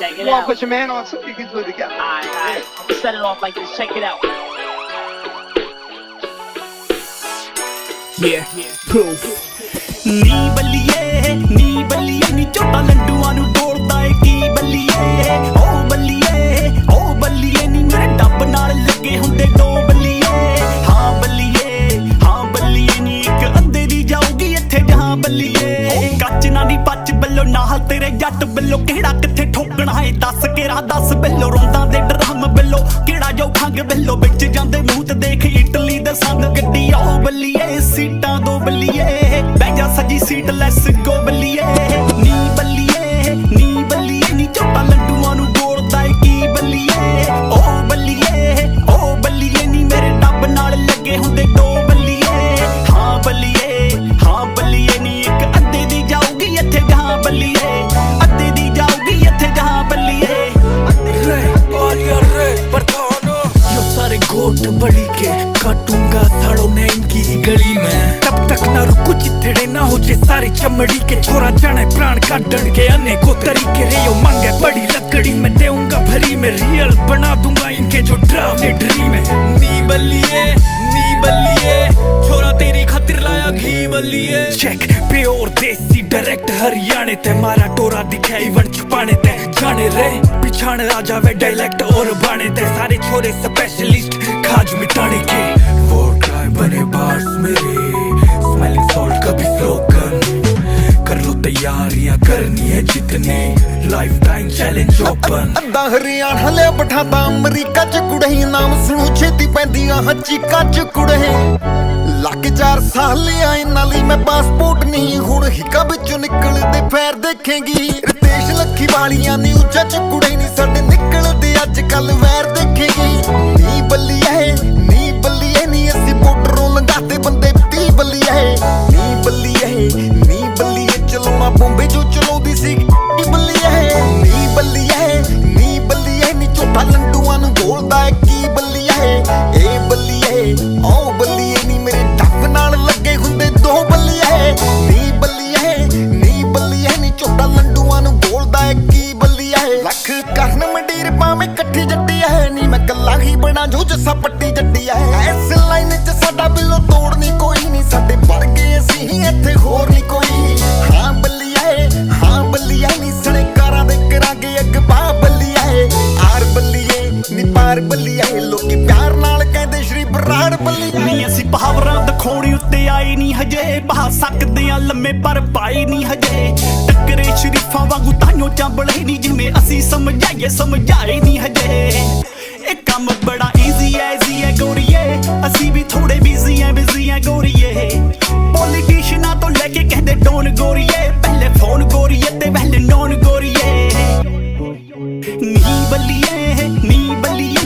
Check it You wanna out. put your man on too? You can do it together. Alright. I'ma set it off like this. Check it out. Yeah, proof. ਨੀ ਬੱਲੀਏ ਨੀ ਝੋਟਾ ਲੰਡੂਆਂ ਨੂੰ ਤੋੜਦਾ ਏ ਕੀ ਬੱਲੀਏ ਓ ਬੱਲੀਏ ਨੀ ਮੇਰੇ ਡੱਬ ਨਾਲ ਲੱਗੇ ਹੁੰਦੇ ਦੋ ਬੱਲੀਏ ਹਾਂ ਬੱਲੀਏ ਨੀ ਇੱਕ ਅੱਧੇ ਦੀ ਜਾਊਗੀ ਇੱਥੇ ਜਹਾਂ ਬੱਲੀਏ ਕੱਚ ਨਾ ਦੀ ਪੱਚ ਬੱਲੋ ਨਾਲ ਤੇਰੇ ਜੱਟ ਬੱਲੋ ਕਿਹੜਾ ਕਿੱਥੇ ਠੋਕਣਾ ਏ ਦੱਸ ਕੇ ਰਾਹ ਦੱਸ ਬੱਲੋ ਰੋਂਦਾਂ ਦੇ ਡਰਮ ਬੱਲੋ ਕਿਹੜਾ ਜੋ ਖੰਗ ਬੱਲੋ ਵਿੱਚ ਜਾਂਦੇ ਮੂੰਹ ਤੇ ਦੇਖ ਇਟਲੀ ਦੇ ਸੰਗ ਗੱਡੀ ਓ ਬੱਲੀਏ ਸੀਟਾਂ ਦੋ ਬੱਲੀਏ ਬਹਿ ਜਾ ਸੱਜੀ ਸੀਟ ਲੈਸ ਗੋ ਬੱਲੀਏ ਨੀ ਬੱਲੀਏ ਨੀ ਝੋਟਾ ਲੰਡੂਆਂ ਨੂੰ ਗੋਲਦਾ ਏ ਕੀ ਬੱਲੀਏ ਓ ਬੱਲੀਏ ਨੀ ਮੇਰੇ ਡੱਬ ਨਾਲ ਲੱਗੇ ਹੁੰਦੇ ਦੋ ਬੱਲੀਏ ਹਾਂ ਬੱਲੀਏ ਨੀ ਇੱਕ ਅੱਧੇ ਦੀ ਜਾਊਗੀ ਇੱਥੇ ਜਹਾਂ ਬੱਲੀਏ ਅੱਧੇ ਦੀ ਜਾਊਗੀ ਇੱਥੇ ਜਹਾਂ ਬੱਲੀਏ यो सारे गोट बड़ी के काटूंगा साड़ो ने इनकी ही गली में तब तक ना रुकू चिथड़े ना हो जे सारी चमड़ी के छोरा जाने प्राण काटन के अनेकों तरीके रे यो मांगे बड़ी लकड़ी में देऊंगा भरी में रियल बना दूंगा इनके जो ड्रामे ड्रीम है नी बल्लिए छोरा तेरी खातिर लाया घी बल्लिए चेक प्योर देसी डायरेक्ट हरियाणे ते मारा टोरा दिखाई वन छुपाने ते जाने रे पिछाड़ आ जावे डायलेक्ट और बाणे ते सारे छोरे स्पेशलिस्ट खाज मिटाने के वोट गाय बने बार्स मेरे स्मेलिंग सॉल्ट कभी स्लोगन कर लो तैयारियां करनी है जितने लाइफ टाइम चैलेंज ओपन ਅੱਧਾ ਹਰਿਆਣਾ ਲਿਆ ਬਿਠਾਤਾ ਅਮਰੀਕਾ ਚ ਕੁੜਹੀ ਨਾਮ ਸੁਣੂ ਛੇਤੀ ਪੈਂਦੀਆਂ ਹੱਚੀਕਾਂ ਚ ਕੁੜਹੀ ਲੱਗ 4 ਸਾਲ ਲਿਆ ਇਹਨਾਂ ਲਈ ਮੈਂ ਪਾਸਪੋਰਟ ਨਹੀਂ ਹੁਣ ਹਿੱਕਾਂ ਵਿੱਚੋਂ ਨਿਕਲਦੇ ਫੇਰ ਦੇਖੇਂਗੀ ਰਿਤੇਸ਼ ਲੱਖੀ ਵਾਲੀਆਂ ਨੀ ਉੱਚਾ ਚ ਕੁੜੇ ਨਹੀਂ ਸਾਡੇ ਨਿਕਲਦੇ ਅੱਜ ਕੱਲ ਵੈਰ ਦੇਖੇਂਗੀ ਨੀ ਬੱਲੀਏ ਨੀ ਅਸੀਂ ਬੋਰਡਰੋਂ ਲੰਘਾਤੇ ਬੰਦੇ 30 ਬੱਲੀਏ ਨੀ ਬੱਲੀਏ ਚਲਾਉਣਾ ਬੰਬੇ ਜੋ ਚਲਾਉਂਦੀ ਸੀ ਨੀ ਬੱਲੀਏ ਨੀ ਝੋਟਾ ਲੰਡੂਆਂ ਨੂੰ ਗੋਲਦਾ ਏ ਕੀ ਬੱਲੀਏ ਏ ਬੱਲੀਏ ਓ ਬੱਲੀਏ ਨੀ ਮੇਰੇ ਡੱਬ ਨਾਲ ਲੱਗੇ ਹੁੰਦੇ ਦੋ ਬੱਲੀਏ ਨੀ ਬੱਲੀਏ ਨੀ ਝੋਟਾ ਲੰਡੂਆਂ ਨੂੰ ਗੋਲਦਾ ਏ ਕੀ ਬੱਲੀਏ ਲੱਖ ਕਰਨ ਮੰਡੀਰ ਪਾਵੇਂ ਇਕੱਠੀ ਜੱਟੀ ਐ ਨੀ ਮੈਂ ਕੱਲਾ ਹੀ ਬਣਾ ਜੋ ਜੱਸਾ ਪੱਟੀ ਜੱਟੀ ਐ ਇਸ ਲਾਈਨ 'ਚ ਸਾਡਾ ਬਿੱਲੋ ਤੋੜਨੀ ਕੋਈ ਨਹੀਂ ਸਾਡੇ ਵਰਗੇ ਅਸੀਂ ਹੀ ਇੱਥੇ ਹੋਰ ਨਹੀਂ ਕੋਈ ਹਾਂ ਬੱਲੀਏ ਨੀ ਸਣੇ ਕਾਰਾਂ ਦੇ ਕਰਾਂਗੇ ਅਗਵਾ ਬੱਲੀਏ ਆਰ ਬੱਲੀਏ ਨੀ ਪਾਰ ਬੱਲੀਏ ਲੋਕੀ ਪਿਆਰ ਨਾਲ ਕਹਿੰਦੇ ਸ਼੍ਰੀ ਬਰਾੜ ਬੱਲੀਏ ਨੀ ਅਸੀਂ ਪਾਵਰਾਂ ਦਿਖਾਉਣੀ ਉੱਤੇ ਆਈ ਨਹੀਂ ਹਜੇ ਬਹਾ ਸਕਦੇ ਆ ਲੰਮੇ ਪਰ ਪਾਈ ਨਹੀਂ ਹਜੇ ਟੱਕਰੇ ਸ਼ਰੀਫਾਂ ਵਾਂਗੂ ਤਾਈਓ ਚਾਂਬਲੇ ਨਹੀਂ ਜਿਵੇਂ ਅਸੀਂ ਸਮਝਾਏ ਨਹੀਂ ਹਜੇ ਇਹ ਕੰਮ ਬੜਾ ਈਜ਼ੀ ਐ ਗੋਰੀਏ ਅਸੀਂ ਵੀ ਥੋੜੇ ਬਿਜ਼ੀ ਐ ਗੋਰੀਏ ਪੋਲੀਟੀਸ਼ੀਅਨਾਂ ਤੋਂ ਲੈ ਕੇ ਕਹਿੰਦੇ ਡੋਨ ਗੋਰੀਏ ਪਹਿਲੇ ਫੋਨ ਗੋਰੀਏ ਤੇ ਪਹਿਲੇ ਨੌਨ ਗੋਰੀਏ ਨੀ ਬੱਲੀਏ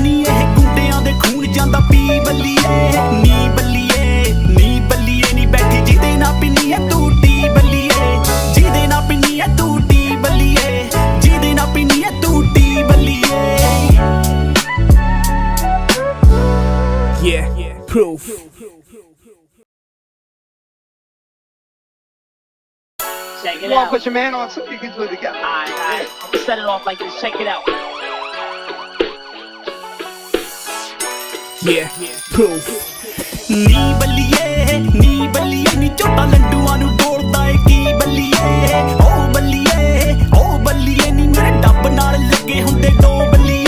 ਨੀ ਇਹ ਗੁੰਡਿਆਂ ਦੇ ਖੂਨ ਜਾਂਦਾ ਪੀ ਬੱਲੀਏ ਨੀ ਬੱਲੀਏ ਨੀ ਬੈਠੀ ਜਿਹਦੇ ਨਾਲ ਪਿੰਨੀ ਐ ਤੂੰ ਟੀ ਬੱਲੀਏ ਜਿਹਦੇ ਨਾਲ ਪਿੰਨੀ ਐ ਤੂੰ ਟੀ ਬੱਲੀਏ ਜਿਹਦੇ ਨਾਲ ਪਿੰਨੀ ਐ ਤੂੰ T Baliye Yeah, proof. Check You it wanna out. put your man on too? You can do it together. Alright. I'ma set it off like this. Check it out. Yeah, proof. ਨੀ ਬੱਲੀਏ ਨੀ ਝੋਟਾ ਲੰਡੂਆਂ ਨੂੰ ਤੋੜਦਾ ਏ ਕੀ ਬੱਲੀਏ ਓ ਬੱਲੀਏ ਨੀ ਮੇਰੇ ਡੱਬ ਨਾਲ ਲੱਗੇ ਹੁੰਦੇ ਦੋ ਬੱਲੀਏ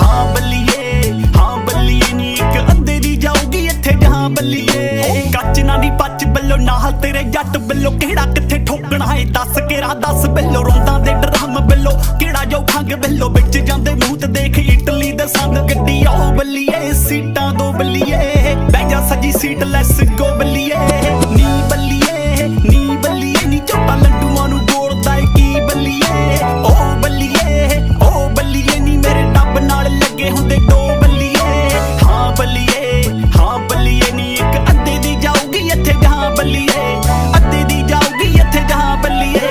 ਹਾਂ ਬੱਲੀਏ ਨੀ ਇੱਕ ਅੱਧੇ ਦੀ ਜਾਊਗੀ ਇੱਥੇ ਜਹਾਂ ਬੱਲੀਏ ਕੱਚ ਨਾ ਦੀ ਪੱਚ ਬੱਲੋ ਨਾਲ ਤੇਰੇ ਜੱਟ ਬੱਲੋ ਕਿਹੜਾ ਕਿੱਥੇ ਠੋਕਣਾ ਏ ਦੱਸ ਕੇ ਰਾਹ ਦੱਸ ਬੱਲੋ ਰੋਂਦਾਂ ਦੇ ਡਰਮ ਬੱਲੋ ਕਿਹੜਾ ਜੋ ਖੰਗ ਬੱਲੋ ਵਿੱਚ ਜਾਂਦੇ ਮੂੰਹ ਤੇ ਦੇਖ ਇਟਲੀ ਦੇ ਸੰਗ ਗੱਡੀ ਓ ਬੱਲੀਏ ਸੀਟਾਂ ਦੋ ਬੱਲੀਏ ਬਹਿ ਜਾ ਸੱਜੀ ਸੀਟ ਲੈਸ ਗੋ ਬੱਲੀਏ ਨੀ ਬੱਲੀਏ ਨੀ ਝੋਟਾ ਲੰਡੂਆਂ ਨੂੰ ਗੋਲਦਾ ਏ ਕੀ ਬੱਲੀਏ ਓ ਬੱਲੀਏ ਨੀ ਮੇਰੇ ਡੱਬ ਨਾਲ ਲੱਗੇ ਹੁੰਦੇ ਦੋ ਬੱਲੀਏ ਹਾਂ ਬੱਲੀਏ ਨੀ ਇੱਕ ਅੱਧੇ ਦੀ ਜਾਊਗੀ ਇੱਥੇ ਜਹਾਂ ਬੱਲੀਏ ਅੱਧੇ ਦੀ ਜਾਊਗੀ ਇੱਥੇ ਜਹਾਂ ਬੱਲੀਏ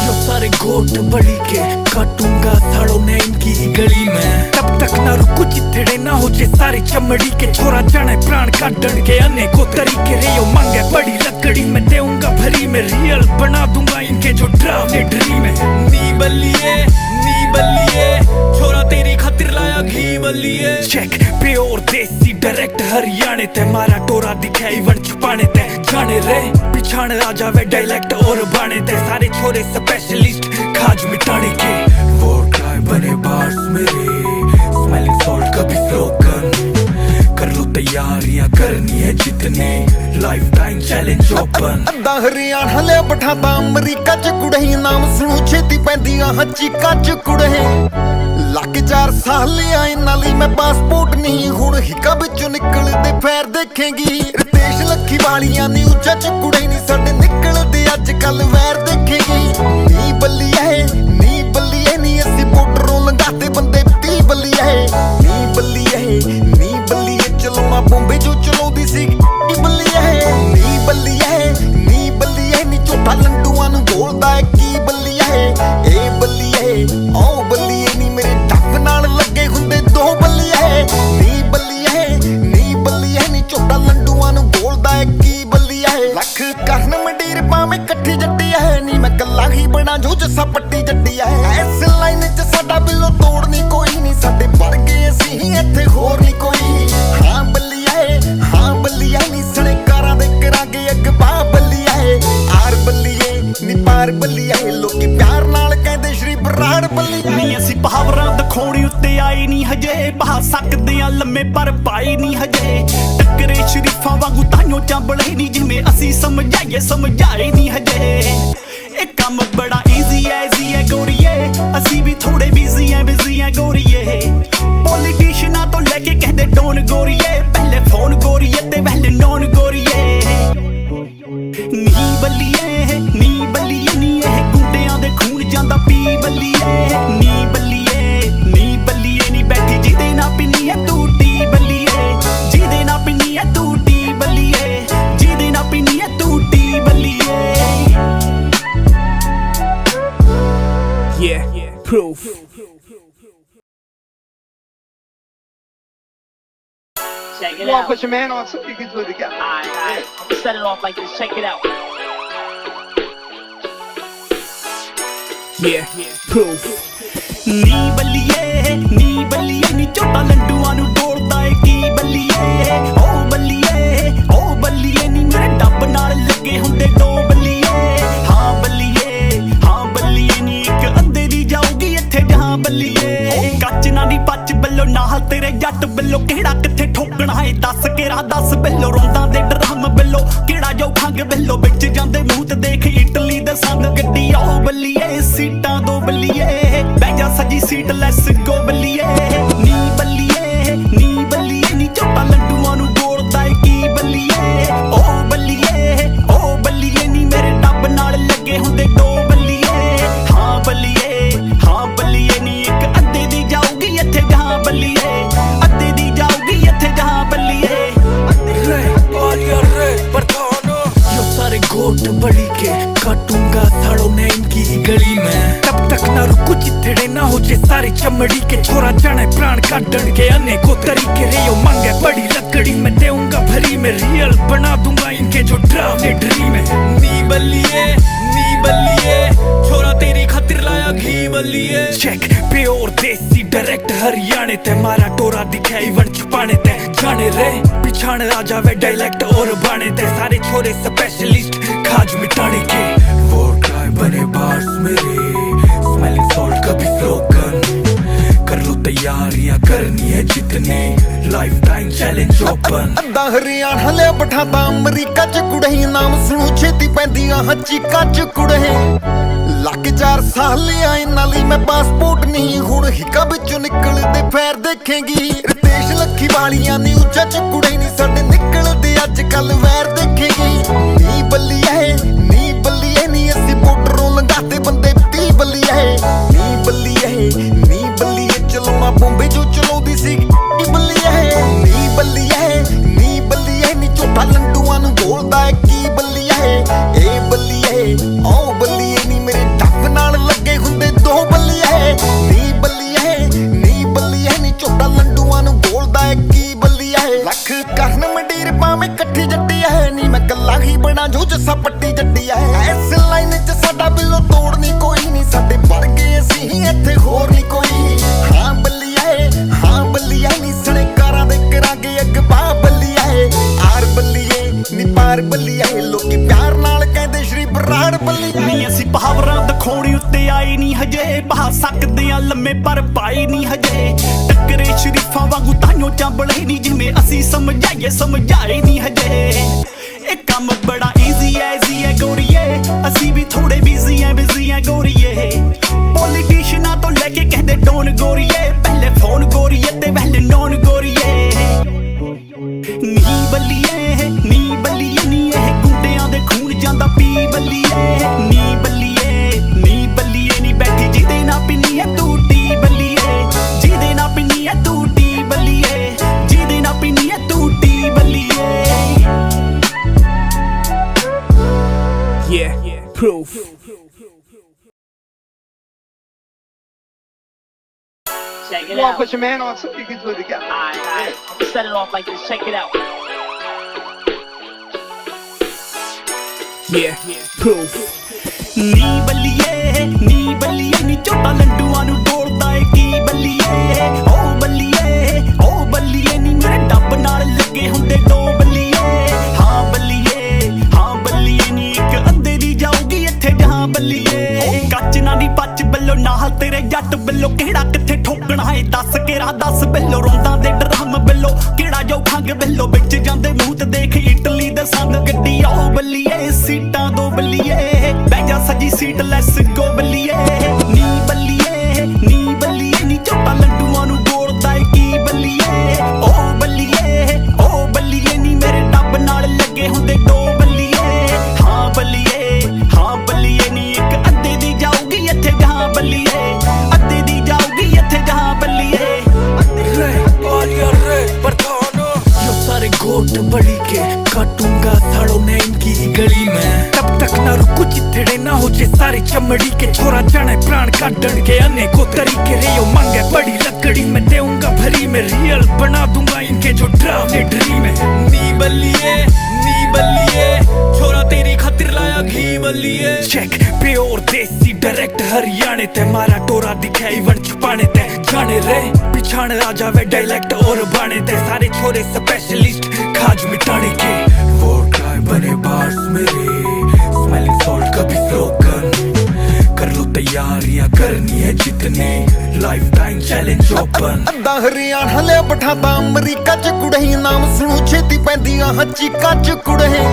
यो सारे गोट बड़ी के काटूंगा साड़ो ने इनकी ही गली में तब तक ना रुकू चिथड़े ना हो जे सारी चमड़ी के छोरा जाने प्राण काटन के अनेकों तरीके रे यो मांगे बड़ी लकड़ी में देऊंगा भरी में रियल बना दूंगा इनके इनके जो डरावने ड्रीम है। नी बल्लिए छोरा तेरी खातिर लाया घी बल्लिए। चेक प्योर देसी डायरेक्ट हरियाणे ते मारा टोरा दिखाई वन छुपाने ते जाने रे पिछाड़ आ जावे डायलेक्ट और बाने ते सारे छोरे स्पेशलिस्ट खाज मिटाने के। वोट गाय बने बार्स मेरे स्मेलिंग सॉल्ट कभी स्लोगन कर लो तैयारियां करनी है जितने लाइफ टाइम चैलेंज ओपन। ਅੱਧਾ ਹਰਿਆਣਾ ਲਿਆ ਬਿਠਾਤਾ ਅਮਰੀਕਾ ਚ ਕੁੜੇ ਨਾਮ ਸੁਣੂ ਛੇਤੀ ਪੈਂਦੀਆਂ ਚੀਕਾਂ ਚ ਕੁੜੇ ਲੱਗ 4 ਸਾਲ ਆਏ ਨਾਲੀ ਮੈਂ ਪਾਸਪੋਰਟ ਨਹੀਂ ਹੁਣ ਹਿੱਕਾਂ ਵਿੱਚੋਂ ਨਿਕਲਦੇ ਫੇਰ ਦੇਖੇਂਗੀ ਰਿਤੇਸ਼ ਲੱਖੀ ਵਾਲੀਆਂ ਨੀ ਉੱਚਾ ਚ ਕੁੜੇ ਨਹੀਂ ਸਾਡੇ ਨਿਕਲਦੇ ਅੱਜ ਕੱਲ ਵੈਰ ਦੇਖੇਂਗੀ। ਨੀ ਬੱਲੀਏ ਨੀ ਅਸੀਂ ਬੋਰਡਰੋਂ ਲੰਘਾਤੇ ਬੰਦੇ 30 ਬੱਲੀਏ। ਨੀ ਬੱਲੀਏ ਚਲਾਉਣਾ ਬੰਬੇ ਜੋ ਚਲਾਉਂਦੀ ਸੀ ਬੱਲੀਏ। ਨੀ ਬੱਲੀਏ ਨੀ ਝੋਟਾ ਲੰਡੂਆਂ ਨੂੰ ਬੋਲਦਾ ਏ ਕੀ ਬੱਲੀਏ। ਏ ਬੱਲੀਏ ਓ ਬੱਲੀਏ ਨੀ ਮੇਰੇ ਡੱਬ ਨਾਲ ਲੱਗੇ ਹੁੰਦੇ 2 ਬੱਲੀਏ। ਨੀ ਬੱਲੀਏ ਨੀ ਝੋਟਾ ਲੰਡੂਆਂ ਨੂੰ ਬੋਲਦਾ ਏ ਕੀ ਬੱਲੀਏ। ਲੱਖ ਕਰਨ ਮੰਡੀਰ ਪਾਵੇਂ ਇਕੱਠੀ ਜੱਟੀ ਐ ਨੀ ਮੈਂ ਕੱਲਾ ਹੀ ਬਣਾ ਜੋ ਜੱਸਾ ਪੱਟੀ ਜੱਟੀ ਐ। ਇਸ ਲਾਈਨ ਚ ਸਾਡਾ ਬਿੱਲੋ ਤੋੜਨੀ ਕੋਈ ਨਹੀਂ ਸਾਡੇ ਵਰਗੇ ਅਸੀਂ ਹੀ ਇੱਥੇ ਹੋਰ ਨਹੀਂ ਕੋਈ। ਹਾਂ ਬੱਲੀਏ ਨੀ ਸਣੇ ਕਾਰਾਂ ਦੇ ਕਰਾਂਗੇ ਅਗਵਾ ਬੱਲੀਏ। ਆਰ ਬੱਲੀਏ ਨੀ ਪਾਰ ਬੱਲੀਏ ਲੋਕੀ ਪਿਆਰ ਨਾਲ ਕਹਿੰਦੇ ਸ਼੍ਰੀ ਬਰਾੜ ਬੱਲੀਏ। ਨੀ ਅਸੀਂ ਪਾਵਰਾਂ ਦਿਖਾਉਣੀ ਉੱਤੇ ਆਈ ਨਹੀਂ ਹਜੇ ਬਹਾ ਸਕਦੇ ਆ ਲੰਮੇ ਪਰ ਪਾਈ ਨਹੀਂ ਹਜੇ ਟੱਕਰੇ ਸ਼ਰੀਫਾਂ ਵਾਂਗੂ ਤਾਈਓ ਚਾਂਬਲੇ ਨਹੀਂ ਜਿਵੇਂ ਅਸੀਂ ਸਮਝਾਏ ਨਹੀਂ ਹਜੇ। ਇਹ ਕੰਮ ਬੜਾ ਈਜ਼ੀ ਐ ਗੋਰੀਏ ਅਸੀਂ ਵੀ ਥੋੜੇ ਬਿਜ਼ੀ ਐ ਗੋਰੀਏ। ਪੋਲੀਟੀਸ਼ੀਅਨਾਂ ਤੋਂ ਲੈ ਕੇ ਕਹਿੰਦੇ ਡੋਨ ਗੋਰੀਏ ਪਹਿਲੇ ਫੋਨ ਗੋਰੀਏ ਤੇ ਪਹਿਲੇ ਨੌਨ ਗੋਰੀਏ। ਨੀ ਬੱਲੀਏ ਨੀ ਇਹ ਗੁੰਡਿਆਂ ਦੇ ਖੂਨ ਜਾਂਦਾ ਪੀ ਬੱਲੀਏ। ਨੀ ਬੱਲੀਏ ਨੀ ਬੈਠੀ ਜਿਹਦੇ ਨਾਲ ਪਿੰਨੀ ਐ ਤੂੰ ਟੀ ਬੱਲੀਏ। ਜਿਹਦੇ ਨਾਲ ਪਿੰਨੀ ਐ ਤੂੰ ਟੀ ਬੱਲੀਏ। ਜਿਹਦੇ ਨਾਲ ਪਿੰਨੀ ਐ ਤੂੰ T Baliye. Yeah, proof. Check it You want to out. put your man on so we can do it together. Alright. I'm gonna set it off like this. Check it out. Yeah, proof. ਨੀ ਬੱਲੀਏ ਨੀ ਝੋਟਾ ਲੰਡੂਆਂ ਨੂੰ ਬੋਲਦਾ ਏ ਕੀ ਬੱਲੀਏ। ਓ ਬੱਲੀਏ ਨੀ ਮੇਰੇ ਡੱਬ ਨਾਲ ਲੱਗੇ ਹੁੰਦੇ 2 ਬੱਲੀਏ। ਹਾਂ ਬੱਲੀਏ ਨੀ ਇੱਕ ਅੱਧੇ ਦੀ ਜਾਊਗੀ ਇੱਥੇ ਜਹਾਂ ਬੱਲੀਏ। ਕੱਚ ਨਾ ਨੀ ਪੱਚ ਬੱਲੋ ਨਾਲ ਤੇਰੇ ਜੱਟ ਬੱਲੋ ਕਿਹੜਾ ਕਿੱਥੇ ਠੋਕਣਾ ਏ ਦੱਸ ਕੇ ਰਾਹ ਦੱਸ ਬੱਲੋ ਰੋਂਦਾਂ ਦੇ ਡਰਮ ਬੱਲੋ ਕਿਹੜਾ ਜੋ ਖੰਗ ਬੱਲੋ ਵਿੱਚ ਜਾਂਦੇ ਮੂੰਹ ਤੇ ਦੇਖ ਇਟਲੀ ਦੇ ਸੰਗ ਗੱਡੀ ਆਓ ਬੱਲੀਏ ਸੀਟਾਂ 2 ਬੱਲੀਏ ਬਹਿ ਜਾ ਸਜੀ ਸੀਟ ਲੈਸ ਗੋ ਬੱਲੀਏ। ਨੀ ਬੱਲੀਏ ਨੀ ਝੋਟਾ ਲੰਡੂਆਂ ਨੂੰ ਬੋਲਦਾ ਏ ਕੀ ਬੱਲੀਏ। ਓ ਬੱਲੀਏ ਨੀ ਮੇਰੇ ਡੱਬ ਨਾਲ ਲੱਗੇ ਹੁੰਦੇ 2 ਬੱਲੀਏ। ਹਾਂ ਬੱਲੀਏ ਨੀ ਇੱਕ ਅੱਧੇ ਦੀ ਜਾਊਗੀ ਇੱਥੇ ਜਹਾਂ ਬੱਲੀਏ। ਅੱਧੇ ਦੀ ਜਾਊਗੀ ਇੱਥੇ ਜਹਾਂ ਬੱਲੀਏ। यो सारे गोट बड़ी के काटूंगा साड़ो ने इनकी ही गली में तब तक ना रुकू चिथड़े ना हो जे सारी चमड़ी के छोरा जाने प्राण काटन के अनेकों तरीके रे यो मांगे बड़ी लकड़ी मैं देऊंगा भरी में रियल बना दूंगा इनके जो डरावने ड्रीम है। नी बल्लिए छोरा तेरी खातिर लाया घी बल्लिए। चेक प्योर देसी डायरेक्ट हरियाणे ते मारा टोरा दिखाई वन छुपाने ते जाने रे पिछाड़ आ जावे डायलेक्ट और बाने ते सारे छोरे स्पेशलिस्ट खाज मिटाने के। वोट गाय बने बार्स मेरे स्मेलिंग सॉल्ट कभी स्लोगन कर लो तैयारियां करनी है जितने लाइफ टाइम चैलेंज ओपन। ਅੱਧਾ ਹਰਿਆਣਾ ਲਿਆ ਬਿਠਾਤਾ ਅਮਰੀਕਾ ਚ ਕੁੜੇ ਨਾਮ ਸੁਣੂ ਛੇਤੀ ਪੈਂਦੀਆਂ ਚੀਕਾਂ ਚ ਕੁੜੇ ਲੱਗ 4 ਸਾਲ ਆਏ ਨਾਲੀ ਮੈਂ ਪਾਸਪੋਰਟ ਨਹੀਂ ਹੁਣ ਹਿੱਕਾਂ ਵਿੱਚੋਂ ਨਿਕਲਦੇ ਫੇਰ ਦੇਖੇਂਗੀ ਰਿਤੇਸ਼ ਲੱਖੀ ਵਾਲੀਆਂ ਨੀ ਉੱਚਾ ਚ ਕੁੜੇ ਨਹੀਂ ਸਾਡੇ ਨਿਕਲਦੇ ਅੱਜ ਕੱਲ ਵੈਰ ਦੇਖੇਂਗੀ। ਨੀ ਬੱਲੀਏ ਨੀ ਅਸੀਂ ਬੋਰਡਰੋਂ ਲੰਘਾਤੇ ਬੰਦੇ 30 ਬੱਲੀਏ। ਨੀ ਬੱਲੀਏ ਚਲਾਉਣਾ ਬੰਬੇ ਜੋ ਚਲਾਉਂਦੀ ਸੀ ਬੱਲੀਏ। ਨੀ ਬੱਲੀਏ ਨੀ ਝੋਟਾ ਲੰਡੂਆਂ ਨੂੰ ਬੋਲਦਾ ਏ ਕੀ ਬੱਲੀਏ। ਏ ਬੱਲੀਏ ਓ ਬੱਲੀਏ ਨੀ ਮੇਰੇ ਡੱਬ ਨਾਲ ਲੱਗੇ ਹੁੰਦੇ 2 ਬੱਲੀਏ। ਨੀ ਬੱਲੀਏ ਨੀ ਝੋਟਾ ਲੰਡੂਆਂ ਨੂੰ ਬੋਲਦਾ ਏ ਕੀ ਬੱਲੀਏ। ਲੱਖ ਕਰਨ ਮੰਡੀਰ ਪਾਵੇਂ ਇਕੱਠੀ ਜੱਟੀ ਐ ਨੀ ਮੈਂ ਕੱਲਾ ਹੀ ਬਣਾ ਜੱਸਾ ਪੱਟੀ ਜੱਟੀ ਐ ਇਸ ਲਾਈਨ 'ਚ ਸਾਡਾ ਬਿੱਲੋ ਤੋੜ ਨਹੀਂ ਕੋਈ ਨਹੀਂ ਸਾਡੇ ਵਰਗੇ ਅਸੀਂ ਹੀ ਇੱਥੇ ਹੋਰ ਨਹੀਂ ਕੋਈ ਹਾਂ ਬੱਲੀਏ ਨੀ ਸਣੇ ਕਾਰਾਂ ਦੇ ਕਰਾਂਗੇ ਅਗਵਾ ਬੱਲੀਏ ਆਰ ਬੱਲੀਏ ਨੀ ਪਾਰ ਬੱਲੀਏ ਲੋਕੀ ਪਿਆਰ ਨਾਲ ਕਹਿੰਦੇ ਸ਼੍ਰੀ ਬਰਾੜ ਬੱਲੀਏ ਨਹੀਂ ਅਸੀਂ ਪਾਵਰਾਂ ਦਿਖਾਉਣੀ ਉੱਤੇ ਆਏ ਨਹੀਂ ਹਜੇ ਬਹਾ ਸਕਦੇ ਆ ਲੰਮੇ ਪਰ ਪਾਈ ਨਹੀਂ ਹਜੇ ਟੱਕਰੇ ਸ਼ਰੀਫਾਂ ਵਾਂਗੂ ਤਾਈਓ ਚਾਂਬਲੇ ਨਹੀਂ ਜਿਵੇਂ ਅਸੀਂ ਸਮਝਾਏ ਨਹੀਂ ਹਜੇ ਇਹ ਕੰਮ ਬੜਾ ਈਜ਼ੀ ਐ ਗੋਰੀਏ ਅਸੀਂ ਵੀ ਥੋੜੇ ਬਿਜ਼ੀ ਐ ਗੋਰੀਏ ਪੋਲੀਟੀਸ਼ੀਅਨਾਂ ਤੋਂ ਲੈ ਕੇ ਕਹਿੰਦੇ ਡੋਨ ਗੋਰੀਏ ਪਹਿਲੇ ਫੋਨ ਗੋਰੀਏ ਤੇ ਪਹਿਲੇ ਨੌਨ ਗੋਰੀਏ ਨੀ ਬੱਲੀਏ ਨੀ ਇਹ ਗੁੰਡਿਆਂ ਦੇ ਖੂਨ ਜਾਂਦਾ ਪੀ ਬੱਲੀਏ ਨੀ ਬੱਲੀਏ ਨੀ ਬੈਠੀ ਜਿਹਦੇ ਨਾਲ ਪਿੰਨੀ ਐ ਤੂੰ ਟੀ ਬੱਲੀਏ ਜਿਹਦੇ ਨਾਲ ਪਿੰਨੀ ਐ ਤੂੰ ਟੀ ਬੱਲੀਏ ਜਿਹਦੇ ਨਾਲ ਪਿੰਨੀ ਐ ਤੂੰ T Baliye Yeah, proof. Check it You want out. to put your man on so you can do it together. Alright. I'm gonna set it off like this. Check it out. Yeah, proof. ਨੀ ਬੱਲੀਏ ਨੀ ਝੋਟਾ ਲੰਡੂਆਂ ਨੂੰ ਤੋੜਦਾ ਏ ਕੀ ਬੱਲੀਏ ਓ ਬੱਲੀਏ ਨੀ ਮੇਰੇ ਡੱਬ ਨਾਲ ਲੱਗੇ ਹੁੰਦੇ ਦੋ ਬੱਲੀਏ ਹਾਂ ਬੱਲੀਏ ਨੀ ਇੱਕ ਅੱਧੇ ਦੀ ਜਾਊਗੀ ਇੱਥੇ ਜਹਾਂ ਬੱਲੀਏ ਕੱਚ ਨਾ ਨੀ ਪੱਚ ਬੱਲੋ ਨਾਲ ਤੇਰੇ ਜੱਟ ਬੱਲੋ ਕਿਹੜਾ ਕਿੱਥੇ ਠੋਕਣਾ ਏ ਦੱਸ ਕੇ ਰਾਹ ਦੱਸ ਬੱਲੋ ਰੋਂਦਾਂ ਦੇ ਡਰਮ ਬੱਲੋ ਕਿਹੜਾ ਜੋ ਖੰਗ ਬੱਲੋ ਵਿੱਚ ਜਾਂਦੇ ਮੂੰਹ ਤੇ ਦੇਖ ਇਟਲੀ ਦੇ ਸੰਗ ਗੱਡੀ ਆਓ ਬੱਲੀਏ ਸੀਟਾਂ ਦੋ ਬੱਲੀਏ ਬਹਿ ਜਾ ਸੱਜੀ ਸੀਟ ਲੈਸ ਗੋ ਬੱਲੀਏ ਨੀ ਬੱਲੀਏ ਨੀ ਝੋਟਾ ਲੰਡੂਆਂ ਨੂੰ ਗੋਲਦਾ ਏ ਕੀ ਬੱਲੀਏ ਓ ਬੱਲੀਏ ਨੀ ਮੇਰੇ ਡੱਬ ਨਾਲ ਲੱਗੇ ਹੁੰਦੇ ਦੋ ਬੱਲੀਏ ਹਾਂ ਬੱਲੀਏ ਨੀ ਇੱਕ ਅੱਧੇ ਦੀ ਜਾਊਗੀ ਇੱਥੇ ਜਹਾਂ ਬੱਲੀਏ ਅੱਧੇ ਦੀ ਜਾਊਗੀ ਇੱਥੇ ਜਹਾਂ ਬੱਲੀਏ यो सारे गोट बड़ी के काटूंगा साड़ो ने इनकी ही गली में तब तक ना रुकू चिथड़े ना हो जे सारी चमड़ी के छोरा जाने प्राण काटन के अनेकों तरीके रे यो मांगे बड़ी लकड़ी में देऊंगा भरी में रियल बना दूंगा इनके जो ड्रामे ड्रीम है नी बल्लिए छोरा तेरी खातिर लाया घी बल्लिए चेक प्योर देसी डायरेक्ट हरियाणे ते मारा टोरा दिखाई वन छुपाने ते जाने रे पिछाड़ आ जावे डायलेक्ट और बाणे ते सारे छोरे स्पेशलिस्ट खाज मिटाने के वोट गाय बने बार्स मेरे स्मेलिंग सॉल्ट कभी स्लोगन कर लो तैयारियां करनी है जितने लाइफ टाइम चैलेंज ओपन ਅੱਧਾ ਹਰਿਆਣਾ ਲਿਆ ਬਿਠਾਤਾ ਅਮਰੀਕਾ 'ਚ ਕੁੜਹੀ ਨਾਮ ਸੁਣੂ ਛੇਤੀ ਪੈਂਦੀਆਂ ਚੀਕਾਂ 'ਚ ਕੁੜਹੇ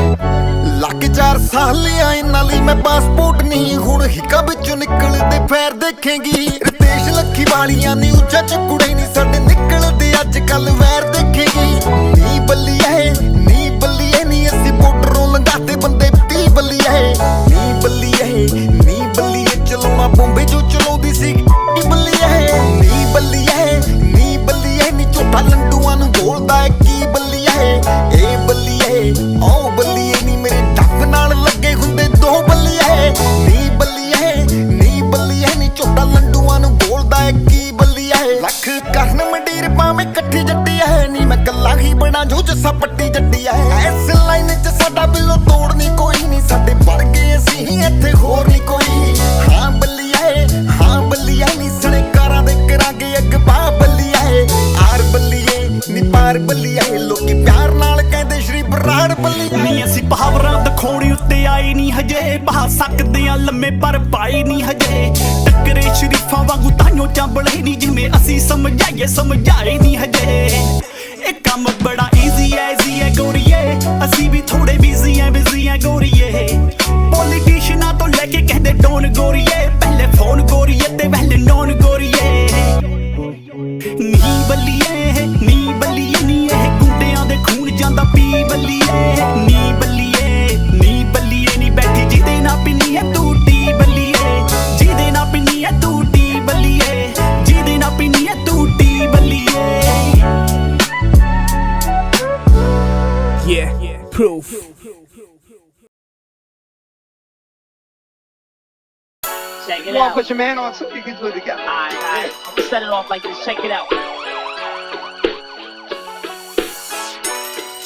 ਲੱਗ 4 ਸਾਲ ਆਏ ਨਾਲੀ ਮੈਂ ਪਾਸਪੋਰਟ ਨਹੀਂ ਹੁਣ ਹਿੱਕਾਂ ਵਿੱਚੋਂ ਨਿਕਲਦੇ ਫੇਰ ਦੇਖੇਂਗੀ ਰਿਤੇਸ਼ ਲੱਖੀ ਵਾਲੀਆਂ ਨੀ ਉੱਚਾ 'ਚ ਕੁੜੇ ਨਹੀਂ ਸਾਡੇ ਨਿਕਲਦੇ ਅੱਜ ਕੱਲ ਵੈਰ ਦੇਖੇਂਗੀ ਨੀ ਬੱਲੀਏ ਨੀ ਅਸੀਂ ਬੋਰਡਰੋਂ ਲੰਘਾਤੇ ਬੰਦੇ 30 ਬੱਲੀਏ ਨੀ ਬੱਲੀਏ ਚਲਾਉਣਾ ਬੰਬੇ ਜੋ ਚਲਾਉਂਦੀ ਸੀ ਨੀ ਬੱਲੀਏ ਨੀ ਝੋਟਾ ਲੰਡੂਆਂ ਨੂੰ ਬੋਲਦਾ ਏ ਕੀ ਬੱਲੀਏ ਏ ਬੱਲੀਏ ਓ ਬੱਲੀਏ ਨੀ ਮੇਰੇ ਡੱਬ ਨਾਲ ਲੱਗੇ ਹੁੰਦੇ ਦੋ ਬੱਲੀਏ ਨੀ ਬੱਲੀਏ ਨੀ ਝੋਟਾ ਲੰਡੂਆਂ ਨੂੰ ਬੋਲਦਾ ਏ ਕੀ ਬੱਲੀਏ ਲੱਖ ਕਰਨ ਮੰਡੀਰ ਪਾਵੇਂ ਇਕੱਠੀ ਜੱਟੀ ਐ ਨੀ ਮੈਂ ਕੱਲਾ ਹੀ ਬਣਾ ਜੋ ਜੱਸਾ ਪੱਟੀ ਜੱਟੀ ਐ ਇਸ ਲਾਈਨ 'ਚ ਸਾਡਾ ਬਿੱਲੋ ਤੋੜ ਨਹੀਂ ਕੋਈ ਨਹੀਂ ਸਾਡੇ ਵਰਗੇ ਅਸੀਂ ਹੀ ਇੱਥੇ ਹੋਰ ਨਹੀਂ ਕੋਈ ਹਾਂ ਬੱਲੀਏ ਨੀ ਸਣੇ ਕਾਰਾਂ ਦੇ ਕਰਾਂਗੇ ਅਗਵਾ ਬੱਲੀਏ ਆਰ ਬੱਲੀਏ ਨੀ ਪਾਰ ਬੱਲੀਏ ਲੋਕੀ ਪਿਆਰ ਨਾਲ ਕਹਿੰਦੇ ਸ਼੍ਰੀ ਬਰਾੜ ਬੱਲੀਏ ਨਹੀਂ ਅਸੀਂ ਪਾਵਰਾਂ ਦਿਖਾਉਣੀ ਉੱਤੇ ਆਏ ਨਹੀਂ ਹਜੇ ਬਹਾ ਸਕਦੇ ਆ ਲੰਮੇ ਪਰ ਪਾਈ ਨਹੀਂ ਹਜੇ ਟੱਕਰੇ ਸ਼ਰੀਫਾਂ ਵਾਂਗੂ ਤਾਈਓ ਚਾਂਬਲੇ ਨਹੀਂ ਜਿਵੇਂ ਅਸੀਂ ਸਮਝਾਏ ਨਹੀਂ ਹਜੇ ਇਹ ਕੰਮ ਬੜਾ ਈਜ਼ੀ ਐ ਗੋਰੀਏ ਅਸੀਂ ਵੀ ਥੋੜੇ ਬਿਜ਼ੀ ਐ ਗੋਰੀਏ ਪੋਲੀਟੀਸ਼ੀਅਨਾਂ ਤੋਂ ਲੈ ਕੇ ਕਹਿੰਦੇ ਡੋਨ ਗੋਰੀਏ ਪਹਿਲੇ ਫੋਨ ਗੋਰੀਏ ਤੇ ਪਹਿਲੇ ਨੌਨ ਗੋਰੀਏ ਨੀ ਬੱਲੀਏ ਨੀ ਇਹ ਗੁੰਡਿਆਂ ਦੇ ਖੂਨ ਜਾਂਦਾ ਪੀ ਬੱਲੀਏ ਨੀ ਬੱਲੀਏ ਨੀ ਬੈਠੀ ਜਿਹਦੇ ਨਾਲ ਪਿੰਨੀ ਐ ਤੂੰ ਟੀ ਬੱਲੀਏ ਜਿਹਦੇ ਨਾਲ ਪਿੰਨੀ ਐ ਤੂੰ ਟੀ ਬੱਲੀਏ ਜਿਹਦੇ ਨਾਲ ਪਿੰਨੀ ਐ ਤੂੰ T Baliye Yeah, proof. Check it You want out. to put your man on so you can do it together. Alright. I'm gonna set it off like this. Check it out.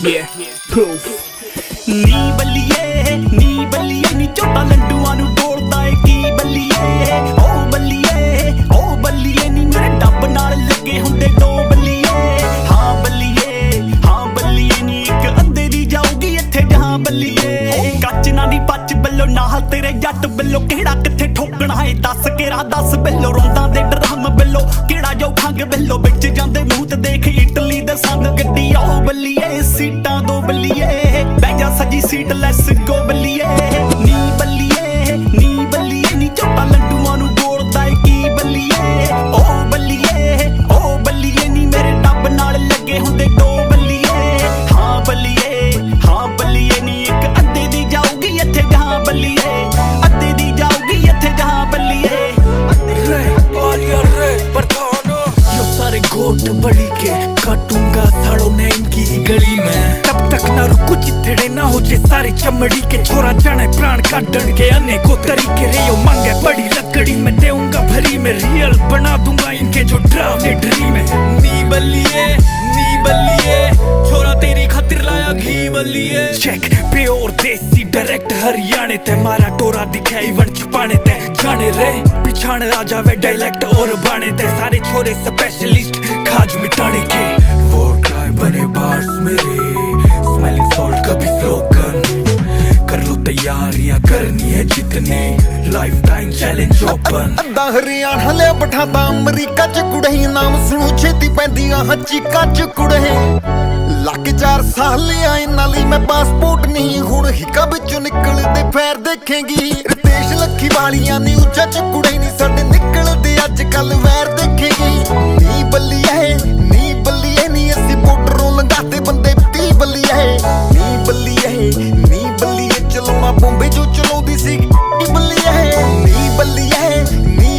Yeah, proof. ਨੀ ਨੀ ਬੱਲੀਏ ਨੀ ਝੋਟਾ ਲੰਡੂਆਂ ਨੂੰ ਬੋਲਦਾ ਏ ਕੀ ਬੱਲੀਏ ਓ ਬੱਲੀਏ ਨੀ ਮੇਰੇ ਡੱਬ ਨਾਲ ਲੱਗੇ ਹੁੰਦੇ ਦੋ ਬੱਲੀਏ ਹਾਂ ਬੱਲੀਏ ਨੀ ਇੱਕ ਅੱਧੇ ਦੀ ਜਾਊਗੀ ਇੱਥੇ ਜਹਾਂ ਬੱਲੀਏ ਕੱਚ ਨਾ ਦੀ ਪੱਚ ਬੱਲੋ ਨਾਲ ਤੇਰੇ ਜੱਟ ਬੱਲੋ ਕਿਹੜਾ ਕਿੱਥੇ ਠੋਕਣਾ ਏ ਦੱਸ ਕੇ ਰਾਹ ਦੱਸ ਬੱਲੋ ਰੋਂਦਾਂ ਦੇ ਡਰਮ ਬੱਲੋ ਕਿਹੜਾ ਜੋ ਖੰਗ ਬੱਲੋ ਵਿੱਚ ਜਾਂਦੇ ਮੂੰਹ ਤੇ ਦੇਖ ਇਟਲੀ ਦੇ ਸੰਗ ਗੱਡੀ ਆਓ ਬੱਲੀਏ ਸੀਟਾਂ ਦੋ ਬੱਲੀਏ ਬਹਿ ਜਾ ਸਜੀ ਸੀਟ ਲੈਸ ਗੋ ਬੱਲੀਏ ਨੀ ਬੱਲੀਏ ਨੀ ਝੋਟਾ ਲੰਡੂਆਂ ਨੂੰ ਬੋਲਦਾ ਏ ਕੀ ਬੱਲੀਏ ਓ ਬੱਲੀਏ ਨੀ ਮੇਰੇ ਡੱਬ ਨਾਲ ਲੱਗੇ ਹੁੰਦੇ ਦੋ ਬੱਲੀਏ ਹਾਂ ਬੱਲੀਏ ਨੀ ਇੱਕ ਅੱਧੇ ਦੀ ਜਾਊਗੀ ਇੱਥੇ ਜਹਾਂ ਬੱਲੀਏ ਅੱਧੇ ਦੀ ਜਾਊਗੀ ਇੱਥੇ ਜਹਾਂ ਬੱਲੀਏ यो सारे गोट बड़ी के काटूंगा साड़ो ने इनकी ही गली में तब तक ना रुकू चिथड़े ना हो जे सारी चमड़ी के छोरा जाने प्राण काटन के अनेकों तरीके रे यो मांगे बड़ी लकड़ी में देऊंगा भरी में रियल बना दूंगा इनके जो ड्रामे ड्रीम है नी बल्लिए छोरा तेरी खातिर लाया घी बल्लिए चेक प्योर देसी डायरेक्ट हरियाणे ते मारा टोरा दिखाई वन छुपाने ते जाने रे पिछाड़ आ जावे डायलेक्ट और बाणे ते सारे छोरे स्पेशलिस्ट खाज मिटाने के वो ट्राई बने बार्स मेरे स्मेलिंग सॉल्ट कभी स्लोगन कर लो तैयारियां करनी है जितने लाइफ टाइम चैलेंज ओपन ਅੱਧਾ ਹਰਿਆਣਾ ਲਿਆ ਬਿਠਾਤਾ ਅਮਰੀਕਾ ਚ ਕੁੜਹੀ ਨਾਮ ਸੁਣੂ ਛੇਤੀ ਪੈਂਦੀਆਂ ਚੀਕਾਂ ਚ ਕੁੜਹੇ ਲੱਗ 4 ਸਾਲ ਆਏ ਨਾਲੀ ਮੈਂ ਪਾਸਪੋਰਟ ਨਹੀਂ ਹੁਣ ਹਿੱਕਾਂ ਵਿੱਚੋਂ ਨਿਕਲਦੇ ਫੇਰ ਦੇਖੇਂਗੀ ਰਿਤੇਸ਼ ਲੱਖੀ ਵਾਲੀਆਂ ਨੀ ਉੱਚਾ ਚ ਕੁੜੇ ਨਹੀਂ ਸਾਡੇ ਨਿਕਲਦੇ ਅੱਜ ਕੱਲ ਵੈਰ ਦੇਖੇਂਗੀ ਨੀ ਬੱਲੀਏ ਨੀ ਅਸੀਂ ਬੋਰਡਰੋਂ ਲੰਘਾਤੇ ਬੰਦੇ 30 ਬੱਲੀਏ ਨੀ ਬੱਲੀਏ ਚਲਾਉਣਾ ਬੰਬੇ ਜੋ ਚਲਾਉਂਦੀ ਸੀ ਨੀ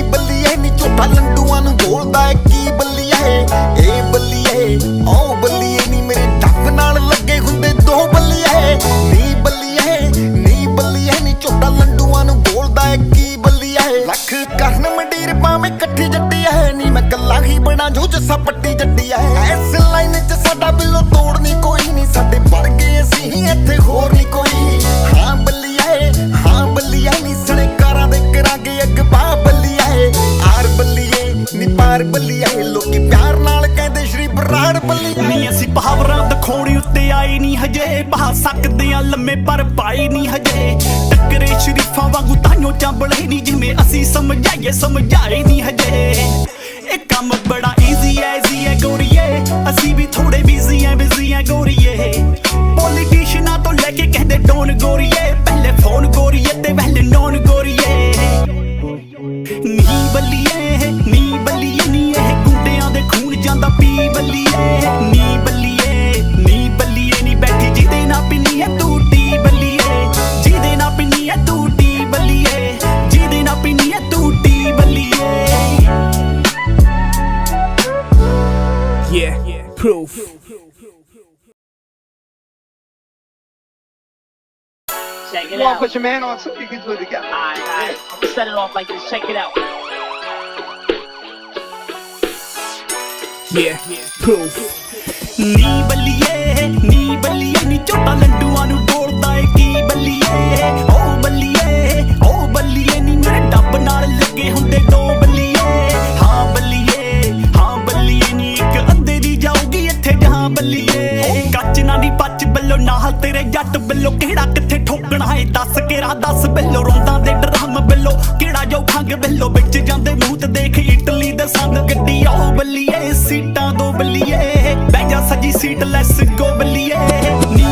ਬੱਲੀਏ ਨੀ ਝੋਟਾ ਲੰਡੂਆਂ ਨੂੰ ਬੋਲਦਾ ਏ ਕੀ ਬੱਲੀਏ ਏ ਬੱਲੀਏ ਓ ਬੱਲੀਏ ਨੀ ਮੇਰੇ ਡੱਬ ਨਾਲ ਲੱਗੇ ਹੁੰਦੇ ਦੋ ਬੱਲੀਏ ਨੀ ਬੱਲੀਏ ਨੀ ਝੋਟਾ ਲੰਡੂਆਂ ਨੂੰ ਬੋਲਦਾ ਏ ਕੀ ਬੱਲੀਏ ਲੱਖ ਕਰਨ ਮੰਡੀਰ ਪਾਵੇਂ ਇਕੱਠੀ ਜੱਟੀ ਐ ਨੀ ਮੈਂ ਕੱਲਾ ਹੀ ਬਣਾ ਜੋ ਜੱਸਾ ਪੱਟੀ ਜੱਟੀ ਐ ਇਸ ਲਾਈਨ 'ਚ ਸਾਡਾ ਬਿੱਲੋ ਤੋੜਨੀ ਕੋਈ ਨਹੀਂ ਸਾਡੇ ਵਰਗੇ ਅਸੀਂ ਹੀ ਇੱਥੇ ਹੋਰ ਨਹੀਂ ਕੋਈ ਹਾਂ ਬੱਲੀਏ ਨੀ ਸਣੇ ਕਾਰਾਂ ਦੇ ਕਰਾਂਗੇ ਅਗਵਾ ਬੱਲੀਏ ਆਰ ਬੱਲੀਏ ਨੀ ਪਾਰ ਬੱਲੀਏ ਲੋਕੀ ਪਿਆਰ ਨਾਲ ਕਹਿੰਦੇ ਸ਼੍ਰੀ ਬਰਾੜ ਬੱਲੀਏ ਨੀ ਅਸੀਂ ਬਹਾਵਰਾਂ ਦਿਖਾਉਣੀ ਉੱਤੇ ਆਏ ਨਹੀਂ ਹਜੇ ਬਹਾ ਸਕਦੇ ਆ ਲੰਮੇ ਪਰ ਪਾਈ ਨਹੀਂ ਹਜੇ ਟੱਕਰੇ ਸ਼ਰੀਫਾਂ ਵਾਂਗੂ ਤਾਈਓ ਚਾਂਬਲੇ ਨਹੀਂ ਜਿਵੇਂ ਅਸੀਂ ਸਮਝਾਏ ਨਹੀਂ ਹਜੇ ਇਹ ਕੰਮ ਬੜਾ ਈਜ਼ੀ ਐ ਗੋਰੀਏ ਅਸੀਂ ਵੀ ਥੋੜੇ ਬਿਜ਼ੀ ਐ ਗੋਰੀਏ ਪੋਲੀਟੀਸ਼ੀਅਨਾਂ ਤੋਂ ਲੈ ਕੇ ਕਹਿੰਦੇ ਡੋਨ ਗੋਰੀਏ ਪਹਿਲੇ ਫੋਨ ਗੋਰੀਏ ਤੇ ਪਹਿਲੇ ਨੌਨ ਗੋਰੀਏ ਨੀ ਬੱਲੀਏ ਨੀ ਇਹ ਗੁੰਡਿਆਂ ਦੇ ਖੂਨ ਜਾਂਦਾ ਪੀ ਬੱਲੀਏ ਨੀ ਬੱਲੀਏ ਨੀ ਬੈਠੀ ਜਿਹਦੇ ਨਾਲ ਪਿੰਨੀ ਐ ਤੂੰ ਟੀ ਬੱਲੀਏ ਜਿਹਦੇ ਨਾਲ ਪਿੰਨੀ ਐ ਤੂੰ ਟੀ ਬੱਲੀਏ ਜਿਹਦੇ ਨਾਲ ਪਿੰਨੀ ਐ ਤੂੰ T Baliye yeah proof Check it You want out. to put your man on so you can do it together. Alright. I'm set it off like this. Check it out. yeah proof ਨੀ ਬੱਲੀਏ ਨੀ ਝੋਟਾ ਲੰਡੂਆਂ ਨੂੰ ਬੋਲਦਾ ਏ ਕੀ ਬੱਲੀਏ ਓ ਬੱਲੀਏ ਨੀ ਮੇਰੇ ਡੱਬ ਨਾਲ ਲੱਗੇ ਹੁੰਦੇ ਦੋ ਬੱਲੀਏ ਹਾਂ ਬੱਲੀਏ ਨੀ ਇੱਕ ਅੱਧੇ ਦੀ ਜਾਊਗੀ ਇੱਥੇ ਜਹਾਂ ਬੱਲੀਏ ਕੱਚ ਨਾ ਦੀ ਪੱਚ ਬੱਲੋ ਨਾਲ ਤੇਰੇ ਜੱਟ ਬੱਲੋ ਕਿਹੜਾ ਕਿੱਥੇ ਠੋਕਣਾ ਏ ਦੱਸ ਕੇ ਰਾਹ ਦੱਸ ਬੱਲੋ ਰੋਂਦਾਂ ਦੇ ਡਰਮ ਬੱਲੋ ਕਿਹੜਾ ਜੋ ਖੰਗ ਬੱਲੋ ਵਿੱਚ ਜਾਂਦੇ ਮੂੰਹ ਤੇ ਦੇਖ ਇਟਲੀ ਦੇ ਸੰਗ ਗੱਡੀ ਆਓ ਬੱਲੀਏ ਸੀਟਾਂ ਦੋ ਬੱਲੀਏ ਬਹਿ ਜਾ ਸਜੀ ਸੀਟ ਲੈਸ ਗੋ ਬੱਲੀਏ ਨੀ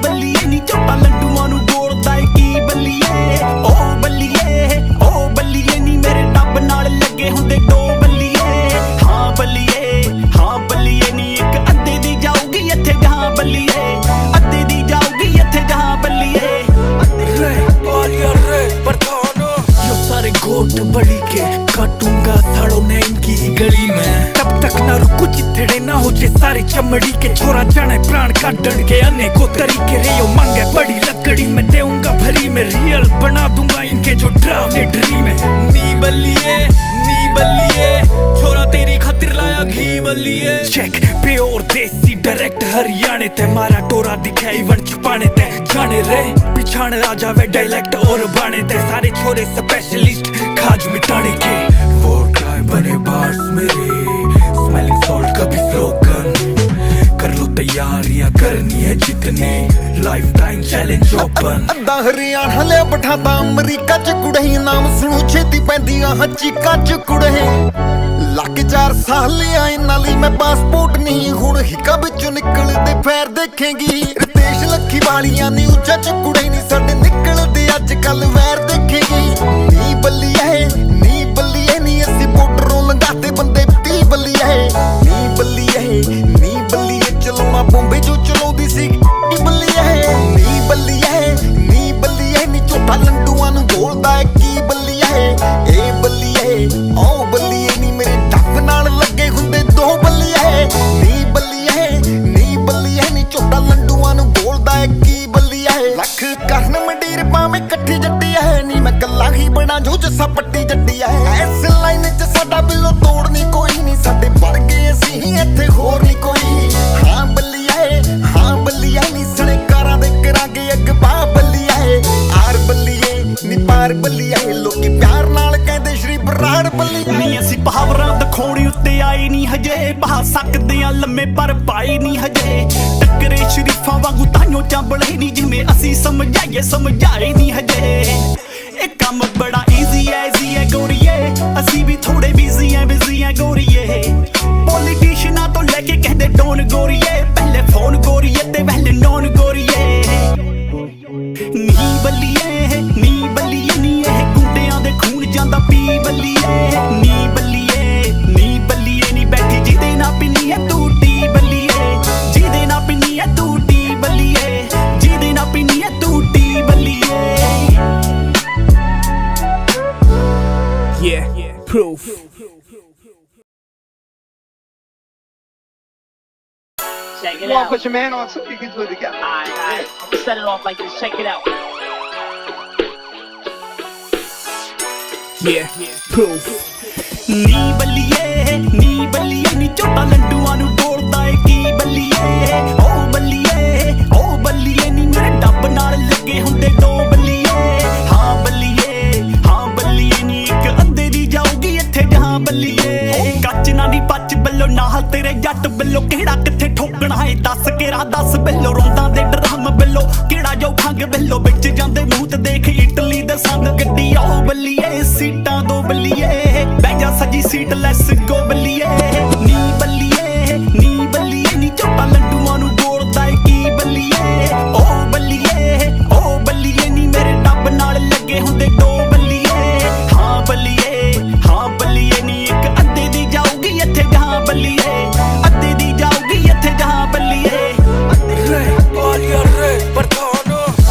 ਬੱਲੀਏ ਨੀ ਝੋਟਾ ਲੰਡੂਆਂ ਨੂੰ ਬੋਲਦਾ ਏ ਕੀ ਬੱਲੀਏ ਓ ਬੱਲੀਏ ਨੀ ਮੇਰੇ ਡੱਬ ਨਾਲ ਲੱਗੇ ਹੁੰਦੇ ਦੋ ਬੱਲੀਏ ਹਾਂ ਬੱਲੀਏ ਨੀ ਇੱਕ ਅੱਧੇ ਦੀ ਜਾਊਗੀ ਇੱਥੇ ਜਹਾਂ ਬੱਲੀਏ ਅੱਧੇ ਦੀ ਜਾਊਗੀ ਇੱਥੇ ਜਹਾਂ ਬੱਲੀਏ यो सारे गोट बड़ी के काटूंगा साड़ो ने इनकी ही गली में तब तक ना रुकू चिथड़े ना हो जे सारी चमड़ी के छोरा जाने प्राण काटन के अनेकों तरीके रे यो मांगे बड़ी लकड़ी में देऊंगा भरी में रियल बना दूंगा इनके जो ड्रामे ड्रीम है नी बल्लिए छोरा तेरी खातिर लाया घी बल्लिए चेक प्योर देसी डायरेक्ट हरियाणे ते मारा टोरा दिखे इवन छुपाने ते जाने रे पिछाड़ आ जावे डायलेक्ट और बाने ते सारे छोरे स्पेशलिस्ट खाज मिटाने के वोट गाय बने बार्स मेरे स्मेलिंग सॉल्ट कभी स्लोगन कर लो तैयारियां करनी है जितने लाइफ टाइम चैलेंज ओपन ਅੱਧਾ ਹਰਿਆਣਾ ਲਿਆ ਬਿਠਾਤਾ ਅਮਰੀਕਾ ਚ ਕੁੜੇ ਨਾਮ ਸੁਣੂ ਛੇਤੀ ਪੈਂਦੀਆਂ ਚੀਕਾਂ ਚ ਕੁੜੇ ਲੱਗ 4 ਸਾਲ ਆਏ ਨਾਲੀ ਮੈਂ ਪਾਸਪੋਰਟ ਨਹੀਂ ਹੁਣ ਹਿੱਕਾਂ ਵਿੱਚੋਂ ਨਿਕਲਦੇ ਫੇਰ ਦੇਖੇਂਗੀ ਰਿਤੇਸ਼ ਲੱਖੀ ਵਾਲੀਆਂ ਨੀ ਉੱਚਾ ਚ ਕੁੜੇ ਨਹੀਂ ਸਾਡੇ ਨਿਕਲਦੇ ਅੱਜ ਕੱਲ ਵੈਰ ਦੇਖੇਂਗੀ ਨੀ ਬੱਲੀਏ ਨੀ ਅਸੀਂ ਬੋਰਡਰੋਂ ਲੰਘਾਤੇ ਬੰਦੇ 30 ਬੱਲੀਏ ਨੀ ਬੱਲੀਏ ਚਲਾਉਣਾ ਬੰਬੇ ਜੋ ਚਲਾਉਂਦੀ ਸੀ ਨੀ ਬੱਲੀਏ ਨੀ ਝੋਟਾ ਲੰਡੂਆਂ ਨੂੰ ਬੋਲਦਾ ਏ ਕੀ ਬੱਲੀਏ ਏ ਬੱਲੀਏ ਓ ਬੱਲੀਏ ਨੀ ਮੇਰੇ ਡੱਬ ਨਾਲ ਲੱਗੇ ਹੁੰਦੇ 2 ਬੱਲੀਏ ਨੀ ਬੱਲੀਏ ਨੀ ਝੋਟਾ ਲੰਡੂਆਂ ਨੂੰ ਬੋਲਦਾ ਏ ਕੀ ਬੱਲੀਏ ਲੱਖ ਕਰਨ ਮੰਡੀਰ ਪਾਵੇਂ ਇਕੱਠੀ ਜੱਟੀ ਐ ਨੀ ਮੈਂ ਕੱਲਾ ਹੀ ਬਣਾ ਜੋ ਜੱਸਾ ਪੱਟੀ ਜੱਟੀ ਐ ਇਸ ਲਾਈਨ 'ਚ ਸਾਡਾ ਬਿੱਲੋ ਤੋੜਨੀ ਕੋਈ ਨਹੀਂ ਸਾਡੇ ਵਰਗੇ ਅਸੀਂ ਹੀ ਇੱਥੇ ਹੋਰ ਨਹੀਂ ਕੋਈ ਹਾਂ ਬੱਲੀਏ ਨੀ ਸਣੇ ਕਾਰਾਂ ਦੇ ਕਰਾਂਗੇ ਅਗਵਾ ਬੱਲੀਏ ਆਰ ਬੱਲੀਏ ਨੀ ਪਾਰ ਬੱਲੀਏ ਲੋਕੀ ਪਿਆਰ ਨਾਲ ਕਹਿੰਦੇ ਸ਼੍ਰੀ ਬਰਾੜ ਬੱਲੀਏ ਨਹੀਂ ਅਸੀਂ ਪਾਵਰਾਂ ਦਿਖਾਉਣੀ ਉੱਤੇ ਆਏ ਨਹੀਂ ਹਜੇ ਬਹਾ ਸਕਦੇ ਆ ਲੰਮੇ ਪਰ ਪਾਏ ਨਹੀਂ ਹਜੇ ਟੱਕਰੇ ਸ਼ਰੀਫਾਂ ਵਾਂਗੂ ਤਾਈਓ ਚਾਂਬਲੇ ਨਹੀਂ ਜਿਵੇਂ ਅਸੀਂ ਸਮਝਾਏ ਨਹੀਂ ਹਜੇ ਇਹ ਕੰਮ ਬੜਾ ਈਜ਼ੀ ਐ ਗੋਰੀਏ ਅਸੀਂ ਵੀ ਥੋੜੇ ਬਿਜ਼ੀ ਐ ਗੋਰੀਏ ਪੋਲੀਟੀਸ਼ੀਅਨਾਂ ਤੋਂ ਲੈ ਕੇ ਕਹਿੰਦੇ ਡੋਨ ਗੋਰੀਏ ਪਹਿਲੇ ਫੋਨ ਗੋਰੀਏ ਤੇ ਪਹਿਲੇ ਨੌਨ ਗੋਰੀਏ ਨੀ ਬੱਲੀਏ ਨੀ ਇਹ ਗੁੰਡਿਆਂ ਦੇ ਖੂਨ ਜਾਂਦਾ ਪੀ ਬੱਲੀਏ ਨੀ ਬੱਲੀਏ ਨੀ ਬੈਠੀ ਜਿਹਦੇ ਨਾਲ ਪਿੰਨੀ ਐ ਤੂੰ ਟੀ ਬੱਲੀਏ ਜਿਹਦੇ ਨਾਲ ਪਿੰਨੀ ਐ ਤੂੰ ਟੀ ਬੱਲੀਏ ਜਿਹਦੇ ਨਾਲ ਪਿੰਨੀ ਐ ਤੂੰ T Baliye yeah proof Check it You want out. to put your man on so you can do it together. Alright. I'm gonna set it off like this. Check it out. yeah proof ਨੀ ਬੱਲੀਏ ਨੀ ਝੋਟਾ ਲੰਡੂਆਂ ਨੂੰ ਬੋਲਦਾ ਏ ਕੀ ਬੱਲੀਏ ਓ ਬੱਲੀਏ ਨੀ ਮੇਰੇ ਡੱਬ ਨਾਲ ਲੱਗੇ ਹੁੰਦੇ 2 ਬੱਲੀਏ ਹਾਂ ਬੱਲੀਏ ਨੀ ਇੱਕ ਅੱਧੇ ਦੀ ਜਾਊਗੀ ਇੱਥੇ ਜਹਾਂ ਬੱਲੀਏ ਕੱਚ ਨਾ ਦੀ ਪੱਚ ਬੱਲੋ ਨਾਲ ਤੇਰੇ ਜੱਟ ਬੱਲੋ ਕਿਹੜਾ ਕਿੱਥੇ ਠੋਕਣਾ ਏ ਦੱਸ ਕੇ ਰਾਹ ਦੱਸ ਬੱਲੋ ਰੋਂਦਾਂ ਦੇ ਡਰਮ ਬੱਲੋ ਕਿਹੜਾ ਜੋ ਖੰਗ ਬੱਲੋ ਵਿੱਚ ਜਾਂਦੇ ਮੂੰਹ ਤੇ ਦੇਖ ਇਟਲੀ ਦੇ ਸੰਗ ਗੱਡੀ ਆਓ ਬੱਲੀਏ ਸੀਟਾਂ 2 ਬੱਲੀਏ ਬਹਿ ਜਾ ਸਜੀ ਸੀਟ ਲੈਸ ਗੋ ਬੱਲੀਏ ਨੀ ਬੱਲੀਏ ਨੀ ਝੋਟਾ ਲੰਡੂਆਂ ਨੂੰ ਬੋਲਦਾ ਏ ਕੀ ਬੱਲੀਏ ਓ ਬੱਲੀਏ ਨੀ ਮੇਰੇ ਡੱਬ ਨਾਲ ਲੱਗੇ ਹੁੰਦੇ 2 ਬੱਲੀਏ ਹਾਂ ਬੱਲੀਏ ਨੀ ਇੱਕ ਅੱਧੇ ਦੀ ਜਾਊਗੀ ਇੱਥੇ ਜਹਾਂ ਬੱਲੀਏ ਅੱਧੇ ਦੀ ਜਾਊਗੀ ਇੱਥੇ ਜਹਾਂ ਬੱਲੀਏ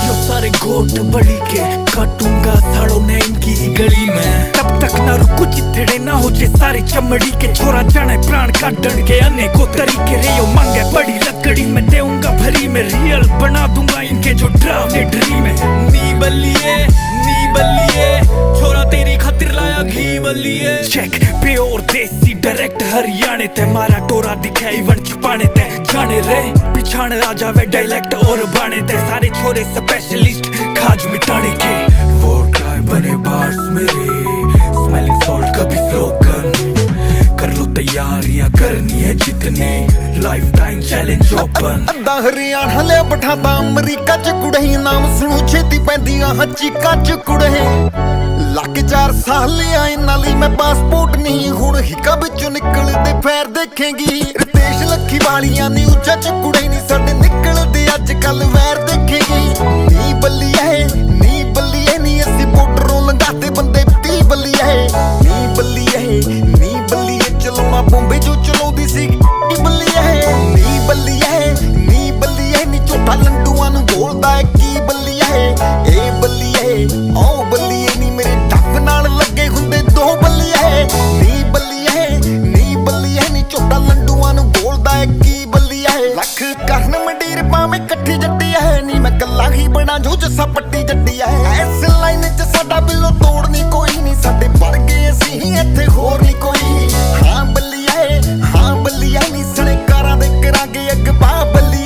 यो सारे गोट बड़ी के काटूंगा साड़ों ने इनकी ही गली में तब तक ना रुकू चिथड़े ना हो जे सारी चमड़ी के छोरा जाने प्राण काटण के अनेकों तरीके रे यो मांगे बड़ी लकड़ी में देऊंगा भरी में रियल बना दूंगा इनके जो ड्रामे ड्रीम है नी बल्लिए छोरा तेरी खातिर लाया घी बल्लिए चेक प्योर देसी डायरेक्ट हरियाणे ते मारा टोरा दिखे इवन छुपाने ते जाने रे पिछाड़ आ जावे डायलेक्ट और बाने ते सारे छोरे स्पेशलिस्ट खाज मिटाने के वोट गाय बने बार्स मेरे स्मेलिंग सॉल्ट कभी स्लोगन कर लो तैयारियां करनी है जितने लाइफ टाइम चैलेंज ओपन ਅੱਧਾ ਹਰਿਆਣਾ ਲਿਆ ਬਿਠਾਤਾ ਅਮਰੀਕਾ ਚ ਕੁੜੇ ਨਾਮ ਸੁਣੂ ਛੇਤੀ ਪੈਂਦੀਆਂ ਚੀਕਾਂ ਚ ਕੁੜੇ ਲੱਗ 4 ਸਾਲ ਆਏ ਨਾਲੀ ਮੈਂ ਪਾਸਪੋਰਟ ਨਹੀਂ ਹੁਣ ਹਿੱਕਾਂ ਵਿੱਚੋਂ ਨਿਕਲਦੇ ਫੇਰ ਦੇਖੇਂਗੀ ਰਿਤੇਸ਼ ਲੱਖੀ ਵਾਲੀਆਂ ਨੀ ਉੱਚਾ ਚ ਕੁੜੇ ਨਹੀਂ ਸਾਡੇ ਨਿਕਲਦੇ ਅੱਜ ਕੱਲ ਵੈਰ ਦੇਖੇਂਗੀ ਨੀ ਬੱਲੀਏ ਨੀ ਅਸੀਂ ਬੋਰਡਰੋਂ ਲੰਘਾਤੇ ਬੰਦੇ 30 ਬੱਲੀਏ ਨੀ ਬੱਲੀਏ ਚਲਾਉਣਾ ਬੰਬੇ ਜੋ ਚਲਾਉਂਦੀ ਸੀ ਬੱਲੀਏ ਨੀ ਬੱਲੀਏ ਨੀ ਝੋਟਾ ਲੰਡੂਆਂ ਨੂੰ ਬੋਲਦਾ ਏ ਕੀ ਬੱਲੀਏ ਏ ਬੱਲੀਏ ਓ ਬੱਲੀਏ ਨੀ ਮੇਰੇ ਡੱਬ ਨਾਲ ਲੱਗੇ ਹੁੰਦੇ 2 ਬੱਲੀਏ ਨੀ ਬੱਲੀਏ ਨੀ ਝੋਟਾ ਲੰਡੂਆਂ ਨੂੰ ਬੋਲਦਾ ਏ ਕੀ ਬੱਲੀਏ ਲੱਖ ਕਰਨ ਮੰਡੀਰ ਪਾਵੇਂ ਇਕੱਠੀ ਜੱਟੀ ਐ ਨੀ ਮੈਂ ਕੱਲਾ ਹੀ ਬਣਾ ਜੋ ਜੱਸਾ ਪੱਟੀ ਜੱਟੀ ਐ ਇਸ ਲਾਈਨ 'ਚ ਸਾਡਾ ਬਿੱਲੋ ਤੋੜਨੀ ਕੋਈ ਨਹੀਂ ਸਾਡੇ ਵਰਗੇ ਅਸੀਂ ਹੀ ਇੱਥੇ ਹੋਰ ਨਹੀਂ ਕੋਈ ਹਾਂ ਬੱਲੀਏ ਨੀ ਸਣੇ ਕਾਰਾਂ ਦੇ ਕਰਾਂਗੇ ਅਗਵਾ ਬੱਲੀਏ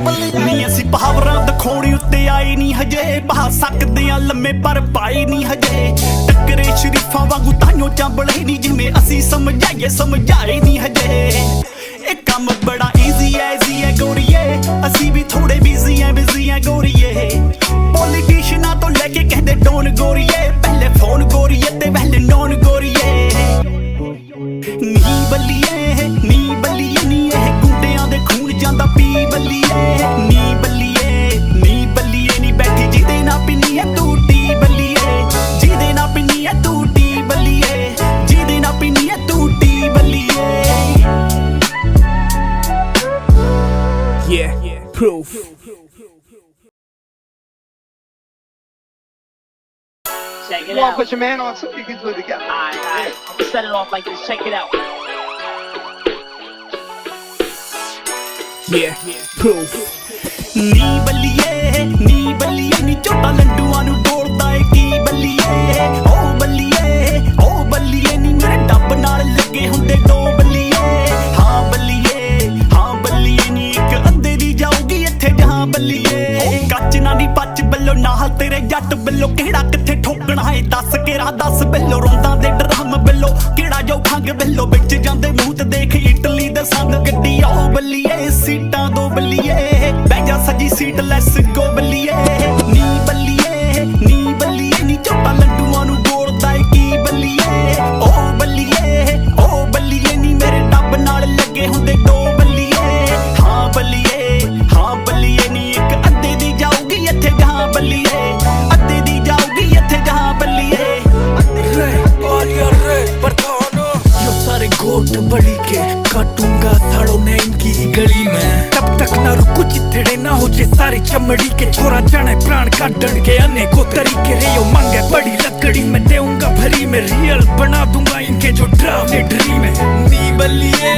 ਬੱਲੀ ਨੀ ਅਸੀਂ ਪਾਵਰਾਂ ਦਿਖਾਉਣੀ ਉੱਤੇ ਆਏ ਨਹੀਂ ਹਜੇ ਬਹਾ ਸਕਦੇ ਆ ਲੰਮੇ ਪਰ ਪਾਏ ਨਹੀਂ ਹਜੇ ਟੱਕਰੇ ਸ਼ਰੀਫਾਂ ਵਾਂਗੂ ਤਾਈਓ ਚਾਂਬਲੇ ਨਹੀਂ ਜਿਵੇਂ ਅਸੀਂ ਸਮਝਾਈਏ ਸਮਝਾਏ ਨਹੀਂ ਹਜੇ ਇਹ ਕੰਮ ਬੜਾ ਈਜ਼ੀ ਐ ਗੋਰੀਏ ਅਸੀਂ ਵੀ ਥੋੜੇ ਬਿਜ਼ੀ ਐ ਗੋਰੀਏ ਪੋਲੀਟੀਸ਼ੀਅਨਾਂ ਤੋਂ ਲੈ ਕੇ ਕਹਿੰਦੇ ਡੋਨ ਗੋਰੀਏ ਪਹਿਲੇ ਫੋਨ ਗੋਰੀਏ ਤੇ ਪਹਿਲੇ ਨੌਨ ਗੋਰੀਏ ਨੀ ਬੱਲੀਏ ਨੀ ਇਹ ਗੁੰਡਿਆਂ ਦੇ ਖੂਨ ਜਾਂਦਾ ਪੀ ਬੱਲੀਏ ਨੀ ਬੱਲੀਏ ਨੀ ਬੈਠੀ ਜਿਹਦੇ ਨਾਲ ਪਿੰਨੀ ਐ ਤੂੰ ਟੀ ਬੱਲੀਏ ਜਿਹਦੇ ਨਾਲ ਪਿੰਨੀ ਐ ਤੂੰ ਟੀ ਬੱਲੀਏ ਜਿਹਦੇ ਨਾਲ ਪਿੰਨੀ ਐ ਤੂੰ T Baliye Yeah, proof. Check it You want out. to put your man on so we can do it together. Alright. I'm gonna set it off like this. Check it out. Yeah, proof. ਨੀ ਬੱਲੀਏ ਨੀ ਝੋਟਾ ਲੰਡੂਆਂ ਨੂੰ ਬੋਲਦਾ ਏ ਕੀ ਬੱਲੀਏ ਓ ਬੱਲੀਏ ਨੀ ਮੇਰੇ ਡੱਬ ਨਾਲ ਲੱਗੇ ਹੁੰਦੇ ਦੋ ਬੱਲੀਏ ਹਾਂ ਬੱਲੀਏ ਨੀ ਇੱਕ ਅੱਧੇ ਦੀ ਜਾਊਗੀ ਇੱਥੇ ਜਹਾਂ ਬੱਲੀਏ ਕੱਚ ਨਾ ਨੀ ਪੱਚ ਬੱਲੋ ਨਾਲ ਤੇਰੇ ਜੱਟ ਬੱਲੋ ਕਿਹੜਾ ਕਿੱਥੇ ਠੋਕਣਾ ਏ ਦੱਸ ਕੇ ਰਾਹ ਦੱਸ ਬੱਲੋ ਰੋਂਦਾਂ ਦੇ ਡਰਮ ਬੱਲੋ ਕਿਹੜਾ ਜੋ ਖੰਗ ਬੱਲੋ ਵਿੱਚ ਜਾਂਦੇ ਮੂੰਹ ਤੇ ਦੇਖ ਇਟਲੀ ਦੇ ਸੰਗ ਗੱਡੀ ਆਓ ਬੱਲੀਏ ਸੀਟਾਂ ਦੋ ਬੱਲੀਏ ਬਹਿ ਜਾ ਸੱਜੀ ਸੀਟ ਲੈਸ ਗੋ ਬੱਲੀਏ ਨੀ ਬੱਲੀਏ ਨੀ ਝੋਟਾ ਲੰਡੂਆਂ ਨੂੰ ਬੋਲਦਾ ਏ ਕੀ ਬੱਲੀਏ ਓ ਬੱਲੀਏ ਨੀ ਮੇਰੇ ਡੱਬ ਨਾਲ ਲੱਗੇ ਹੁੰਦੇ ਦੋ ਬੱਲੀਏ ਹਾਂ ਬੱਲੀਏ ਨੀ ਇੱਕ ਅੱਧੇ ਦੀ ਜਾਊਗੀ ਇੱਥੇ ਜਹਾਂ ਬੱਲੀਏ ਅੱਧੇ ਦੀ ਜਾਊਗੀ ਇੱਥੇ ਜਹਾਂ ਬੱਲੀਏ और यार रे बरतानो यो सारे गोट बड़ी के काटूंगा साड़ों ने इनकी ही गली में तब तक ना रुकू चिथड़े ना हो जे सारी चमड़ी के छोरा जाने प्राण काटन के अनेकों तरीके रे यो मांगे बड़ी लकड़ी में देऊंगा भरी में रियल बना दूंगा इनके जो ड्रामे ड्रीम है नी बल्लिए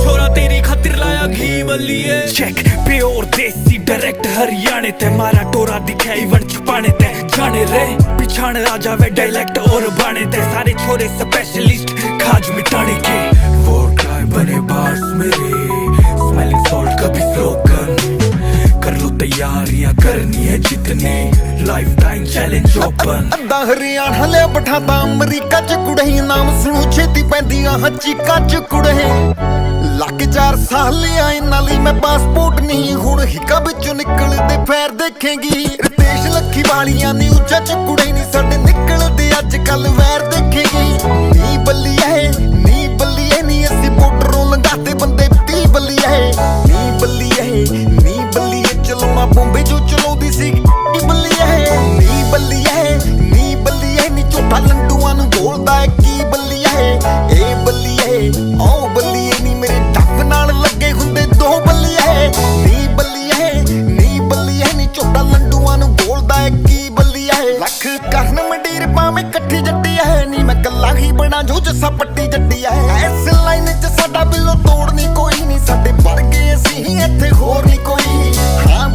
छोरा तेरी खातिर लाया घी बल्लिए चेक प्योर देसी डायरेक्ट हरियाणे ते मारा टोरा दिखाई वन छुपाने ते जाने रे पिछाड़ आ जावे डायलेक्ट और बाने ते सारे छोरे स्पेशलिस्ट खाज मिटाने के वोट गाय बने बास मेरे स्मेलिंग सॉल्ट कभी स्लोगन कर लो तैयारियां करनी है जितने लाइफ टाइम चैलेंज ओपन ਅੱਧਾ ਹਰਿਆਣਾ ਲਿਆ ਬਿਠਾਤਾ ਅਮਰੀਕਾ ਚ ਕੁੜਹੀ ਨਾਮ ਸੁਣੂ ਛੇਤੀ ਪੈਂਦੀਆਂ ਚੀਕਾਂ ਚ ਕੁੜਹੇ ਲੱਗ 4 ਸਾਲ ਆਏ ਨਾਲੀ ਮੈਂ ਪਾਸਪੋਰਟ ਨਹੀਂ ਹੁਣ ਹਿੱਕਾ ਵਿੱਚੋਂ ਨਿਕਲਦੇ ਫੇਰ ਦੇਖੇਂਗੀ ਰਿਤੇਸ਼ ਲੱਖੀ ਵਾਲੀਆਂ ਨੀ ਉੱਚਾ ਚ ਕੁੜੇ ਨਹੀਂ ਸਾਡੇ ਨਿਕਲਦੇ ਅੱਜ ਕੱਲ ਵੈਰ ਦੇਖੇਂਗੀ ਨੀ ਬੱਲੀਏ ਨੀ ਅਸੀਂ ਬੋਰਡਰੋਂ ਲੰਘਾਤੇ ਬੰਦੇ 30 ਬੱਲੀਏ ਨੀ ਬੱਲੀਏ ਚਲਾਉਣਾ ਬੰਬੇ ਜੋ ਚਲਾਉਂਦੀ ਸੀ ਨੀ ਬੱਲੀਏ ਨੀ ਝੋਟਾ ਲੰਡੂਆਂ ਨੂੰ ਬੋਲਦਾ ਏ ਕੀ ਬੱਲੀਏ ਏ ਬੱਲੀਏ ਓ ਬੱਲੀਏ ਨੀ ਮੇਰੇ ਡੱਬ ਨਾਲ ਲੱਗੇ ਹੁੰਦੇ ਦੋ ਬੱਲੀਏ ਨੀ ਬੱਲੀਏ ਨੀ ਝੋਟਾ ਲੰਡੂਆਂ ਨੂੰ ਬੋਲਦਾ ਏ ਕੀ ਬੱਲੀਏ ਲੱਖ ਕਰਨ ਮੰਡੀਰ ਪਾਵੇਂ ਇਕੱਠੀ ਜੱਟੀ ਐ ਨੀ ਮੈਂ ਕੱਲਾ ਹੀ ਬਣਾ ਜੋ ਜੱਸਾ ਪੱਟੀ ਜੱਟੀ ਐ ਇਸ ਲਾਈਨ 'ਚ ਸਾਡਾ ਬਿੱਲੋ ਤੋੜਨੀ ਕੋਈ ਨਹੀਂ ਸਾਡੇ ਵਰਗੇ ਅਸੀਂ ਹੀ ਇੱਥੇ ਹੋਰ ਨਹੀਂ ਕੋਈ ਹਾਂ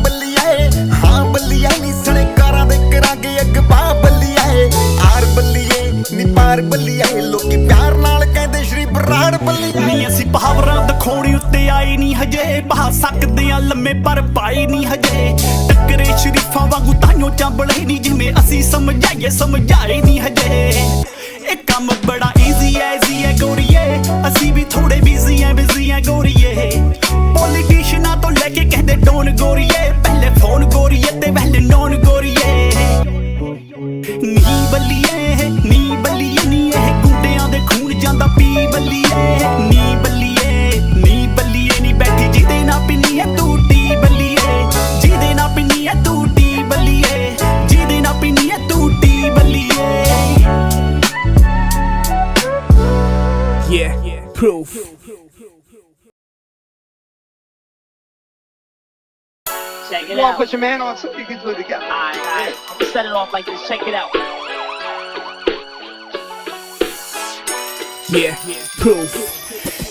ਬੱਲੀਏ ਨੀ ਸਣੇ ਕਾਰਾਂ ਦੇ ਕਰਾਂਗੇ ਅਗਵਾ ਬੱਲੀਏ ਆਰ ਬੱਲੀਏ ਨੀ ਪਾਰ ਬੱਲੀਏ ਲੋਕੀ ਪਿਆਰ ਨਾਲ ਕਹਿੰਦੇ ਸ਼੍ਰੀ ਬਰਾੜ ਬੱਲੀਏ ਨੀ ਅਸੀਂ ਪਾਵਰਾਂ ਦਿਖਾਉਣੀ ਉੱਤੇ ਆਏ ਨਹੀਂ ਹਜੇ ਬਹਾ ਸਕਦੇ ਆ ਲੰਮੇ ਪਰ ਪਾਏ ਨਹੀਂ ਹਜੇ ਟੱਕਰੇ ਸ਼ਰੀਫਾਂ ਵਾਂਗੂ ਤਾਈਓ ਚਾਂਬਲੇ ਨਹੀਂ ਜਿਵੇਂ ਅਸੀਂ ਸਮਝਾਈਏ ਸਮਝਾਏ ਨਹੀਂ ਹਜੇ ਇਹ ਕੰਮ ਬੜਾ ਈਜ਼ੀ ਐ ਗੋਰੀਏ ਅਸੀਂ ਵੀ ਥੋੜੇ ਬਿਜ਼ੀ ਐ ਗੋਰੀਏ ਪੋਲੀਟੀਸ਼ੀਅਨਾਂ ਤੋਂ ਲੈ ਕੇ ਕਹਿੰਦੇ ਡੋਨ ਗੋਰੀਏ ਪਹਿਲੇ ਫੋਨ ਗੋਰੀਏ ਤੇ ਪਹਿਲੇ ਨੌਨ ਗੋਰੀਏ ਨੀ ਬੱਲੀਏ ਨੀ ਇਹ ਗੁੰਡਿਆਂ ਦੇ ਖੂਨ ਜਾਂਦਾ ਪੀ ਬੱਲੀਏ ਨੀ ਬੱਲੀਏ ਨੀ ਬੈਠੀ ਜਿਹਦੇ ਨਾਲ ਪਿੰਨੀ ਐ ਤੂੰ ਟੀ ਬੱਲੀਏ ਜਿਹਦੇ ਨਾਲ ਪਿੰਨੀ ਐ ਤੂੰ ਟੀ ਬੱਲੀਏ ਜਿਹਦੇ ਨਾਲ ਪਿੰਨੀ ਐ ਤੂੰ T Baliye Yeah, proof. Check it You want out. to put your man on so we can do it together. Alright. I'm gonna set it off like this. Check it out. Yeah, proof.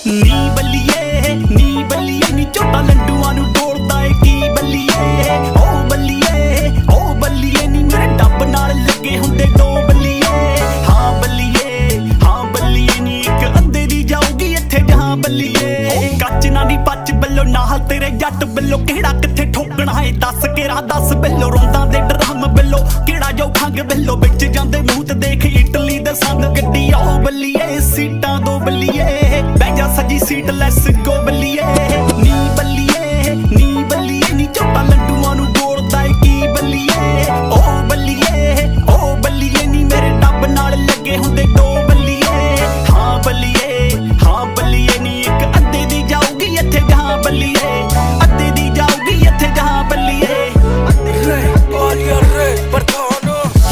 ਨੀ ਬੱਲੀਏ ਨੀ ਝੋਟਾ ਲੰਡੂਆਂ ਨੂੰ ਬੋਲਦਾ ਏ ਕੀ ਬੱਲੀਏ ਓ ਬੱਲੀਏ ਨੀ ਮੇਰੇ ਡੱਬ ਨਾਲ ਲੱਗੇ ਹੁੰਦੇ ਦੋ ਬੱਲੀਏ ਹਾਂ ਬੱਲੀਏ ਨੀ ਇੱਕ ਅੱਧੇ ਦੀ ਜਾਊਗੀ ਇੱਥੇ ਜਹਾਂ ਬੱਲੀਏ ਕੱਚ ਨਾ ਨੀ ਪੱਚ ਬੱਲੋ ਨਾਲ तेरे जट बिल्लो केड़ा किथे ठोकना है दस के राह दस बिल्लो रोंदा दे ड्रम बिल्लो केड़ा जो खंग बिल्लो बिच जांदे मूंह ते देख इटली दे संग गड्डी आओ बल्लिए सीटां दो बल्लिए बैठ जा सजी सीट लेट्स गो बल्लिए नी बल्लिए नी झोटा लड्डूआं नूं बोलदा है की बल्लिए ओ बल्लिए नी मेरे डब नाल लगे हुंदे दो बल्लिए हाँ बल्लिए नी एक अद्धे दी जाऊगी इत्थे जहां बल्लिए अद्धे दी जाऊगी इत्थे जहां बल्लिए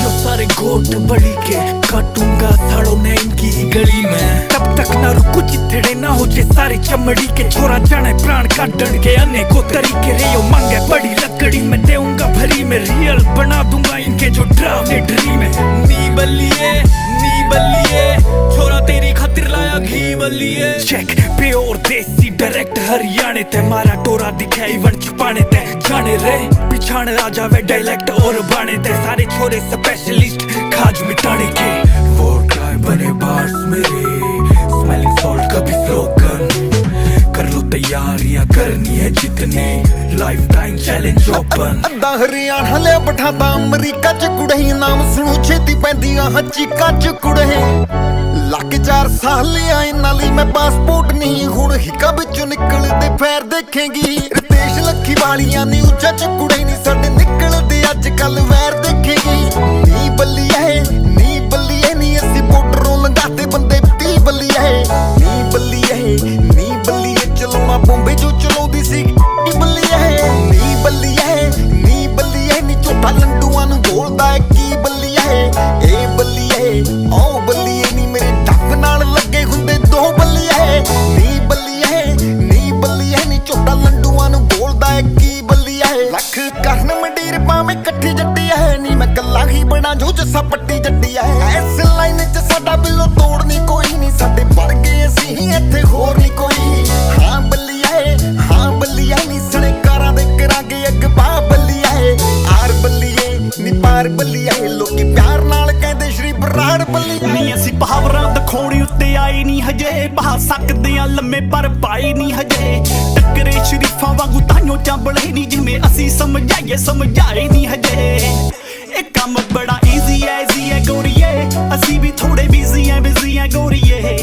यो सारे गोट बड़ी के काटूंगा साड़ों ने इनकी ही गली में तब तक ना रुकू चिथड़े ना हो जे सारी चमड़ी के छोरा जाने प्राण काटन के अनेकों तरीके रे यो मांगे बड़ी लकड़ी में देऊंगा भरी में रियल बना दूंगा इनके जो ड्रामे ड्रीम है नी बल्लिए छोरा तेरी खातिर लाया घी बल्लिए चेक प्योर देसी डायरेक्ट हरियाणे ते मारा टोरा दिखाई वन छुपाने ते जाने रे पिछाड़ आ जावे डायलेक्ट और बाणे ते सारे छोरे स्पेशलिस्ट खाज मिटाने के वोट गाय बने बार्स मेरे स्मेलिंग सॉल्ट कभी स्लोगन कर लो तैयारियां करनी है जितने लाइफ टाइम चैलेंज ओपन ਅੱਧਾ ਹਰਿਆਣਾ ਲਿਆ ਬਿਠਾਤਾ ਅਮਰੀਕਾ ਚ ਕੁੜਹੀ ਨਾਮ ਸੁਣੂ ਛੇਤੀ ਪੈਂਦੀਆਂ ਚੀਕਾਂ ਚ ਕੁੜਹੇ ਲੱਗ 4 ਸਾਲ ਆਏ ਨਾਲੀ ਮੈਂ ਪਾਸਪੋਰਟ ਨਹੀਂ ਹੁਣ ਹਿੱਕਾਂ ਵਿੱਚੋਂ ਨਿਕਲਦੇ ਫੇਰ ਦੇਖੇਂਗੀ ਰਿਤੇਸ਼ ਲੱਖੀ ਵਾਲੀਆਂ ਨੀ ਉੱਚਾ ਚ ਕੁੜੇ ਨਹੀਂ ਸਾਡੇ ਨਿਕਲਦੇ ਅੱਜ ਕੱਲ ਵੈਰ ਦੇਖੇਂਗੀ ਨੀ ਬੱਲੀਏ ਨੀ ਅਸੀਂ ਬੋਰਡਰੋਂ ਲੰਘਾਤੇ ਬੰਦੇ 30 ਬੱਲੀਏ ਨੀ ਬੱਲੀਏ ਚਲਾਉਣਾ ਬੰਬੇ ਜੋ ਚਲਾਉਂਦੀ ਸੀ ਨੀ ਬੱਲੀਏ ਨੀ ਝੋਟਾ ਲੰਡੂਆਂ ਨੂੰ ਬੋਲਦਾ ਏ ਕੀ ਬੱਲੀਏ ਏ ਬੱਲੀਏ ਓ ਬੱਲੀਏ ਨੀ ਮੇਰੇ ਡੱਬ ਨਾਲ ਲੱਗੇ ਹੁੰਦੇ ਦੋ ਬੱਲੀਏ ਨੀ ਬੱਲੀਏ ਨੀ ਝੋਟਾ ਲੰਡੂਆਂ ਨੂੰ ਬੋਲਦਾ ਏ ਕੀ ਬੱਲੀਏ ਲੱਖ ਕਰਨ ਮੰਡੀਰ ਪਾਵੇਂ ਇਕੱਠੀ ਜੱਟੀ ਐ ਨੀ ਮੈਂ ਕੱਲਾ ਹੀ ਬਣਾ ਜੋ ਜੱਸਾ ਪੱਟੀ ਜੱਟੀ ਐ ਇਸ ਲਾਈਨ 'ਚ ਸਾਡਾ ਬਿੱਲੋ ਤੋੜਨੀ ਕੋਈ ਨਹੀਂ ਸਾਡੇ ਵਰਗੇ ਅਸੀਂ ਹੀ ਇੱਥੇ ਹੋਰ ਨਹੀਂ ਕੋਈ ਹਾਂ ਬੱਲੀਏ ਨੀ ਸਣੇ ਕਾਰਾਂ ਦੇ ਕਰਾਂਗੇ ਅਗਵਾ ਬੱਲੀਏ ਆਰ ਬੱਲੀਏ ਨੀ ਪਾਰ ਬੱਲੀਏ ਲੋਕੀ ਪਿਆਰ ਨਾਲ ਕਹਿੰਦੇ ਸ਼੍ਰੀ ਬਰਾੜ ਬੱਲੀਏ ਨੀ ਅਸੀਂ ਬਹਾਵਰਾਂ ਦਿਖਾਉਣੀ ਉੱਤੇ ਆਏ ਨਹੀਂ ਹਜੇ ਬਹਾ ਸਕਦੇ ਆ ਲੰਮੇ ਪਰ ਪਾਏ ਨਹੀਂ ਹਜੇ ਟੱਕਰੇ ਸ਼ਰੀਫਾਂ ਵਾਂਗੂ ਤਾਈਓ ਚਾਂਬਲੇ ਨਹੀਂ ਜਿਵੇਂ ਅਸੀਂ ਸਮਝਾਏ ਨਹੀਂ ਹਜੇ ਇਹ ਕੰਮ ਬੜਾ ਈਜ਼ੀ ਐ ਗੋਰੀਏ ਅਸੀਂ ਵੀ ਥੋੜੇ ਬਿਜ਼ੀ ਐ ਗੋਰੀਏ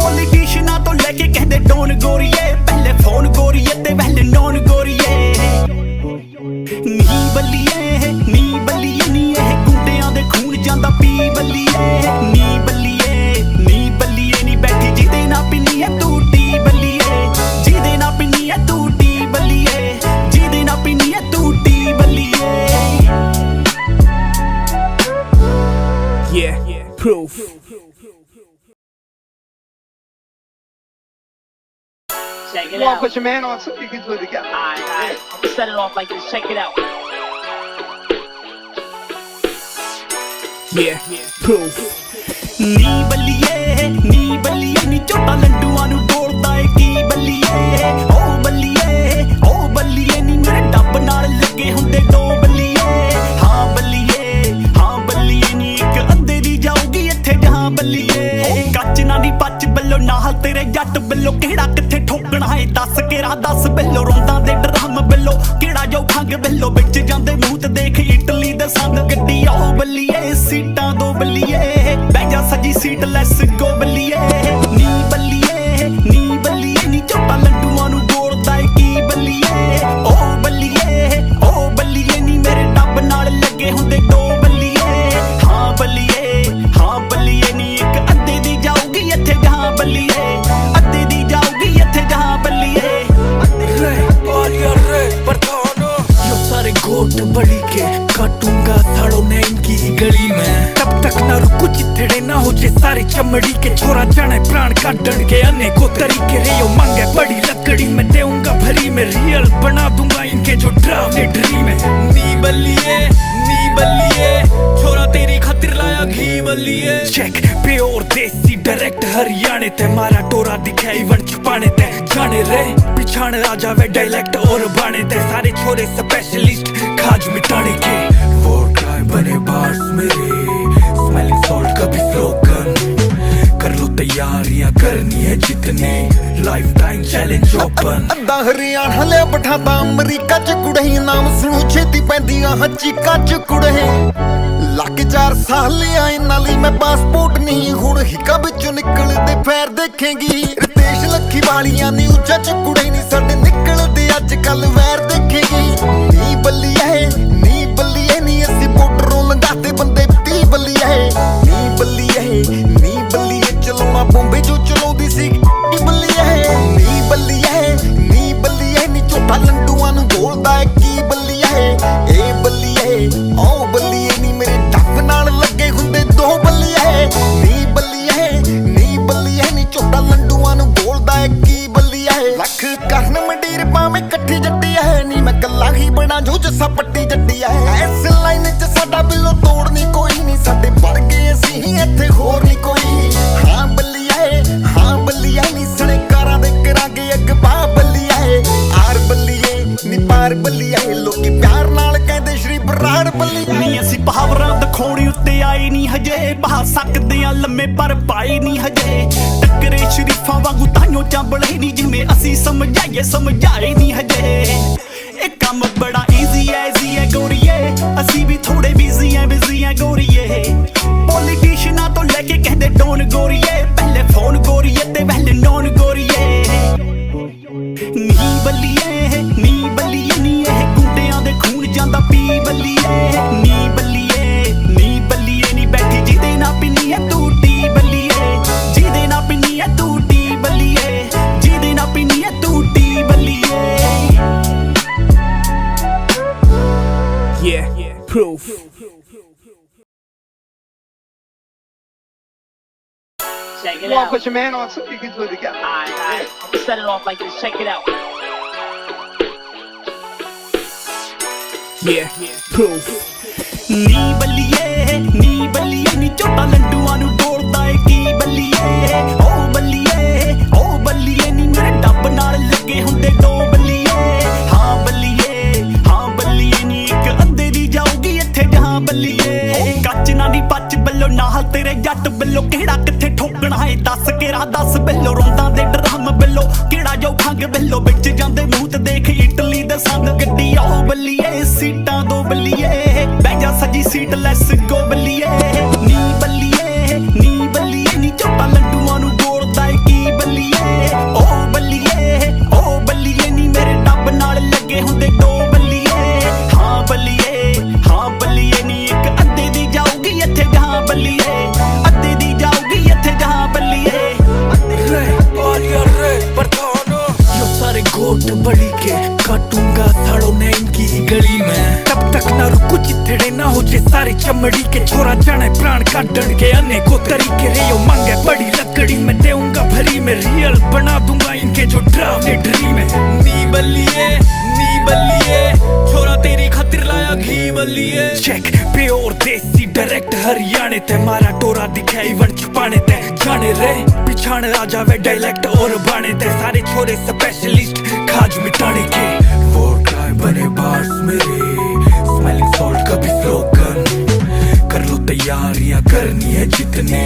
ਪੋਲੀਟੀਸ਼ੀਅਨਾਂ ਤੋਂ ਲੈ ਕੇ ਕਹਿੰਦੇ ਡੋਨ ਗੋਰੀਏ ਪਹਿਲੇ ਫੋਨ ਗੋਰੀਏ ਤੇ ਪਹਿਲੇ ਨੌਨ ਗੋਰੀਏ ਨੀ ਬੱਲੀਏ ਨੀ ਇਹ ਗੁੰਡਿਆਂ ਦੇ ਖੂਨ ਜਾਂਦਾ ਪੀ ਬੱਲੀਏ ਨੀ ਬੱਲੀਏ ਨੀ ਬੈਠੀ ਜਿਹਦੇ ਨਾਲ ਪਿੰਨੀ ਐ ਤੂੰ ਟੀ ਬੱਲੀਏ ਜਿਹਦੇ ਨਾਲ ਪਿੰਨੀ ਐ ਤੂੰ ਟੀ ਬੱਲੀਏ ਜਿਹਦੇ ਨਾਲ ਪਿੰਨੀ ਐ ਤੂੰ T Baliye yeah proof Check it You want out. to put your man on so you can do it together. Alright. I'm gonna set it off like this. Check it out. yeah proof ਨੀ ਬੱਲੀਏ ਨੀ ਝੋਟਾ ਲੰਡੂਆਂ ਨੂੰ ਬੋਲਦਾ ਏ ਕੀ ਬੱਲੀਏ ਓ ਬੱਲੀਏ ਨੀ ਮੇਰੇ ਡੱਬ ਨਾਲ ਲੱਗੇ ਹੁੰਦੇ ਦੋ ਬੱਲੀਏ ਹਾਂ ਬੱਲੀਏ ਨੀ ਇੱਕ ਅੱਧੇ ਦੀ ਜਾਊਗੀ ਇੱਥੇ ਜਹਾਂ ਬੱਲੀਏ ਕੱਚ ਨਾ ਨੀ ਪੱਚ ਬਿੱਲੋ ਨਾਲ ਤੇਰੇ ਜੱਟ ਬਿੱਲੋ ਕਿਹੜਾ ਕਿੱਥੇ ਠੋਕਣਾ ਹੈ ਦੱਸ ਕੇ ਰਾਹ ਦਸ ਬਿੱਲੋ ਰੋਂਦਾ ਦੇ ਡਰਮ ਬਿੱਲੋ ਕਿਹੜਾ ਜੋ ਖੰਗ ਬਿੱਲੋ ਵਿੱਚ ਜਾਂਦੇ ਮੂੰਹ ਤੇ ਦੇਖ ਇਟਲੀ ਦੇ ਸੰਗ ਗੱਡੀ ਆਓ ਬੱਲੀਏ ਸੀਟਾਂ ਦੋ ਬੱਲੀਏ ਬਹਿ ਜਾ ਸਜੀ ਸੀਟ ਲੈਟਸ ਗੋ ਬੱਲੀਏ ਨੀ ਬੱਲੀਏ ਨੀ ਝੋਟਾ ਲੰਡੂਆਂ ਨੂੰ ਬੋਲਦਾ ਏ ਕੀ ਬੱਲੀਏ ਓ ਬੱਲੀਏ ਨੀ ਮੇਰੇ ਡੱਬ ਨਾਲ ਲੱਗੇ ਹੁੰਦੇ ਦੋ ਬੱਲੀਏ ਹਾਂ ਬੱਲੀਏ ਨੀ ਇੱਕ ਅੱਧੇ ਦੀ ਜਾਊਗੀ ਇੱਥੇ ਜਹਾਂ ਬੱਲੀਏ ਅੱਧੇ ਦੀ ਜਾਊਗੀ ਇੱਥੇ ਜਹਾਂ ਬੱਲੀਏ यो सारे गोट बड़ी के काटूंगा साड़ों ने इनकी ही गली में तब तक ना रुकू चिथड़े ना हो जे सारी चमड़ी के छोरा जाने प्राण काटन के अनेकों तरीके रे यो मांगे बड़ी लकड़ी में देऊंगा भरी में रियल बना दूंगा इनके जो ड्रामे ड्रीम है नी बल्लिए छोरा तेरी खातिर लाया घी बल्लिए चेक प्योर देसी डायरेक्ट हरियाणे ते मारा टोरा दिखाई वन छुपाने ते जाने रे पिछाड़ आ जावे डायलेक्ट और बाणे ते सारे छोरे स्पेशलिस्ट खाज मिटाने के वोट गाय बने बार्स मेरे स्मेलिंग सॉल्ट कभी स्लोगन कर लो तैयार तैयारियां करनी है जितने लाइफ टाइम चैलेंज ओपन ਅੱਧਾ ਹਰਿਆਣਾ ਲਿਆ ਬਿਠਾਤਾ ਅਮਰੀਕਾ ਚ ਕੁੜੇ ਨਾਮ ਸੁਣੂ ਛੇਤੀ ਪੈਂਦੀਆਂ ਚੀਕਾਂ ਚ ਕੁੜੇ ਲੱਗ 4 ਸਾਲ ਆਏ ਨਾਲੀ ਮੈਂ ਪਾਸਪੋਰਟ ਨਹੀਂ ਹੁਣ ਹਿੱਕਾਂ ਵਿੱਚੋਂ ਨਿਕਲਦੇ ਫੇਰ ਦੇਖੇਂਗੀ ਰਿਤੇਸ਼ ਲੱਖੀ ਵਾਲੀਆਂ ਨੀ ਉੱਚਾ ਚ ਕੁੜੇ ਨਹੀਂ ਸਾਡੇ ਨਿਕਲਦੇ ਅੱਜ ਕੱਲ ਵੈਰ ਦੇਖੇਂਗੀ ਨੀ ਬੱਲੀਏ ਨੀ ਅਸੀਂ ਬੋਰਡਰੋਂ ਲੰਘਾਤੇ ਬੰਦੇ 30 ਬੱਲੀਏ ਨੀ ਬੱਲੀਏ ਚਲਾਉਣਾ ਬੰਬੇ ਜੋ ਚਲਾਉਂਦੀ ਸੀ ਨੀ ਬੱਲੀਏ ਨੀ ਝੋਟਾ ਲੰਡੂਆਂ ਨੂੰ ਬੋਲਦਾ ਏ ਕੀ ਬੱਲੀਏ ਏ ਬੱਲੀਏ ਓ ਬੱਲੀਏ ਨੀ ਮੇਰੇ ਡੱਬ ਨਾਲ ਲੱਗੇ ਹੁੰਦੇ 2 ਬੱਲੀਏ ਨੀ ਬੱਲੀਏ ਨੀ ਝੋਟਾ ਲੰਡੂਆਂ ਨੂੰ ਬੋਲਦਾ ਏ ਕੀ ਬੱਲੀਏ ਲੱਖ ਕਰਨ ਮੰਡੀਰ ਪਾਵੇਂ ਇਕੱਠੀ ਜੱਟੀ ਐ ਨੀ ਮੈਂ ਕੱਲਾ ਹੀ ਬਣਾ ਜੋ ਜੱਸਾ ਪੱਟੀ ਜੱਟੀ ਐ ਇਸ ਲਾਈਨ 'ਚ ਸਾਡਾ ਬਿੱਲੋ ਤੋੜਨੀ ਕੋਈ ਨਹੀਂ ਸਾਡੇ ਵਰਗੇ ਅਸੀਂ ਹੀ ਇੱਥੇ ਹੋਰ ਨਹੀਂ ਕੋਈ ਹਾਂ ਬੱਲੀਏ ਨੀ ਸਣੇ ਕਾਰਾਂ ਦੇ ਕਰਾਂਗੇ ਅਗਵਾ ਬੱਲੀਏ ਆਰ ਬੱਲੀਏ ਨੀ ਪਾਰ ਬੱਲੀਏ ਲੋਕੀ ਪਿਆਰ ਨਾਲ ਕਹਿੰਦੇ ਸ਼੍ਰੀ ਬਰਾੜ ਬੱਲੀਏ ਨੀ ਅਸੀਂ ਪਾਵਰਾਂ ਦਿਖਾਉਣੀ ਉੱਤੇ ਆਏ ਨਹੀਂ ਹਜੇ ਬਹਾ ਸਕਦੇ ਆ ਲੰਮੇ ਪਰ ਪਾਏ ਨਹੀਂ ਹਜੇ ਟੱਕਰੇ ਸ਼ਰੀਫਾਂ ਵਾਂਗੂ ਤਾਈਓ ਚਾਂਬਲੇ ਨਹੀਂ ਜਿਵੇਂ ਅਸੀਂ ਸਮਝਾਏ ਨਹੀਂ ਹਜੇ ਇਹ ਕੰਮ ਬੜਾ ਈਜ਼ੀ ਐ ਗੋਰੀਏ ਅਸੀਂ ਵੀ ਥੋੜੇ ਬਿਜ਼ੀ ਐ ਗੋਰੀਏ ਪੋਲੀਟੀਸ਼ੀਅਨਾਂ ਤੋਂ ਲੈ ਕੇ ਕਹਿੰਦੇ ਡੋਨ ਗੋਰੀਏ ਪਹਿਲੇ ਫੋਨ ਗੋਰੀਏ ਤੇ ਪਹਿਲੇ ਨੌਨ ਗੋਰੀਏ ਨੀ ਬੱਲੀਏ ਨੀ ਇਹ ਗੁੰਡਿਆਂ ਦੇ ਖੂਨ ਜਾਂਦਾ ਪੀ ਬੱਲੀਏ ਨੀ ਬੱਲੀਏ ਨੀ ਬੈਠੀ ਜਿਹਦੇ ਨਾਲ ਪਿੰਨੀ ਐ ਤੂੰ ਟੀ ਬੱਲੀਏ ਜਿਹਦੇ ਨਾਲ ਪਿੰਨੀ ਐ ਤੂੰ ਟੀ ਬੱਲੀਏ ਜਿਹਦੇ ਨਾਲ ਪਿੰਨੀ ਐ ਤੂੰ T Baliye Yeah, proof. Check it You want out. to put your man on so we can do it together. Alright. I'm gonna set it off like this. Check it out. Yeah, proof. ਨੀ ਬੱਲੀਏ ਨੀ ਝੋਟਾ ਲੰਡੂਆਂ ਨੂੰ ਬੋਲਦਾ ਏ ਕੀ ਬੱਲੀਏ ਓ ਬੱਲੀਏ ਨੀ ਮੇਰੇ ਡੱਬ ਨਾਲ ਲੱਗੇ ਹੁੰਦੇ 2 ਬੱਲੀਏ ਹਾਂ ਬੱਲੀਏ ਨੀ ਇੱਕ ਅੱਧੇ ਦੀ ਜਾਊਗੀ ਇੱਥੇ ਜਹਾਂ ਬੱਲੀਏ ਕੱਚ ਨਾ ਨੀ ਪੱਚ ਬੱਲੋ ਨਾਲ ਤੇਰੇ ਜੱਟ ਬੱਲੋ ਕਿਹੜਾ ਕਿੱਥੇ ਠੋਕਣਾ ਏ ਦੱਸ ਕੇ ਰਾਹ ਦੱਸ ਬੱਲੋ ਰੋਂਦਾਂ ਦੇ ਡਰਮ ਬੱਲੋ ਕਿਹੜਾ ਜੋ ਖੰਗ ਬੱਲੋ ਵਿੱਚ ਜਾਂਦੇ ਮੂੰਹ ਤੇ ਦੇਖ ਇਟਲੀ ਦੇ ਸੰਗ ਗੱਡੀ ਆਓ ਬੱਲੀਏ ਸੀਟਾਂ 2 ਬੱਲੀਏ ਬਹਿ ਜਾ ਸਜੀ ਸੀਟ ਲੈਸ ਗੋ ਬੱਲੀਏ ਨੀ ਬੱਲੀਏ ਨੀ ਝੋਟਾ ਲੰਡੂਆਂ ਨੂੰ ਬੋਲਦਾ ਏ ਕੀ ਬੱਲੀਏ ਓ ਬੱਲੀਏ ਨੀ ਮੇਰੇ ਡੱਬ ਨਾਲ ਲੱਗੇ ਹੁੰਦੇ 2 ਬੱਲੀਏ ਹਾਂ ਬੱਲੀਏ ਨੀ ਇੱਕ ਅੱਧੇ ਦੀ ਜਾਊਗੀ ਇੱਥੇ ਜਹਾਂ ਬੱਲੀਏ ਅੱਧੇ ਦੀ ਜਾਊਗੀ ਇੱਥੇ ਜਹਾਂ ਬੱਲੀਏ यो सारे गोट बड़ी के काटूंगा साड़ो ने इनकी ही गली में तब तक ना रुकू चिथड़े ना हो जे सारे चमड़ी के छोरा जाने प्राण काटन के अनेकों तरीके रे यो मांगे बड़ी लकड़ी में देऊंगा भरी में रियल बना दूंगा इनके जो ड्रामे ड्रीम है नी बल्लिए छोरा तेरी खातिर लाया घी बल्लिए चेक प्योर देसी डायरेक्ट हरियाणे ते मारा टोरा दिखाई वन छुपाने ते जाने रे पिछाड़ आ जावे डायलेक्ट और बाणे ते सारे छोरे स्पेशलिस्ट खाज मिटाने के वोट गाय बने बार्स मेरे स्मेलिंग सॉल्ट कभी स्लोगन कर लो तैयारियां करनी है जितने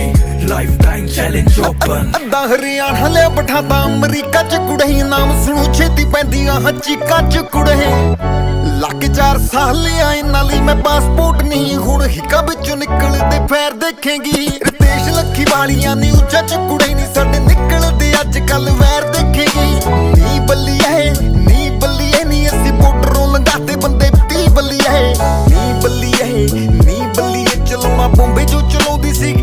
लाइफ टाइम चैलेंज ओपन ਅੱਧਾ ਹਰਿਆਣਾ ਲਿਆ ਬਿਠਾਤਾ ਅਮਰੀਕਾ ਚ ਕੁੜੇ ਨਾਮ ਸੁਣੂ ਛੇਤੀ ਪੈਂਦੀਆਂ ਚੀਕਾਂ ਚ ਕੁੜੇ ਲੱਗ 4 ਸਾਲ ਆਏ ਨਾਲੀ ਮੈਂ ਪਾਸਪੋਰਟ ਨਹੀਂ ਹੁਣ ਹਿੱਕਾਂ ਵਿੱਚੋਂ ਨਿਕਲਦੇ ਫੇਰ ਦੇਖੇਂਗੀ ਰਿਤੇਸ਼ ਲੱਖੀ ਵਾਲੀਆਂ ਨੀ ਉੱਚਾ ਚ ਕੁੜੇ ਨਹੀਂ ਸਾਡੇ ਨਿਕਲਦੇ ਅੱਜ ਕੱਲ ਵੈਰ ਦੇਖੇਂਗੀ ਨੀ ਬੱਲੀਏ ਨੀ ਅਸੀਂ ਬੋਰਡਰੋਂ ਲੰਘਾਤੇ ਬੰਦੇ 30 ਬੱਲੀਏ ਨੀ ਬੱਲੀਏ ਚਲਾਉਣਾ ਬੰਬੇ ਜੋ ਚਲਾਉਂਦੀ ਸੀ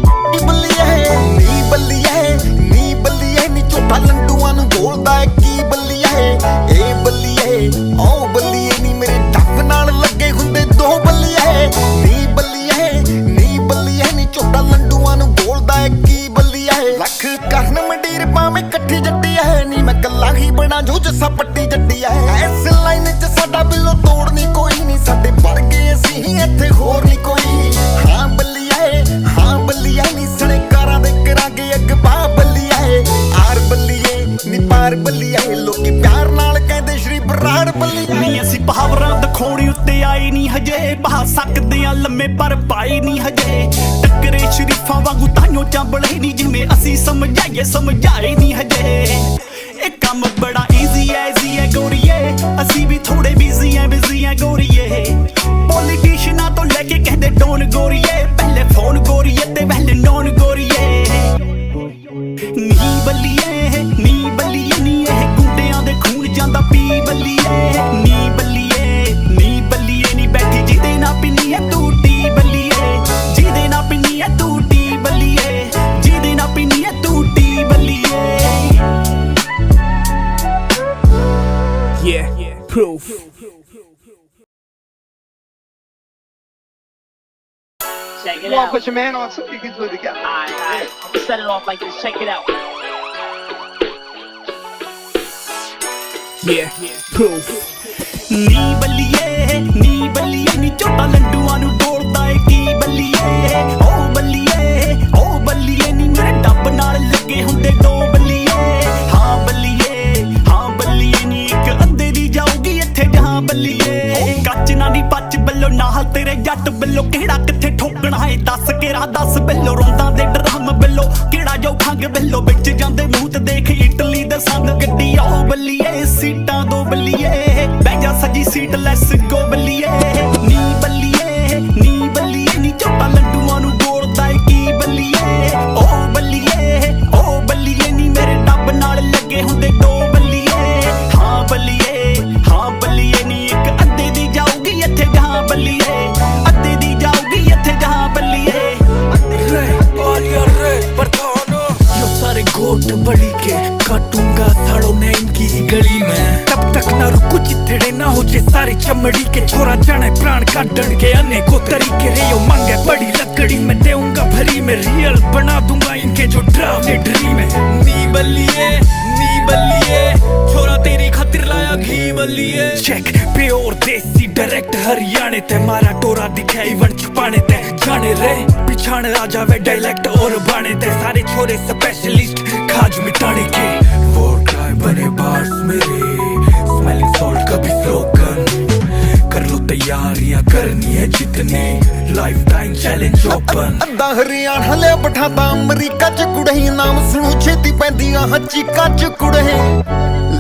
ਬੱਲੀਏ ਨੀ ਬੱਲੀਏ ਨੀ ਝੋਟਾ ਲੰਡੂਆਂ ਨੂੰ ਬੋਲਦਾ ਏ ਕੀ ਬੱਲੀਏ ਏ ਬੱਲੀਏ ਓ ਬੱਲੀਏ ਨੀ ਮੇਰੇ ਡੱਬ ਨਾਲ ਲੱਗੇ ਹੁੰਦੇ 2 ਬੱਲੀਏ ਨੀ ਬੱਲੀਏ ਨੀ ਝੋਟਾ ਲੰਡੂਆਂ ਨੂੰ ਬੋਲਦਾ ਏ ਕੀ ਬੱਲੀਏ ਲੱਖ ਕਰਨ ਮੰਡੀਰ ਪਾਵੇਂ ਇਕੱਠੀ ਜੱਟੀ ਐ ਨੀ ਮੈਂ ਕੱਲਾ ਹੀ ਬਣਾ ਜੋ ਜੱਸਾ ਪੱਟੀ ਜੱਟੀ ਐ ਇਸ ਲਾਈਨ 'ਚ ਸਾਡਾ ਬਿੱਲੋ ਤੋੜਨੀ ਕੋਈ ਨਹੀਂ ਸਾਡੇ ਵਰਗੇ ਅਸੀਂ ਹੀ ਇੱਥੇ ਹੋਰ ਨਹੀਂ ਕੋਈ ਹਾਂ ਬੱਲੀਏ ਨੀ ਸਣੇ ਕਾਰਾਂ ਦੇ ਕਰਾਂਗੇ ਅਗਵਾ ਬੱਲੀਏ ਆਰ ਬੱਲੀਏ ਨੀ ਪਾਰ ਬੱਲੀਏ ਲੋਕੀ ਪਿਆਰ ਨਾਲ ਕਹਿੰਦੇ ਸ਼੍ਰੀ ਬਰਾੜ ਬੱਲੀਏ ਨੀ ਅਸੀਂ ਪਾਵਰਾਂ ਦਿਖਾਉਣ ਉੱਤੇ ਆਈ ਨਹੀਂ ਹਜੇ ਬਹਾ ਸਕਦੇ ਆ ਲੰਮੇ ਪਰ ਪਾਈ ਨਹੀਂ ਹਜੇ ਟੱਕਰੇ ਸ਼ਰੀਫਾਂ ਵਾਂਗੂ ਤਾਈਓ ਚਾਂਬਲੇ ਨਹੀਂ ਜਿਵੇਂ ਅਸੀਂ ਸਮਝਾਈਏ ਸਮਝਾਏ ਨਹੀਂ ਹਜੇ ਇਹ ਕੰਮ ਬੜਾ ਈਜ਼ੀ ਐ ਗੋਰੀਏ ਅਸੀਂ ਵੀ ਥੋੜੇ ਬਿਜ਼ੀ ਐ ਗੋਰੀਏ ਪੋਲੀਟੀਸ਼ੀਅਨਾਂ ਤੋਂ ਲੈ ਕੇ ਕਹਿੰਦੇ ਡੋਨ ਗੋਰੀਏ ਪਹਿਲੇ ਫੋਨ ਗੋਰੀਏ ਤੇ ਪਹਿਲੇ ਨੌਨ ਗੋਰੀਏ ਨੀ ਬੱਲੀਏ ਨੀ ਇਹ ਗੁੰਡਿਆਂ ਦੇ ਖੂਨ ਜਾਂਦਾ ਪੀ ਬੱਲੀਏ ਨੀ ਬੱਲੀਏ ਨੀ ਬੈਠੀ ਜਿਹਦੇ ਨਾਲ ਪਿੰਨੀ ਐ ਤੂੰ ਟੀ ਬੱਲੀਏ ਜਿਹਦੇ ਨਾਲ ਪਿੰਨੀ ਐ ਤੂੰ ਟੀ ਬੱਲੀਏ ਜਿਹਦੇ ਨਾਲ ਪਿੰਨੀ ਐ ਤੂੰ T Baliye Yeah, proof. Check it You want out. to put your man on so we can do it together. Alright. I'm gonna set it off like this. Check it out. Yeah, proof. ਨੀ ਬੱਲੀਏ ਨੀ ਝੋਟਾ ਲੰਡੂਆਂ ਨੂੰ ਬੋਲਦਾ ਏ ਕੀ ਬੱਲੀਏ ਓ ਬੱਲੀਏ ਨੀ ਮੇਰੇ ਡੱਬ ਨਾਲ ਲੱਗੇ ਹੁੰਦੇ ਦੋ ਬੱਲੀਏ ਹਾਂ ਬੱਲੀਏ ਨੀ ਇੱਕ ਅੱਧੇ ਦੀ ਜਾਊਗੀ ਇੱਥੇ ਜਹਾਂ ਬੱਲੀਏ ਕੱਚ ਨਾ ਨੀ ਪੱਚ ਬੱਲੋ ਨਾਲ ਤੇਰੇ ਜੱਟ ਬੱਲੋ ਕਿਹੜਾ ਕਿੱਥੇ ਠੋਕਣਾ ਏ ਦੱਸ ਕੇ ਰਾਹ ਦੱਸ ਬੱਲੋ ਰੋਂਦਾਂ ਦੇ ਡਰਮ ਬੱਲੋ ਕਿਹੜਾ ਜੋ ਖੰਗ ਬੱਲੋ ਵਿੱਚ ਜਾਂਦੇ ਮੂੰਹ ਤੇ ਦੇਖ ਇਟਲੀ ਦੇ ਸੰਗ ਗੱਡੀ ਆਓ ਬੱਲੀਏ ਸੀਟਾਂ ਦੋ ਬੱਲੀਏ ਬਹਿ ਜਾ ਸਜੀ ਸੀਟ ਲੈਸ ਗੋ ਬੱਲੀਏ ਨੀ ਬੱਲੀਏ ਨੀ ਝੋਟਾ ਲੰਡੂਆਂ ਨੂੰ ਬੋਲਦਾ ਏ ਕੀ ਬੱਲੀਏ ਓ ਬੱਲੀਏ ਨੀ ਮੇਰੇ ਡੱਬ ਨਾਲ ਲੱਗੇ ਹੁੰਦੇ ਦੋ ਬੱਲੀਏ ਹਾਂ ਬੱਲੀਏ ਨੀ ਇੱਕ ਅੱਧੇ ਦੀ ਜਾਊਗੀ ਇੱਥੇ ਜਹਾਂ ਬੱਲੀਏ ਅੱਧੇ ਦੀ ਜਾਊਗੀ ਇੱਥੇ ਜਹਾਂ ਬੱਲੀਏ यो सारे गोट बड़ी के काटूंगा साड़ों ने इनकी ही गली में तब तक ना रुकू चिथड़े ना हो जे सारी चमड़ी के छोरा जाने प्राण काटन के अनेकों तरीके रे यो मांगे बड़ी लकड़ी में देऊंगा भरी में रियल बना दूंगा इनके जो ड्रामे ड्रीम है नी बल्लिए छोरा तेरी खातिर लाया घी बल्लिए चेक प्योर देसी डायरेक्ट हरियाणे ते मारा टोरा दिखे इवन छुपाने ते जाने रे पिछाड़ आ जावे डायलेक्ट और बाने ते सारे छोरे स्पेशलिस्ट खाज मिटाने के वोट गाय बने बार्स मेरे स्मेलिंग सॉल्ट कभी स्लोगन कर लो तैयारियां करनी है जितने लाइफ टाइम चैलेंज ओपन ਅੱਧਾ ਹਰਿਆਣਾ ਲਿਆ ਬਿਠਾਤਾ ਅਮਰੀਕਾ ਚ ਕੁੜਹੀ ਨਾਮ ਸੁਣੂ ਛੇਤੀ ਪੈਂਦੀਆਂ ਚੀਕਾਂ ਚ ਕੁੜਹੇ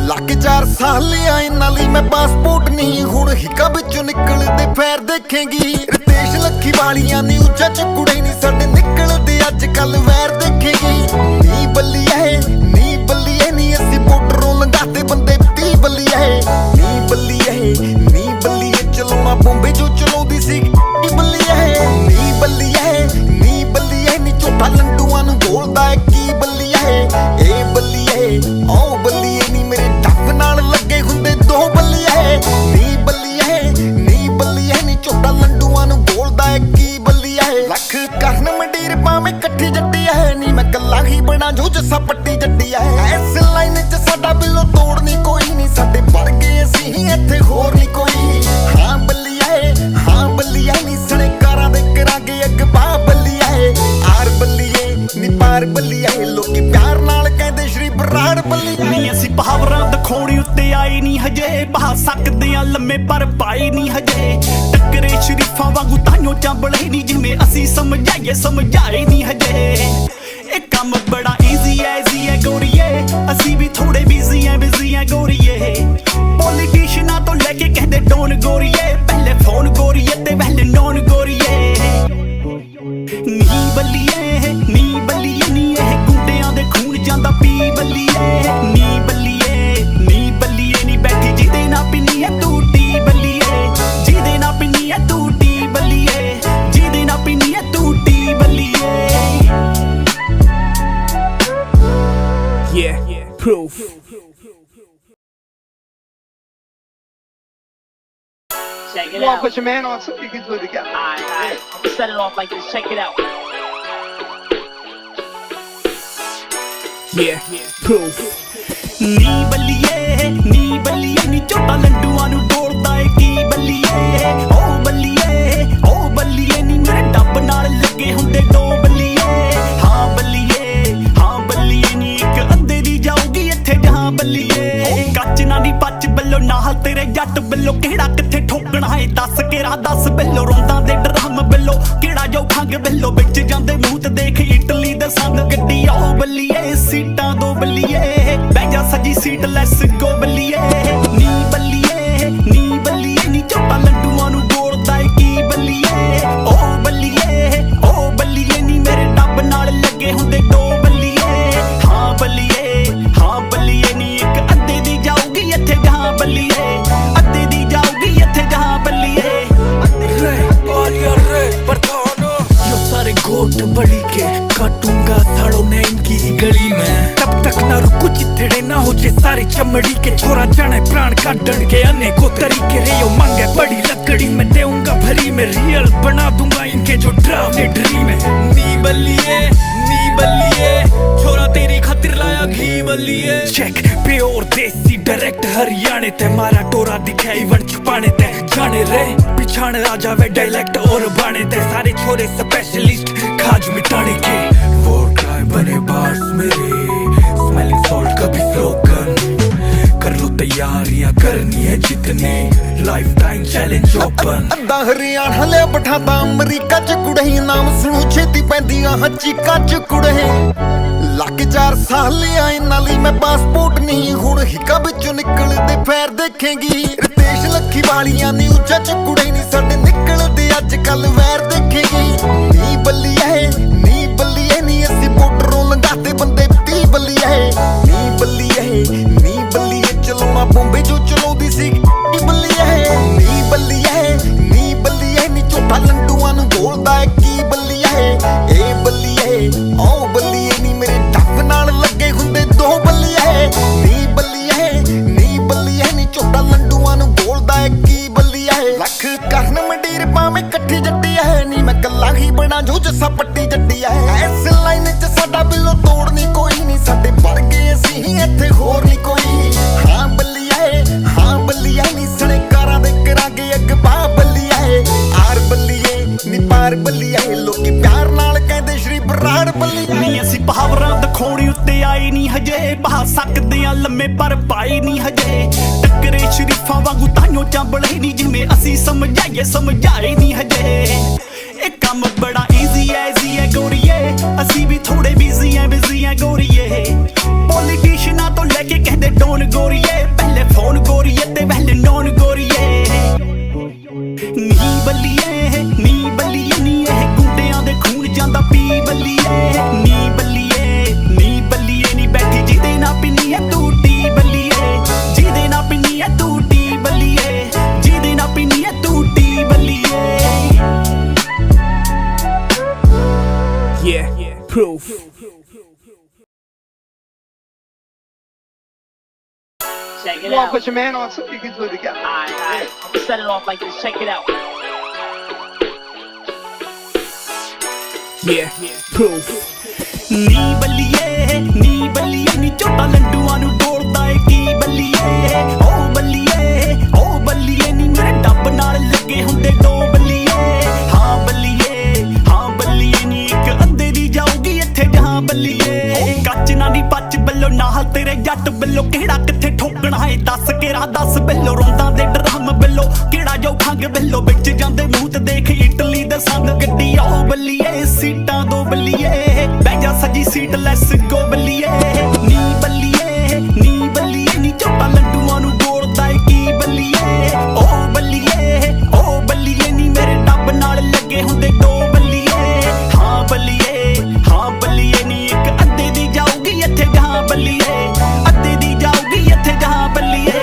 ਲੱਗ 4 ਸਾਲ ਆਏ ਨਾਲੀ ਮੈਂ ਪਾਸਪੋਰਟ ਨਹੀਂ ਹੁਣ ਹਿੱਕਾਂ ਵਿੱਚੋਂ ਨਿਕਲਦੇ ਫੇਰ ਦੇਖੇਂਗੀ ਰਿਤੇਸ਼ ਲੱਖੀ ਵਾਲੀਆਂ ਨੀ ਉੱਚਾ ਚ ਕੁੜੇ ਨਹੀਂ ਸਾਡੇ ਨਿਕਲਦੇ ਅੱਜ ਕੱਲ ਵੈਰ ਦੇਖੇਂਗੀ ਨੀ ਬੱਲੀਏ ਨੀ ਅਸੀਂ ਬੋਰਡਰੋਂ ਲੰਘਾਤੇ ਬੰਦੇ 30 ਬੱਲੀਏ ਨੀ ਬੱਲੀਏ ਚਲਾਉਣਾ ਬੰਬੇ ਜੋ ਚਲਾਉਂਦੀ ਸੀ ਨੀ ਬੱਲੀਏ ਨੀ ਝੋਟਾ ਲੰਡੂਆਂ ਨੂੰ ਬੋਲਦਾ ਏ ਕੀ ਬੱਲੀਏ ਏ ਬੱਲੀਏ ਓ ਬੱਲੀਏ ਨੀ ਮੇਰੇ ਡੱਬ ਨਾਲ ਲੱਗੇ ਹੁੰਦੇ ਦੋ ਬੱਲੀਏ ਨੀ ਬੱਲੀਏ ਨੀ ਝੋਟਾ ਲੰਡੂਆਂ ਨੂੰ ਬੋਲਦਾ ਏ ਕੀ ਬੱਲੀਏ ਲੱਖ ਕਰਨ ਮੰਡੀਰ ਪਾਵੇਂ ਇਕੱਠੀ ਜੱਟੀ ਐ ਨੀ ਮੈਂ ਕੱਲਾ ਹੀ ਬਣਾ ਜੋ ਜੱਸਾ ਪੱਟੀ ਜੱਟੀ ਐ ਇਸ ਲਾਈਨ 'ਚ ਸਾਡਾ ਬਿੱਲੋ ਤੋੜਨੀ ਕੋਈ ਨਹੀਂ ਸਾਡੇ ਵਰਗੇ ਅਸੀਂ ਹੀ ਇੱਥੇ ਹੋਰ ਨਹੀਂ ਕੋਈ ਹਾਂ ਬੱਲੀਏ ਨੀ ਸਣੇ ਕਾਰਾਂ ਦੇ ਕਰਾਂਗੇ ਅਗਵਾ ਬੱਲੀਏ ਆਰ ਬੱਲੀਏ ਨੀ ਪਾਰ ਬੱਲੀਏ ਲੋਕੀ ਪਿਆਰ ਨਾਲ ਕਹਿੰਦੇ ਸ਼੍ਰੀ ਬਰਾੜ ਬੱਲੀਏ ਨੀ ਅਸੀਂ ਪਾਵਰਾਂ ਦਿਖਾਉਣ ਉੱਤੇ ਆਈ ਨਹੀਂ ਹਜੇ ਬਹਾ ਸਕਦੇ ਆ ਲੰਮੇ ਪਰ ਪਾਈ ਨਹੀਂ ਹਜੇ ਟੱਕਰੇ ਸ਼ਰੀਫਾਂ ਵਾਂਗੂ ਤਾਈਓ ਚਾਂਬਲੇ ਨਹੀਂ ਜਿਵੇਂ ਅਸੀਂ ਸਮਝਾਈਏ ਸਮਝਾਏ ਨਹੀਂ ਹਜੇ ਇਹ ਕੰਮ ਬੜਾ ਈਜ਼ੀ ਐ ਗੋਰੀਏ ਅਸੀਂ ਵੀ ਥੋੜੇ ਬਿਜ਼ੀ ਐ ਗੋਰੀਏ ਪੋਲੀਟੀਸ਼ੀਅਨਾਂ ਤੋਂ ਲੈ ਕੇ ਕਹਿੰਦੇ ਡੋਨ ਗੋਰੀਏ ਪਹਿਲੇ ਫੋਨ ਗੋਰੀਏ ਤੇ ਪਹਿਲੇ ਨੌਨ ਗੋਰੀਏ ਨੀ ਬੱਲੀਏ ਨੀ ਇਹ ਗੁੰਡਿਆਂ ਦੇ ਖੂਨ ਜਾਂਦਾ ਪੀ ਬੱਲੀਏ ਨੀ ਬੱਲੀਏ ਨੀ ਬੈਠੀ ਜਿਹਦੇ ਨਾਲ ਪਿੰਨੀ ਐ ਤੂੰ ਟੀ ਬੱਲੀਏ ਜਿਹਦੇ ਨਾਲ ਪਿੰਨੀ ਐ ਤੂੰ ਟੀ ਬੱਲੀਏ ਜਿਹਦੇ ਨਾਲ ਪਿੰਨੀ ਐ ਤੂੰ T Baliye Yeah, proof. Check it You want to out. put your man on so we can do it together. Alright. I'm gonna set it off like this. Check it out. Yeah, proof. ਨੀ ਬੱਲੀਏ ਨੀ ਝੋਟਾ ਲੰਡੂਆਂ ਨੂੰ ਬੋਲਦਾ ਏ ਕੀ ਬੱਲੀਏ ਓ ਬੱਲੀਏ ਨੀ ਮੇਰੇ ਡੱਬ ਨਾਲ ਲੱਗੇ ਹੁੰਦੇ ਦੋ ਬੱਲੀਏ ਹਾਂ ਬੱਲੀਏ ਨੀ ਇੱਕ ਅੱਧੇ ਦੀ ਜਾਊਗੀ ਇੱਥੇ ਜਹਾਂ ਬੱਲੀਏ ਕੱਚ ਨਾ ਨੀ ਪੱਚ ਬੱਲੋ ਨਾਲ तेरे जट बिल्लो केड़ा किथे ठोकना है दस के राह दस बिल्लो रोंदा दे ड्रम बिल्लो केड़ा जो खंग बिल्लो बिच जांदे मूंह ते देख इटली दे संग गड्डी आओ बल्लिए सीटां दो बल्लिए बह जा सजी सीट लेट्स गो बल्लिए नी बल्लिए नी झोटा लड्डूआं नूं बोलदा है की बल्लिए ओ बल्लिए नी मेरे डब नाल लगे हुंदे दो बल्लिए हाँ बल्लिए नी एक अद्धे दी जाऊगी इत्थे जहां बल्लिए अद्धे दी जाऊगी इत्थे जहां बल्लिए यो सारे गोट बड़ी के काटूंगा साड़ो ने इनकी ही गली में तब तक ना रुकू चिथड़े ना हो जे सारी चमड़ी के छोरा जाने प्राण काटण के अनेकों तरीके रे यो मांगे बड़ी लकड़ी में देऊंगा भरी में रियल बना दूंगा इनके जो ड्रामे ड्रीम है नी बल्लिए छोरा तेरी खातिर लाया घी बल्लिए चेक प्योर देसी डायरेक्ट हरियाणे ते मारा टोरा दिखाई वन छुपाने ते जाने रे पिछाड़ आ जावे डायलेक्ट और बाणे ते सारे छोरे स्पेशलिस्ट खाज मिटाने के वोट गाय बने बार्स मेरे स्मेलिंग सॉल्ट कभी स्लोगन कर लो तैयारियां करनी है जितने लाइफ टाइम चैलेंज ओपन ਅੱਧਾ ਹਰਿਆਣਾ ਲਿਆ ਬਿਠਾਤਾ ਅਮਰੀਕਾ ਚ ਕੁੜਹੀ ਨਾਮ ਸੁਣੂ ਛੇਤੀ ਪੈਂਦੀਆਂ ਚੀਕਾਂ ਚ ਕੁੜਹੇ ਲੱਗ 4 ਸਾਲ ਆਏ ਨਾਲੀ ਮੈਂ ਪਾਸਪੋਰਟ ਨਹੀਂ ਹੁਣ ਹਿੱਕਾਂ ਵਿੱਚੋਂ ਨਿਕਲਦੇ ਫੇਰ ਦੇਖੇਂਗੀ ਰਿਤੇਸ਼ ਲੱਖੀ ਵਾਲੀਆਂ ਨੀ ਉੱਚਾ ਚ ਕੁੜੇ ਨਹੀਂ ਸਾਡੇ ਨਿਕਲਦੇ ਅੱਜ ਕੱਲ ਵੈਰ ਦੇਖੇਂਗੀ ਨੀ ਬੱਲੀਏ ਨੀ ਅਸੀਂ ਬੋਰਡਰੋਂ ਲੰਘਾਤੇ ਬੰਦੇ 30 ਬੱਲੀਏ ਨੀ ਬੱਲੀਏ ਚਲਾਉਣਾ ਬੰਬੇ ਜੋ ਚਲਾਉਂਦੀ ਸੀ ਨੀ ਬੱਲੀਏ ਨੀ ਝੋਟਾ ਲੰਡੂਆਂ ਨੂੰ ਬੋਲਦਾ ਏ ਕੀ ਬੱਲੀਏ ਏ ਬੱਲੀਏ ਓ ਬੱਲੀਏ ਨੀ ਮੇਰੇ ਡੱਬ ਨਾਲ ਲੱਗੇ ਹੁੰਦੇ ਦੋ ਬੱਲੀਏ ਨੀ ਬੱਲੀਏ ਨੀ ਝੋਟਾ ਲੰਡੂਆਂ ਨੂੰ ਬੋਲਦਾ ਏ ਕੀ ਬੱਲੀਏ ਲੱਖ ਕਰਨ ਮੰਡੀਰ ਪਾਵੇਂ ਇਕੱਠੀ ਜੱਟੀ ਐ ਨੀ ਮੈਂ ਕੱਲਾ ਹੀ ਬਣਾ ਜੋ ਜੱਸਾ ਪੱਟੀ ਜੱਟੀ ਐ ਇਸ ਲਾਈਨ 'ਚ ਸਾਡਾ ਬਿੱਲੋ ਤੋੜਨੀ ਕੋਈ ਨਹੀਂ ਸਾਡੇ ਵਰਗੇ ਅਸੀਂ ਹੀ ਇੱਥੇ ਹੋਰ ਨਹੀਂ ਕੋਈ ਹਾਂ ਬੱਲੀਏ ਨੀ ਸਣੇ ਕਾਰਾਂ ਦੇ ਕਰਾਂਗੇ ਅਗਵਾ ਬੱਲੀਏ ਆਰ ਬੱਲੀਏ ਨੀ ਪਾਰ ਬੱਲੀਏ ਲੋਕੀ ਪਿਆਰ ਨਾਲ ਕਹਿੰਦੇ ਸ਼੍ਰੀ ਬਰਾੜ ਬੱਲੀਏ ਨੀ ਅਸੀਂ ਬਹਾਵਰਾਂ ਦਿਖਾਉਣੀ ਉੱਤੇ ਆਏ ਨਹੀਂ ਹਜੇ ਬਹਾ ਸਕਦੇ ਆ ਲੰਮੇ ਪਰ ਪਾਈ ਨਹੀਂ ਹਜੇ ਟੱਕਰੇ ਸ਼ਰੀਫਾਂ ਵਾਂਗੂ ਤਾਈਓ ਚਾਂਬਲੇ ਨਹੀਂ ਜਿਵੇਂ ਅਸੀਂ ਸਮਝਾਏ ਨਹੀਂ ਹਜੇ ਇਹ ਕੰਮ ਬੜਾ ਈਜ਼ੀ ਐ ਗੋਰੀਏ ਅਸੀਂ ਵੀ ਥੋੜੇ ਬਿਜ਼ੀ ਐ ਗੋਰੀਏ ਪੋਲੀਟੀਸ਼ੀਅਨਾਂ ਤੋਂ ਲੈ ਕੇ ਕਹਿੰਦੇ ਡੋਨ ਗੋਰੀਏ ਪਹਿਲੇ ਫੋਨ ਗੋਰੀਏ ਤੇ ਪਹਿਲੇ ਨੌਨ ਗੋਰੀਏ ਨੀ ਬੱਲੀਏ ਨੀ ਇਹ ਗੁੰਡਿਆਂ ਦੇ ਖੂਨ ਜਾਂਦਾ ਪੀ ਬੱਲੀਏ ਨੀ ਬੱਲੀਏ ਨੀ ਬੈਠੀ ਜਿਹਦੇ ਨਾਲ ਪਿੰਨੀ ਐ ਤੂੰ ਟੀ ਬੱਲੀਏ ਜਿਹਦੇ ਨਾਲ ਪਿੰਨੀ ਐ ਤੂੰ ਟੀ ਬੱਲੀਏ ਜਿਹਦੇ ਨਾਲ ਪਿੰਨੀ ਐ ਤੂੰ T Baliye yeah proof Check it You wanna out. put your man on so you can do it together. Alright. I'm set it off like this. Check it out. yeah proof ਨੀ ਬੱਲੀਏ ਨੀ ਝੋਟਾ ਲੰਡੂਆਂ ਨੂੰ ਬੋਲਦਾ ਏ ਕੀ ਬੱਲੀਏ ਓ ਬੱਲੀਏ ਨੀ ਮੇਰੇ ਡੱਬ ਨਾਲ ਲੱਗੇ ਹੁੰਦੇ ਦੋ ਬੱਲੀਏ ਹਾਂ ਬੱਲੀਏ ਨੀ ਇੱਕ ਅੱਧੇ ਦੀ ਜਾਊਗੀ ਇੱਥੇ ਜਹਾਂ ਬੱਲੀਏ ਕੱਚ ਨਾ ਨੀ ਪੱਚ ਬਿੱਲੋ ਨਾਲ ਤੇਰੇ ਜੱਟ ਬਿੱਲੋ ਕਿਹੜਾ ਕਿੱਥੇ ਠੋਕਣਾ ਹੈ ਦਸ ਕੇ ਰਾਹ ਦਸ ਬਿੱਲੋ ਰੋਂਦਾ ਦੇ ਡਰਮ ਬਿੱਲੋ ਕਿਹੜਾ ਜੋ ਖੰਗ ਬਿੱਲੋ ਵਿੱਚ ਜਾਂਦੇ ਮੂੰਹ ਤੇ ਦੇਖ ਇਟਲੀ ਦੇ ਸੰਗ ਗੱਡੀ ਆਓ ਬੱਲੀਏ ਸੀਟਾਂ ਦੋ ਬੱਲੀਏ ਬਹਿ ਜਾ ਸਜੀ ਸੀਟ ਲੈਟਸ ਗੋ ਬੱਲੀਏ ਨੀ ਬੱਲੀਏ ਨੀ ਝੋਟਾ ਲੰਡੂਆਂ ਨੂੰ ਬੋਲਦਾ ਏ ਕੀ ਬੱਲੀਏ ਓ ਬੱਲੀਏ ਨੀ ਮੇਰੇ ਡੱਬ ਨਾਲ ਲੱਗੇ ਹੁੰਦੇ ਦੋ ਬੱਲੀਏ ਹਾਂ ਬੱਲੀਏ ਨੀ ਇੱਕ ਅੱਧੇ ਦੀ ਜਾਊਗੀ ਇੱਥੇ ਜਹਾਂ ਬੱਲੀਏ ਅੱਧੇ ਦੀ ਜਾਊਗੀ ਇੱਥੇ ਜਹਾਂ ਬੱਲੀਏ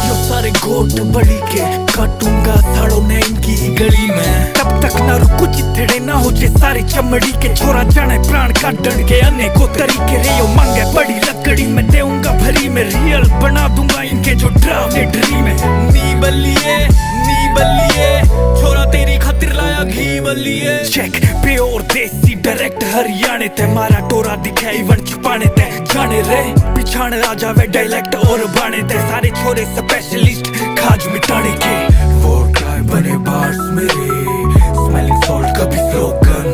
यो सारे गोट बड़ी के काटूंगा साड़ो ने इनकी ही गली में तब तक ना रुकू चिथड़े ना हो जे सारी चमड़ी के छोरा जाने प्राण काटण के अनेकों तरीके रे यो मांगे बड़ी लकड़ी में देऊंगा भरी में रियल बना दूंगा इनके जो ड्रामे ड्रीम है नी बल्लिए छोरा तेरी खातिर लाया घी बल्लिए चेक प्योर देसी डायरेक्ट हरियाणे ते मारा टोरा दिखाई वन छुपाने ते जाने रे पिछाड़ आ जावे डायलेक्ट और बाणे ते सारे छोरे स्पेशलिस्ट खाज मिटाने के वोट गाय बने बार्स मेरे स्मेलिंग सॉल्ट कभी स्लोगन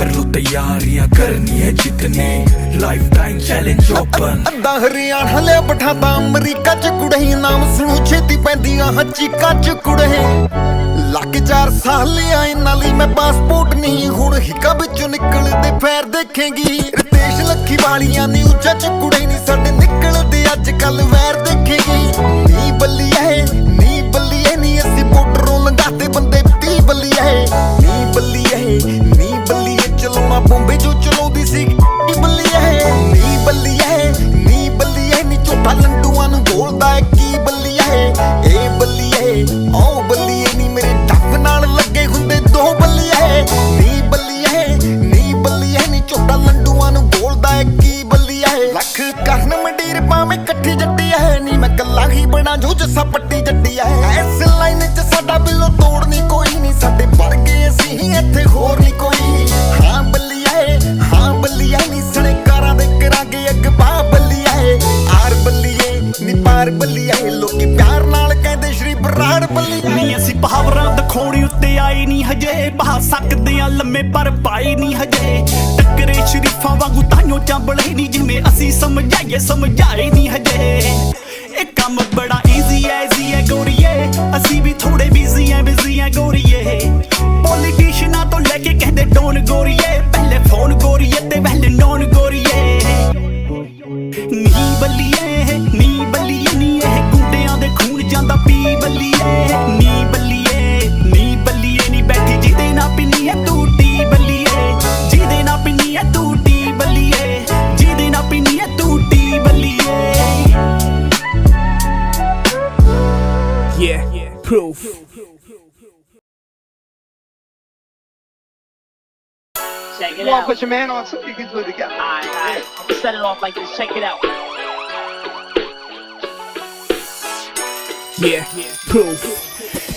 कर लो तैयारियां करनी है जितने लाइफ टाइम चैलेंज ओपन ਅੱਧਾ ਹਰਿਆਣਾ ਲਿਆ ਬਿਠਾਤਾ ਅਮਰੀਕਾ ਚ ਕੁੜੇ ਨਾਮ ਸੁਣੂ ਛੇਤੀ ਪੈਂਦੀਆਂ ਚੀਕਾਂ ਚ ਕੁੜੇ ਲੱਗ 4 ਸਾਲ ਆਏ ਨਾਲੀ ਮੈਂ ਪਾਸਪੋਰਟ ਨਹੀਂ ਹੁਣ ਹਿੱਕਾਂ ਵਿੱਚੋਂ ਨਿਕਲਦੇ ਫੇਰ ਦੇਖੇਂਗੀ ਰਿਤੇਸ਼ ਲੱਖੀ ਵਾਲੀਆਂ ਨੀ ਉੱਚਾ ਚ ਕੁੜੇ ਨਹੀਂ ਸਾਡੇ ਨਿਕਲਦੇ ਅੱਜ ਕੱਲ ਵੈਰ ਦੇਖੇਂਗੀ ਨੀ ਬੱਲੀਏ ਨੀ ਅਸੀਂ ਬੋਰਡਰੋਂ ਲੰਘਾਤੇ ਬੰਦੇ 30 ਬੱਲੀਏ ਨੀ ਬੱਲੀਏ ਚਲਾਉਣਾ ਬੰਬੇ ਜੋ ਚਲਾਉਂਦੀ ਸੀ ਨੀ ਬੱਲੀਏ ਨੀ ਝੋਟਾ ਲੰਡੂਆਂ ਨੂੰ ਬੋਲਦਾ ਏ ਕੀ ਬੱਲੀਏ ਏ ਬੱਲੀਏ ਓ ਬੱਲੀਏ ਨੀ ਮੇਰੇ ਡੱਬ ਨਾਲ ਲੱਗੇ ਹੁੰਦੇ 2 ਬੱਲੀਏ ਨੀ ਬੱਲੀਏ ਨੀ ਝੋਟਾ ਲੰਡੂਆਂ ਨੂੰ ਬੋਲਦਾ ਏ ਕੀ ਬੱਲੀਏ ਲੱਖ ਕਰਨ ਮੰਡੀਰ ਪਾਵੇਂ ਇਕੱਠੀ ਜੱਟੀ ਐ ਨੀ ਮੈਂ ਕੱਲਾ ਹੀ ਬਣਾ ਜੋ ਜੱਸਾ ਪੱਟੀ ਜੱਟੀ ਐ ਇਸ ਲਾਈਨ 'ਚ ਸਾਡਾ ਬਿੱਲੋ ਤੋੜਨੀ ਕੋਈ ਨਹੀਂ ਸਾਡੇ ਵਰਗੇ ਅਸੀਂ ਹੀ ਇੱਥੇ ਹੋਰ ਨਹੀਂ ਕੋਈ ਹਾਂ ਬੱਲੀਏ ਨੀ ਸਣੇ ਕਾਰਾਂ ਦੇ ਕਰਾਂਗੇ ਅਗਵਾ ਬੱਲੀਏ ਆਰ ਬੱਲੀਏ ਨੀ ਪਾਰ ਬੱਲੀਏ ਲੋਕੀ ਪਿਆਰ ਨਾਲ ਕਹਿੰਦੇ ਸ਼੍ਰੀ ਬਰਾੜ ਬੱਲੀਏ ਨਹੀਂ ਅਸੀਂ ਪਾਵਰਾਂ ਦਿਖਾਉਣੀ ਉੱਤੇ ਆਏ ਨਹੀਂ ਹਜੇ ਬਹਾ ਸਕਦੇ ਆ ਲੰਮੇ ਪਰ ਪਾਈ ਨਹੀਂ ਹਜੇ ਟੱਕਰੇ ਸ਼ਰੀਫਾਂ ਵਾਂਗੂ ਤਾਈਓ ਚਾਂਬਲੇ ਨਹੀਂ ਜਿਵੇਂ ਅਸੀਂ ਸਮਝਾਏ ਨਹੀਂ ਹਜੇ ਇਹ ਕੰਮ ਬੜਾ ਈਜ਼ੀ ਐ ਗੋਰੀਏ ਅਸੀਂ ਵੀ ਥੋੜੇ ਬਿਜ਼ੀ ਐ ਗੋਰੀਏ ਪੋਲੀਟੀਸ਼ੀਅਨਾਂ ਤੋਂ ਲੈ ਕੇ ਕਹਿੰਦੇ ਡੋਨ ਗੋਰੀਏ ਪਹਿਲੇ ਫੋਨ ਗੋਰੀਏ ਤੇ ਪਹਿਲੇ ਨੌਨ ਗੋਰੀਏ ਨੀ ਬੱਲੀਏ ਨੀ ਇਹ ਗੁੰਡਿਆਂ ਦੇ ਖੂਨ ਜਾਂਦਾ ਪੀ ਬੱਲੀਏ ਨੀ ਬੱਲੀਏ ਨੀ ਬੈਠੀ ਜਿਹਦੇ ਨਾਲ ਪਿੰਨੀ ਐ ਤੂੰ ਟੀ ਬੱਲੀਏ ਜਿਹਦੇ ਨਾਲ ਪਿੰਨੀ ਐ ਤੂੰ ਟੀ ਬੱਲੀਏ ਜਿਹਦੇ ਨਾਲ ਪਿੰਨੀ ਐ ਤੂੰ T Baliye Yeah, proof. Check it You wanna out. put your man on so we can do it together? Alright. I'm gonna set it off like this. Check it out. Yeah, proof.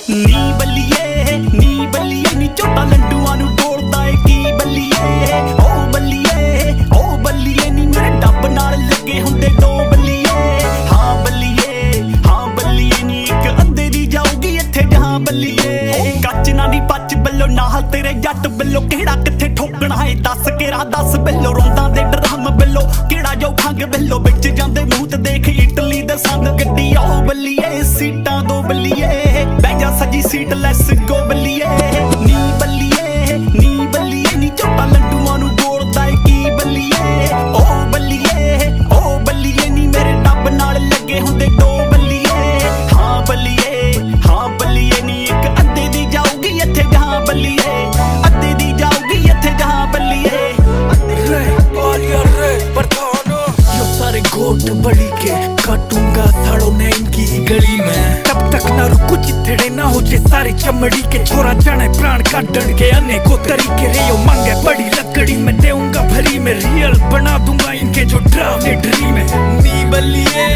ਨੀ ਬੱਲੀਏ ਨੀ ਝੋਟਾ ਲੰਡੂਆਂ ਨੂੰ ਬੋਲਦਾ ਏ ਕੀ ਬੱਲੀਏ ਓ ਬੱਲੀਏ ਨੀ ਮੇਰੇ ਡੱਬ ਨਾਲ ਲੱਗੇ ਹੁੰਦੇ 2 ਬੱਲੀਏ ਹਾਂ ਬੱਲੀਏ ਨੀ ਇੱਕ ਅੱਧੇ ਦੀ ਜਾਊਗੀ ਇੱਥੇ ਜਹਾਂ ਬੱਲੀਏ ਕੱਚ ਨਾ ਨੀ ਪੱਚ ਬੱਲੋ ਨਾਲ ਤੇਰੇ ਜੱਟ ਬੱਲੋ ਕਿਹੜਾ ਕਿੱਥੇ ਠੋਕਣਾ ਏ ਦੱਸ ਕੇ ਰਾਹ ਦੱਸ ਬੱਲੋ ਰੋਂਦਾਂ ਦੇ ਡਰਮ ਬੱਲੋ ਕਿਹੜਾ ਜੋ ਖੰਗ ਬੱਲੋ ਵਿੱਚ ਜਾਂਦੇ ਮੂੰਹ ਤੇ ਦੇਖ ਇਟਲੀ ਦੇ ਸੰਗ ਗੱਡੀ ਆਓ ਬੱਲੀਏ ਸੀਟਾਂ 2 ਬੱਲੀਏ ਬਹਿ ਜਾ ਸੱਜੀ ਸੀਟ ਲੈਸ ਗੋ ਬੱਲੀਏ ਨੀ ਬੱਲੀਏ ਨੀ ਝੋਟਾ ਲੰਡੂਆਂ ਨੂੰ ਬੋਲਦਾ ਏ ਕੀ ਬੱਲੀਏ ਓ ਬੱਲੀਏ ਨੀ ਮੇਰੇ ਡੱਬ ਨਾਲ ਲੱਗੇ ਹੁੰਦੇ 2 ਬੱਲੀਏ ਹਾਂ ਬੱਲੀਏ ਨੀ ਇੱਕ ਅੱਧੇ ਦੀ ਜਾਊਗੀ ਇੱਥੇ ਜਹਾਂ ਬੱਲੀਏ ਅੱਧੇ ਦੀ ਜਾਊਗੀ ਇੱਥੇ ਜਹਾਂ ਬੱਲੀਏ यो सारे गोट बड़ी के काटूंगा साड़ो ने इनकी ही गली में तब तक ना रुकू चिथड़े ना हो जे सारे चमड़ी के छोरा जाने प्राण काटन के अनेकों तरीके रे यो मांगे बड़ी लकड़ी में देऊंगा भरी में रियल बना दूंगा इनके जो ड्रामे ड्रीम है नी बल्लिए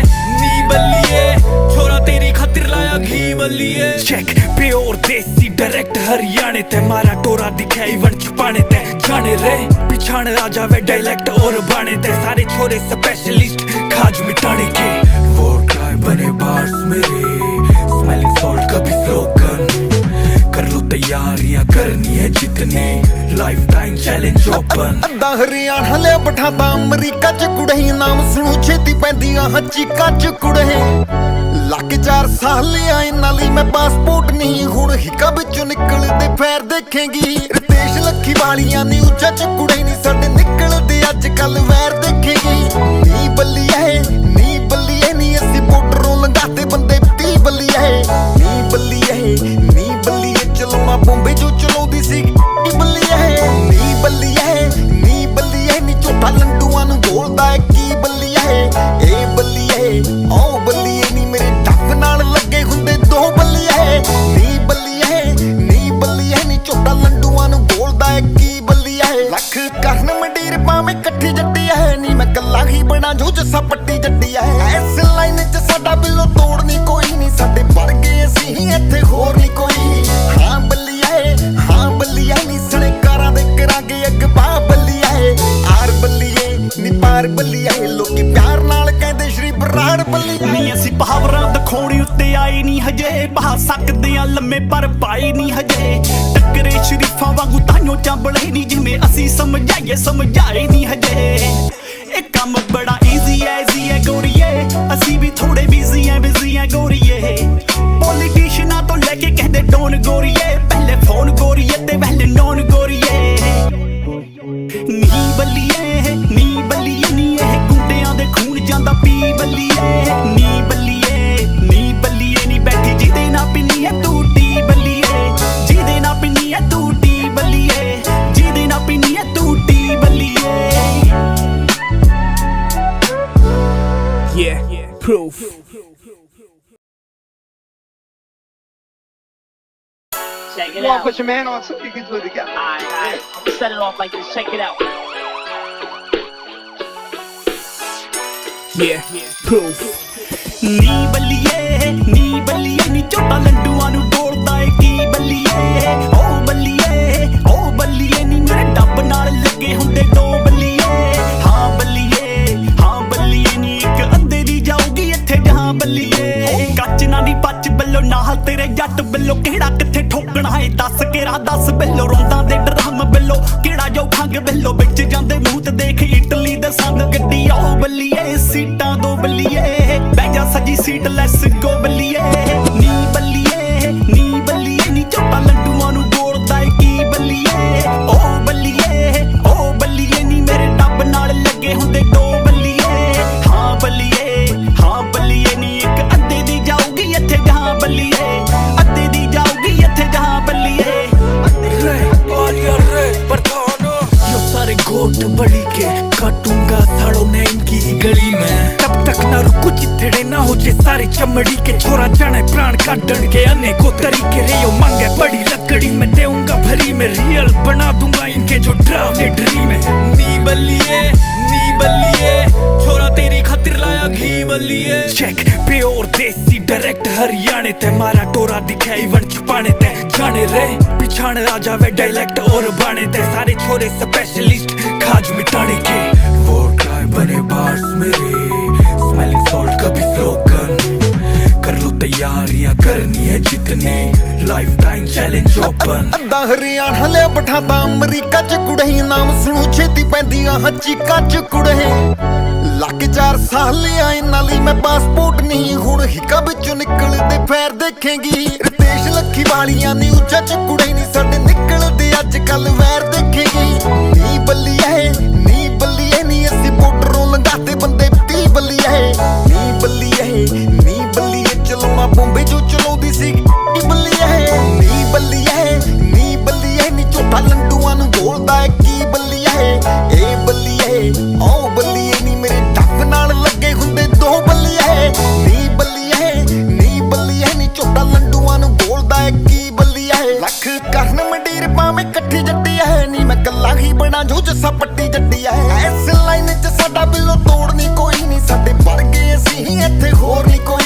छोरा तेरी खातिर लाया घी बल्लिए चेक प्योर देसी डायरेक्ट हरियाणे ते मारा टोरा दिखाई वन छुपाने ते जाने रे पिछाड़ आ जावे डायलेक्ट और बाणे ते सारे छोरे स्पेशलिस्ट खाज मिटाने के वोट गाय बने बार्स मेरे स्मेलिंग सॉल्ट कभी स्लोगन कर लो तैयारियां करनी है जितने लाइफ टाइम चैलेंज ओपन ਅੱਧਾ ਹਰਿਆਣਾ ਲਿਆ ਬਿਠਾਤਾ ਅਮਰੀਕਾ ਚ ਕੁੜੇ ਨਾਮ ਸੁਣੂ ਛੇਤੀ ਪੈਂਦੀਆਂ ਚੀਕਾਂ ਚ ਕੁੜੇ ਲੱਗ 4 ਸਾਲ ਆਏ ਨਾਲੀ ਮੈਂ ਪਾਸਪੋਰਟ ਨਹੀਂ ਹੁਣ ਹਿੱਕਾਂ ਵਿੱਚੋਂ ਨਿਕਲਦੇ ਫੇਰ ਦੇਖੇਂਗੀ ਰਿਤੇਸ਼ ਲੱਖੀ ਵਾਲੀਆਂ ਨੀ ਉੱਚਾ ਚ ਕੁੜੇ ਨਹੀਂ ਸਾਡੇ ਨਿਕਲਦੇ ਅੱਜ ਕੱਲ ਵੈਰ ਦੇਖੇਂਗੀ ਨੀ ਬੱਲੀਏ ਨੀ ਅਸੀਂ ਬੋਰਡਰੋਂ ਲੰਘਾਤੇ ਬੰਦੇ 30 ਬੱਲੀਏ ਨੀ ਬੱਲੀਏ ਚਲਾਉਣਾ ਬੰਬੇ ਜੋ ਚਲਾਉਂਦੀ ਸੀ ਬੱਲੀਏ ਨੀ ਬੱਲੀਏ ਨੀ ਝੋਟਾ ਲੰਡੂਆਂ ਨੂੰ ਬੋਲਦਾ ਏ ਕੀ ਬੱਲੀਏ ਏ ਬੱਲੀਏ ਓ ਬੱਲੀਏ ਨੀ ਮੇਰੇ ਡੱਬ ਨਾਲ ਲੱਗੇ ਹੁੰਦੇ 2 ਬੱਲੀਏ ਨੀ ਬੱਲੀਏ ਨੀ ਝੋਟਾ ਲੰਡੂਆਂ ਨੂੰ ਬੋਲਦਾ ਏ ਕੀ ਬੱਲੀਏ ਲੱਖ ਕਰਨ ਮੰਡੀਰ ਪਾਵੇਂ ਇਕੱਠੀ ਜੱਟੀ ਐ ਨੀ ਮੈਂ ਕੱਲਾ ਹੀ ਬਣਾ ਜੋ ਜੱਸਾ ਪੱਟੀ ਜੱਟੀ ਐ ਇਸ ਲਾਈਨ 'ਚ ਸਾਡਾ ਬਿੱਲੋ ਤੋੜਨੀ ਕੋਈ ਨਹੀਂ ਸਾਡੇ ਵਰਗੇ ਅਸੀਂ ਹੀ ਇੱਥੇ ਹੋਰ ਨਹੀਂ ਕੋਈ ਹਾਂ ਬੱਲੀਏ ਨੀ ਸਣੇ ਕਾਰਾਂ ਦੇ ਕਰਾਂਗੇ ਅਗਵਾ ਬੱਲੀਏ ਆਰ ਬੱਲੀਏ ਨੀ ਪਾਰ ਬੱਲੀਏ ਲੋਕੀ ਪਿਆਰ ਨਾਲ ਕਹਿੰਦੇ ਸ਼੍ਰੀ ਬਰਾੜ ਬੱਲੀਏ ਨਹੀਂ ਅਸੀਂ ਪਾਵਰਾਂ ਦਿਖਾਉਣੀ ਉੱਤੇ ਆਈ ਨਹੀਂ ਹਜੇ ਬਹਾ ਸਕਦੇ ਆ ਲੰਮੇ ਪਰ ਪਾਈ ਨਹੀਂ ਹਜੇ ਟੱਕਰੇ ਸ਼ਰੀਫਾਂ ਵਾਂਗੂ ਤਾਈਓ ਚਾਂਬਲੇ ਨਹੀਂ ਜਿਵੇਂ ਅਸੀਂ ਸਮਝਾਈਏ ਸਮਝਾਏ ਨਹੀਂ ਹਜੇ ਇਹ ਕੰਮ ਬੜਾ ਈਜ਼ੀ ਐ ਗੋਰੀਏ ਅਸੀਂ ਵੀ ਥੋੜੇ ਬਿਜ਼ੀ ਐ ਗੋਰੀਏ ਪੋਲੀਟੀਸ਼ੀਅਨਾਂ ਤੋਂ ਲੈ ਕੇ ਕਹਿੰਦੇ ਡੋਨ ਗੋਰੀਏ ਪਹਿਲੇ ਫੋਨ ਗੋਰੀਏ ਤੇ ਪਹਿਲੇ ਨੌਨ ਗੋਰੀਏ ਨੀ ਬੱਲੀਏ ਨੀ ਇਹ ਗੁੰਡਿਆਂ ਦੇ ਖੂਨ ਜਾਂਦਾ ਪੀ ਬੱਲੀਏ ਨੀ ਬੱਲੀਏ ਨੀ ਬੈਠੀ ਜਿਹਦੇ ਨਾਲ ਪਿੰਨੀ ਐ ਤੂੰ ਟੀ ਬੱਲੀਏ ਜਿਹਦੇ ਨਾਲ ਪਿੰਨੀ ਐ ਤੂੰ ਟੀ ਬੱਲੀਏ ਜਿਹਦੇ ਨਾਲ ਪਿੰਨੀ ਐ ਤੂੰ T Baliye Yeah, proof. Check it You wanna out. put your man on so you can do it together. Alright. I'm gonna set it off like this. Check it out. Yeah, proof. ਨੀ ਬੱਲੀਏ ਨੀ ਝੋਟਾ ਲੰਡੂਆਂ ਨੂੰ ਡੋਲਦਾ ਏ ਕੀ ਬੱਲੀਏ ਓ ਬੱਲੀਏ ਨੀ ਮੇਰੇ ਡੱਬ ਨਾਲ ਲੱਗੇ ਹੁੰਦੇ ਦੋ ਬੱਲੀਏ ਹਾਂ ਬੱਲੀਏ ਨੀ ਇੱਕ ਅੱਧੇ ਦੀ ਜਾਊਗੀ ਇੱਥੇ ਜਹਾਂ ਬੱਲੀਏ ਕੱਚ ਨਾ ਨੀ ਪੱਚ ਬੱਲੋ ਨਾਲ ਤੇਰੇ ਜੱਟ ਬੱਲੋ ਕਿਹੜਾ ਕਿੱਥੇ ਠੋਕਣਾ ਏ ਦੱਸ ਕੇ ਰਾਹ ਦੱਸ ਬੱਲੋ ਰੋਂਦਾਂ ਦੇ ਡਰਮ ਬੱਲੋ ਕਿਹੜਾ ਜੋ ਖੰਗ ਬੱਲੋ ਵਿੱਚ ਜਾਂਦੇ ਮੂੰਹ ਤੇ ਦੇਖ ਇਟਲੀ ਦੇ ਸੰਗ ਗੱਡੀ ਆਓ ਬੱਲੀਏ ਸੀਟਾਂ ਦੋ ਬੱਲੀਏ ਬਹਿ ਜਾ ਸਜੀ ਸੀਟ ਲੈਸ ਗੋ ਬੱਲੀਏ ਨੀ ਬੱਲੀਏ ਨੀ ਝੋਟਾ ਲੰਡੂਆਂ ਨੂੰ ਗੋਲਦਾ ਏ ਕੀ ਬੱਲੀਏ ਓ ਬੱਲੀਏ ਨੀ ਮੇਰੇ ਡੱਬ ਨਾਲ ਲੱਗੇ ਹੁੰਦੇ ਦੋ ਬੱਲੀਏ ਹਾਂ ਬੱਲੀਏ ਨੀ ਇੱਕ ਅੱਧੇ ਦੀ ਜਾਊਗੀ ਇੱਥੇ ਜਹਾਂ ਬੱਲੀਏ ਅੱਧੇ ਦੀ ਜਾਊਗੀ ਇੱਥੇ ਜਹਾਂ ਬੱਲੀਏ यो सारे गोट बड़ी के काटूंगा साड़ो ने इनकी ही गली में तब तक ना रुकू चिथड़े ना हो जे सारे चमड़ी के छोरा जाने प्राण काटन के अनेकों तरीके रे यो मांगे बड़ी लकड़ी में देऊंगा भरी में रियल बना दूंगा इनके जो ड्रामे ड्रीम है नी बल्लिए छोरा तेरी खातिर लाया घी बल्लिए चेक प्योर देसी डायरेक्ट हरियाणे ते मारा टोरा दिखे इवन छुपाने ते जाने रे पिछाड़ आ जावे डायलेक्ट और बाने ते सारे छोरे स्पेशलिस्ट खाज मिटाने के वोट गाय बने बार्स मेरे स्मेलिंग सॉल्ट कभी स्लोगन कर लो तैयारियां करनी है जितने लाइफ टाइम चैलेंज ओपन ਅੱਧਾ ਹਰਿਆਣਾ ਲਿਆ ਬਿਠਾਤਾ ਅਮਰੀਕਾ ਚ ਕੁੜਹੀ ਨਾਮ ਸੁਣੂ ਛੇਤੀ ਪੈਂਦੀਆਂ ਚੀਕਾਂ ਚ ਕੁੜਹੇ ਲੱਗ 4 ਸਾਲ ਆਏ ਨਾਲੀ ਮੈਂ ਪਾਸਪੋਰਟ ਨਹੀਂ ਹੁਣ ਹਿੱਕਾ ਵਿੱਚੋਂ ਨਿਕਲਦੇ ਫੇਰ ਦੇਖੇਂਗੀ ਰਿਤੇਸ਼ ਲੱਖੀ ਵਾਲੀਆਂ ਨੀ ਉੱਚਾ ਚ ਕੁੜੇ ਨਹੀਂ ਸਾਡੇ ਨਿਕਲਦੇ ਅੱਜ ਕੱਲ ਵੈਰ ਦੇਖੇਂਗੀ ਨੀ ਬੱਲੀਏ ਨੀ ਅਸੀਂ ਬੋਰਡਰੋਂ ਲੰਘਾਤੇ ਬੰਦੇ 30 ਬੱਲੀਏ ਨੀ ਬੱਲੀਏ ਚਲਾਉਣਾ ਬੰਬੇ ਜੋ ਚਲਾਉਂਦੀ ਸੀ ਨੀ ਬੱਲੀਏ ਨੀ ਝੋਟਾ ਲੰਡੂਆਂ ਨੂੰ ਗੋਲਦਾ ਏ ਕੀ ਬੱਲੀਏ ਏ ਬੱਲੀਏ ਓ ਬੱਲੀਏ ਨੀ ਮੇਰੇ ਡੱਬ ਨਾਲ ਲੱਗੇ ਹੁੰਦੇ ਦੋ ਬੱਲੀਏ ਨੀ ਬੱਲੀਏ ਨੀ ਝੋਟਾ ਲੰਡੂਆਂ ਨੂੰ ਗੋਲਦਾ ਏ ਕੀ ਬੱਲੀਏ ਲੱਖ ਕਰਨ ਮੰਡੀਰ ਪਾਵੇਂ ਇਕੱਠੀ ਜੱਟੀ ਐ ਨੀ ਮੈਂ ਕੱਲਾ ਹੀ ਬਣਾ ਜੋ ਜੱਸਾ ਪੱਟੀ ਜੱਟੀ ਐ ਇਸ ਲਾਈਨ 'ਚ ਸਾਡਾ ਬਿੱਲੋ ਤੋੜਨੀ ਕੋਈ ਨਹੀਂ ਸਾਡੇ ਵਰਗੇ ਅਸੀਂ ਹੀ ਇੱਥੇ ਹੋਰ ਨਹੀਂ ਕੋਈ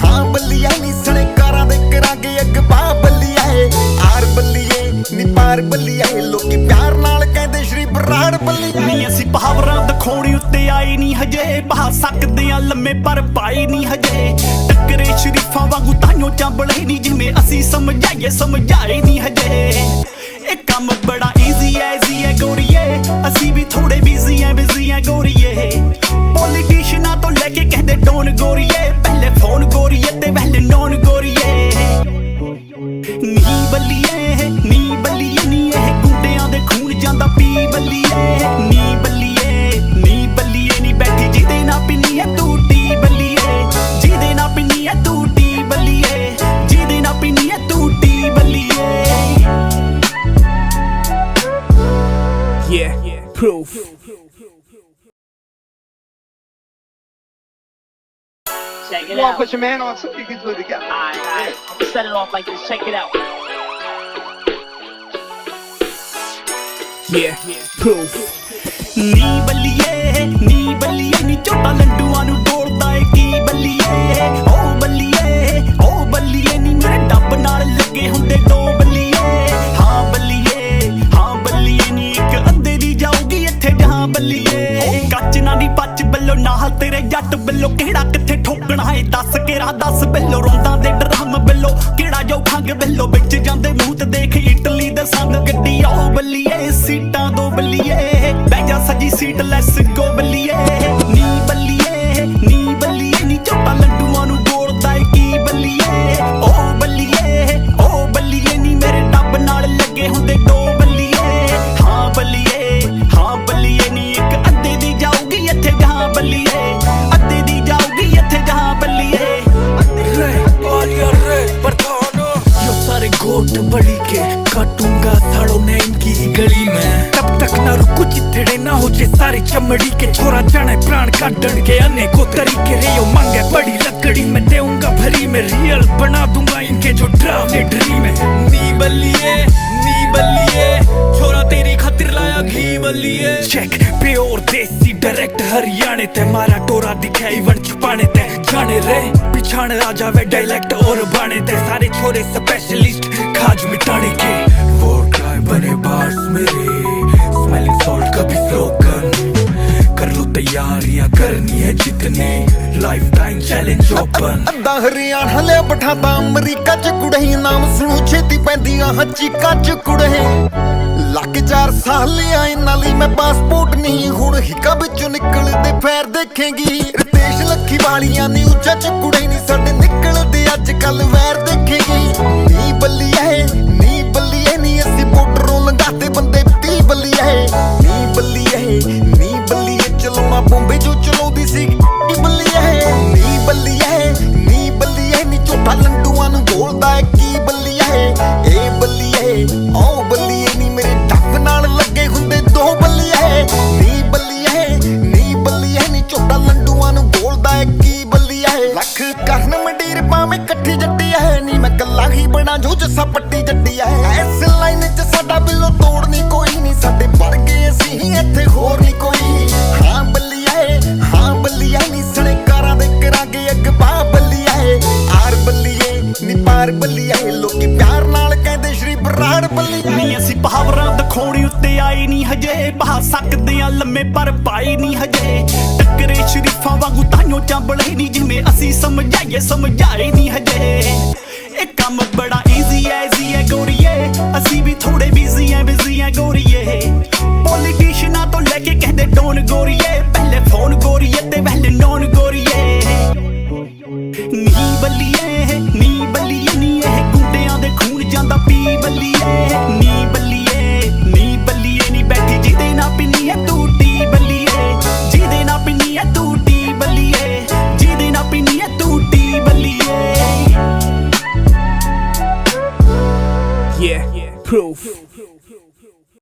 ਹਾਂ ਬੱਲੀਏ ਨੀ ਸਣੇ ਕਾਰਾਂ ਦੇ ਕਰਾਂਗੇ ਅਗਵਾ ਬੱਲੀਏ ਆਰ ਬੱਲੀਏ ਨੀ ਪਾਰ ਬੱਲੀਏ ਲੋਕੀ ਪਿਆਰ ਨਾਲ ਕਹਿੰਦੇ ਸ਼੍ਰੀ ਬਰਾੜ ਬੱਲੀਏ ਨੀ ਅਸੀਂ ਪਾਵਰਾਂ ਦਿਖਾਉਣੀ ਉੱਤੇ ਆਈ ਨਹੀਂ ਹਜੇ ਬਹਾ ਸਕਦੇ ਆ ਲੰਮੇ ਪਰ ਪਾਈ ਨਹੀਂ ਹਜੇ ਟੱਕਰੇ ਸ਼ਰੀਫਾਂ ਵਾਂਗੂ ਤਾਈਓ ਚਾਂਬਲੇ ਨਹੀਂ ਜਿਵੇਂ ਅਸੀਂ ਸਮਝਾਈਏ ਸਮਝਾਏ ਨਹੀਂ ਹਜੇ ਇਹ ਕੰਮ ਬੜਾ ਈਜ਼ੀ ਐ ਗੋਰੀਏ ਅਸੀਂ ਵੀ ਥੋੜੇ ਬਿਜ਼ੀ ਐ ਗੋਰੀਏ ਪੋਲੀਟੀਸ਼ੀਅਨਾਂ ਤੋਂ ਲੈ ਕੇ ਕਹਿੰਦੇ ਡੋਨ ਗੋਰੀਏ ਪਹਿਲੇ ਫੋਨ ਗੋਰੀਏ ਤੇ ਪਹਿਲੇ ਨੌਨ ਗੋਰੀਏ ਨੀ ਬੱਲੀਏ ਨੀ ਇਹ ਗੁੰਡਿਆਂ ਦੇ ਖੂਨ ਜਾਂਦਾ ਪੀ ਬੱਲੀਏ ਨੀ ਬੱਲੀਏ ਨੀ ਬੈਠੀ ਜਿਹਦੇ ਨਾਲ ਪਿੰਨੀ ਐ ਤੂੰ ਟੀ ਬੱਲੀਏ ਜਿਹਦੇ ਨਾਲ ਪਿੰਨੀ ਐ ਤੂੰ ਟੀ ਬੱਲੀਏ ਜਿਹਦੇ ਨਾਲ ਪਿੰਨੀ ਐ ਤੂੰ T Baliye yeah proof Check You it wanna out. put your man on so you can do it together. Alright. I'm gonna set it off like this. Check it out. yeah proof ਨੀ ਬੱਲੀਏ ਨੀ ਝੋਟਾ ਲੰਡੂਆਂ ਨੂੰ ਡੋਲਦਾ ਏ ਕੀ ਬੱਲੀਏ ਓ ਬੱਲੀਏ ਨੀ ਮੇਰੇ ਡੱਬ ਨਾਲ ਲੱਗੇ ਹੁੰਦੇ ਦੋ ਬੱਲੀਏ ਹਾਂ ਬੱਲੀਏ ਨੀ ਇੱਕ ਅੱਧੇ ਦੀ ਜਾਊਗੀ ਇੱਥੇ ਜਹਾਂ ਬੱਲੀਏ ਕੱਚ ਨਾ ਨੀ ਪੱਚ ਬੱਲੋ ਨਾਲ ਤੇਰੇ ਜੱਟ ਬਿੱਲੋ ਕਿਹੜਾ ਕਿੱਥੇ ਠੋਕਣਾ ਏ ਦੱਸ ਕੇ ਰਾਹ ਦੱਸ ਬਿੱਲੋ ਰੋਂਦਾਂ ਦੇ ਡਰਮ ਬਿੱਲੋ ਕਿਹੜਾ ਜੋ ਖੰਗ ਬਿੱਲੋ ਵਿੱਚ ਜਾਂਦੇ ਮੂੰਹ ਤੇ ਦੇਖ ਇਟਲੀ ਦੇ ਸੰਗ ਗੱਡੀ ਆਓ ਬੱਲੀਏ ਸੀਟਾਂ ਦੋ ਬੱਲੀਏ ਬਹਿ ਜਾ ਸੱਜੀ ਸੀਟ ਲੈਸ ਗੋ ਬੱਲੀਏ ਨੀ ਬੱਲੀਏ ਨੀ ਝੋਟਾ ਲੱਡੂਆਂ ਨੂੰ ਗੋਲਦਾ ਏ ਕੀ ਬੱਲੀਏ ਓ ਬੱਲੀਏ ਨੀ ਮੇਰੇ ਡੱਬ ਨਾਲ ਲੱਗੇ ਹੁੰਦੇ ਦੋ ਬੱਲੀਏ ਹਾਂ ਬੱਲੀਏ ਨੀ ਇੱਕ ਅੱਧੇ ਦੀ ਜਾਊਗੀ ਇੱਥੇ ਜਹਾਂ ਬੱਲੀਏ ਅੱਧੇ ਦੀ ਜਾਊਗੀ ਇੱਥੇ ਜਹਾਂ ਬੱਲੀਏ यो सारे गोट बड़ी के काटूंगा साड़ो ने इनकी ही गली में तब तक ना रुकू चिथड़े ना हो जे सारी चमड़ी के छोरा जाने प्राण काटन के अनेकों तरीके रे यो मांगे बड़ी लकड़ी में देऊंगा भरी में रियल बना दूंगा इनके जो ड्रामे ड्रीम है नी बल्लिए छोरा तेरी खातिर लाया घी बल्लिए चेक प्योर देसी डायरेक्ट हरियाणे ते मारा टोरा दिखाई वन छुपाने ते जाने रे पिछाड़ आ जावे डायलेक्ट और बाने ते सारे छोरे स्पेशलिस्ट खाज मिटाने के वोट गाय बने बार्स मेरे स्मेलिंग सॉल्ट कभी स्लोगन कर लो तैयारियां करनी है जितने लाइफ टाइम चैलेंज ओपन ਅੱਧਾ ਹਰਿਆਣਾ ਲਿਆ ਬਿਠਾਤਾ ਅਮਰੀਕਾ ਚ ਕੁੜਹੀ ਨਾਮ ਸੁਣੂ ਛੇਤੀ ਪੈਂਦੀਆਂ ਚੀਕਾਂ ਚ ਕੁੜਹੇ ਲੱਗ 4 ਸਾਲ ਆਏ ਨਾਲੀ ਮੈਂ ਪਾਸਪੋਰਟ ਨਹੀਂ ਹੁਣ ਹਿੱਕਾਂ ਵਿੱਚੋਂ ਨਿਕਲਦੇ ਫੇਰ ਦੇਖੇਂਗੀ ਰਿਤੇਸ਼ ਲੱਖੀ ਵਾਲੀਆਂ ਨੀ ਉੱਚਾ ਚ ਕੁੜੇ ਨਹੀਂ ਸਾਡੇ ਨਿਕਲਦੇ ਅੱਜ ਕੱਲ ਵੈਰ ਦੇਖੇਂਗੀ ਨੀ ਬੱਲੀਏ ਨੀ ਅਸੀਂ ਬੋਰਡਰੋਂ ਲੰਘਾਤੇ ਬੰਦੇ 30 ਬੱਲੀਏ ਨੀ ਬੱਲੀਏ ਚਲਾਉਣਾ ਬੰਬੇ ਜੋ ਚਲਾਉਂਦੀ ਸੀ ਨੀ ਬੱਲੀਏ ਨੀ ਝੋਟਾ ਲੰਡੂਆਂ ਨੂੰ ਗੋਲਦਾ ਏ ਕੀ ਬੱਲੀਏ ਏ ਬੱਲੀਏ ਓ ਬੱਲੀਏ ਨੀ ਮੇਰੇ ਡੱਬ ਨਾਲ ਲੱਗੇ ਹੁੰਦੇ ਦੋ ਬੱਲੀਏ ਨੀ ਬੱਲੀਏ ਨੀ ਝੋਟਾ ਲੰਡੂਆਂ ਨੂੰ ਗੋਲਦਾ ਏ ਕੀ ਬੱਲੀਏ ਲੱਖ ਕਰਨ ਮੰਡੀਰ ਪਾਵੇਂ ਇਕੱਠੀ ਜੱਟੀ ਐ ਨੀ ਮੈਂ ਕੱਲਾ ਹੀ ਬਣਾ ਜੋ ਜੱਸਾ ਪੱਟੀ ਜੱਟੀ ਐ ਇਸ ਲਾਈਨ 'ਚ ਸਾਡਾ ਬਿੱਲੋ ਤੋੜਨੀ ਕੋਈ ਨਹੀਂ ਸਾਡੇ ਵਰਗੇ ਅਸੀਂ ਹੀ ਇੱਥੇ ਹੋਰ ਨਹੀਂ ਕੋਈ ਹਾਂ ਬੱਲੀਏ ਨੀ ਸਣੇ ਕਾਰਾਂ ਦੇ ਕਰਾਂਗੇ ਅਗਵਾ ਬੱਲੀਏ ਆਰ ਬੱਲੀਏ ਨੀ ਪਾਰ ਬੱਲੀਏ ਲੋਕੀ ਪਿਆਰ ਨਾਲ ਕਹਿੰਦੇ ਸ਼੍ਰੀ ਬਰਾੜ ਬੱਲੀਏ ਨੀ ਅਸੀਂ ਪਾਵਰਾਂ ਦਿਖਾਉਣੀ ਉੱਤੇ ਆਈ ਨਹੀਂ ਹਜੇ ਬਹਾ ਸਕਦੇ ਆ ਲੰਮੇ ਪਰ ਪਾਈ ਨਹੀਂ ਹਜੇ ਟੱਕਰੇ ਸ਼ਰੀਫਾਂ ਵਾਂਗੂ ਤਾਈਓ ਚਾਂਬਲੇ ਨਹੀਂ ਜਿਵੇਂ ਅਸੀਂ ਸਮਝਾਏ ਨਹੀਂ ਹਜੇ ਇਹ ਕੰਮ ਬੜਾ ਈਜ਼ੀ ਐ ਗੋਰੀਏ ਅਸੀਂ ਵੀ ਥੋੜੇ ਬਿਜ਼ੀ ਐ ਗੋਰੀਏ ਪੋਲੀਟੀਸ਼ੀਅਨਾਂ ਤੋਂ ਲੈ ਕੇ ਕਹਿੰਦੇ ਡੋਨ ਗੋਰੀਏ ਪਹਿਲੇ ਫੋਨ ਗੋਰੀਏ ਤੇ ਪਹਿਲੇ ਨੌਨ ਗੋਰੀਏ ਨੀ ਬੱਲੀਏ ਨੀ ਇਹ ਗੁੰਡਿਆਂ ਦੇ ਖੂਨ ਜਾਂਦਾ ਪੀ ਬੱਲੀਏ ਨੀ ਬੱਲੀਏ ਨੀ ਬੈਠੀ ਜਿਹਦੇ ਨਾਲ ਪਿੰਨੀ ਐ ਤੂੰ ਟੀ ਬੱਲੀਏ ਜਿਹਦੇ ਨਾਲ ਪਿੰਨੀ ਐ ਤੂੰ ਟੀ ਬੱਲੀਏ ਜਿਹਦੇ ਨਾਲ ਪਿੰਨੀ ਐ ਤੂੰ ਟੀ ਬੱਲੀਏ yeah proof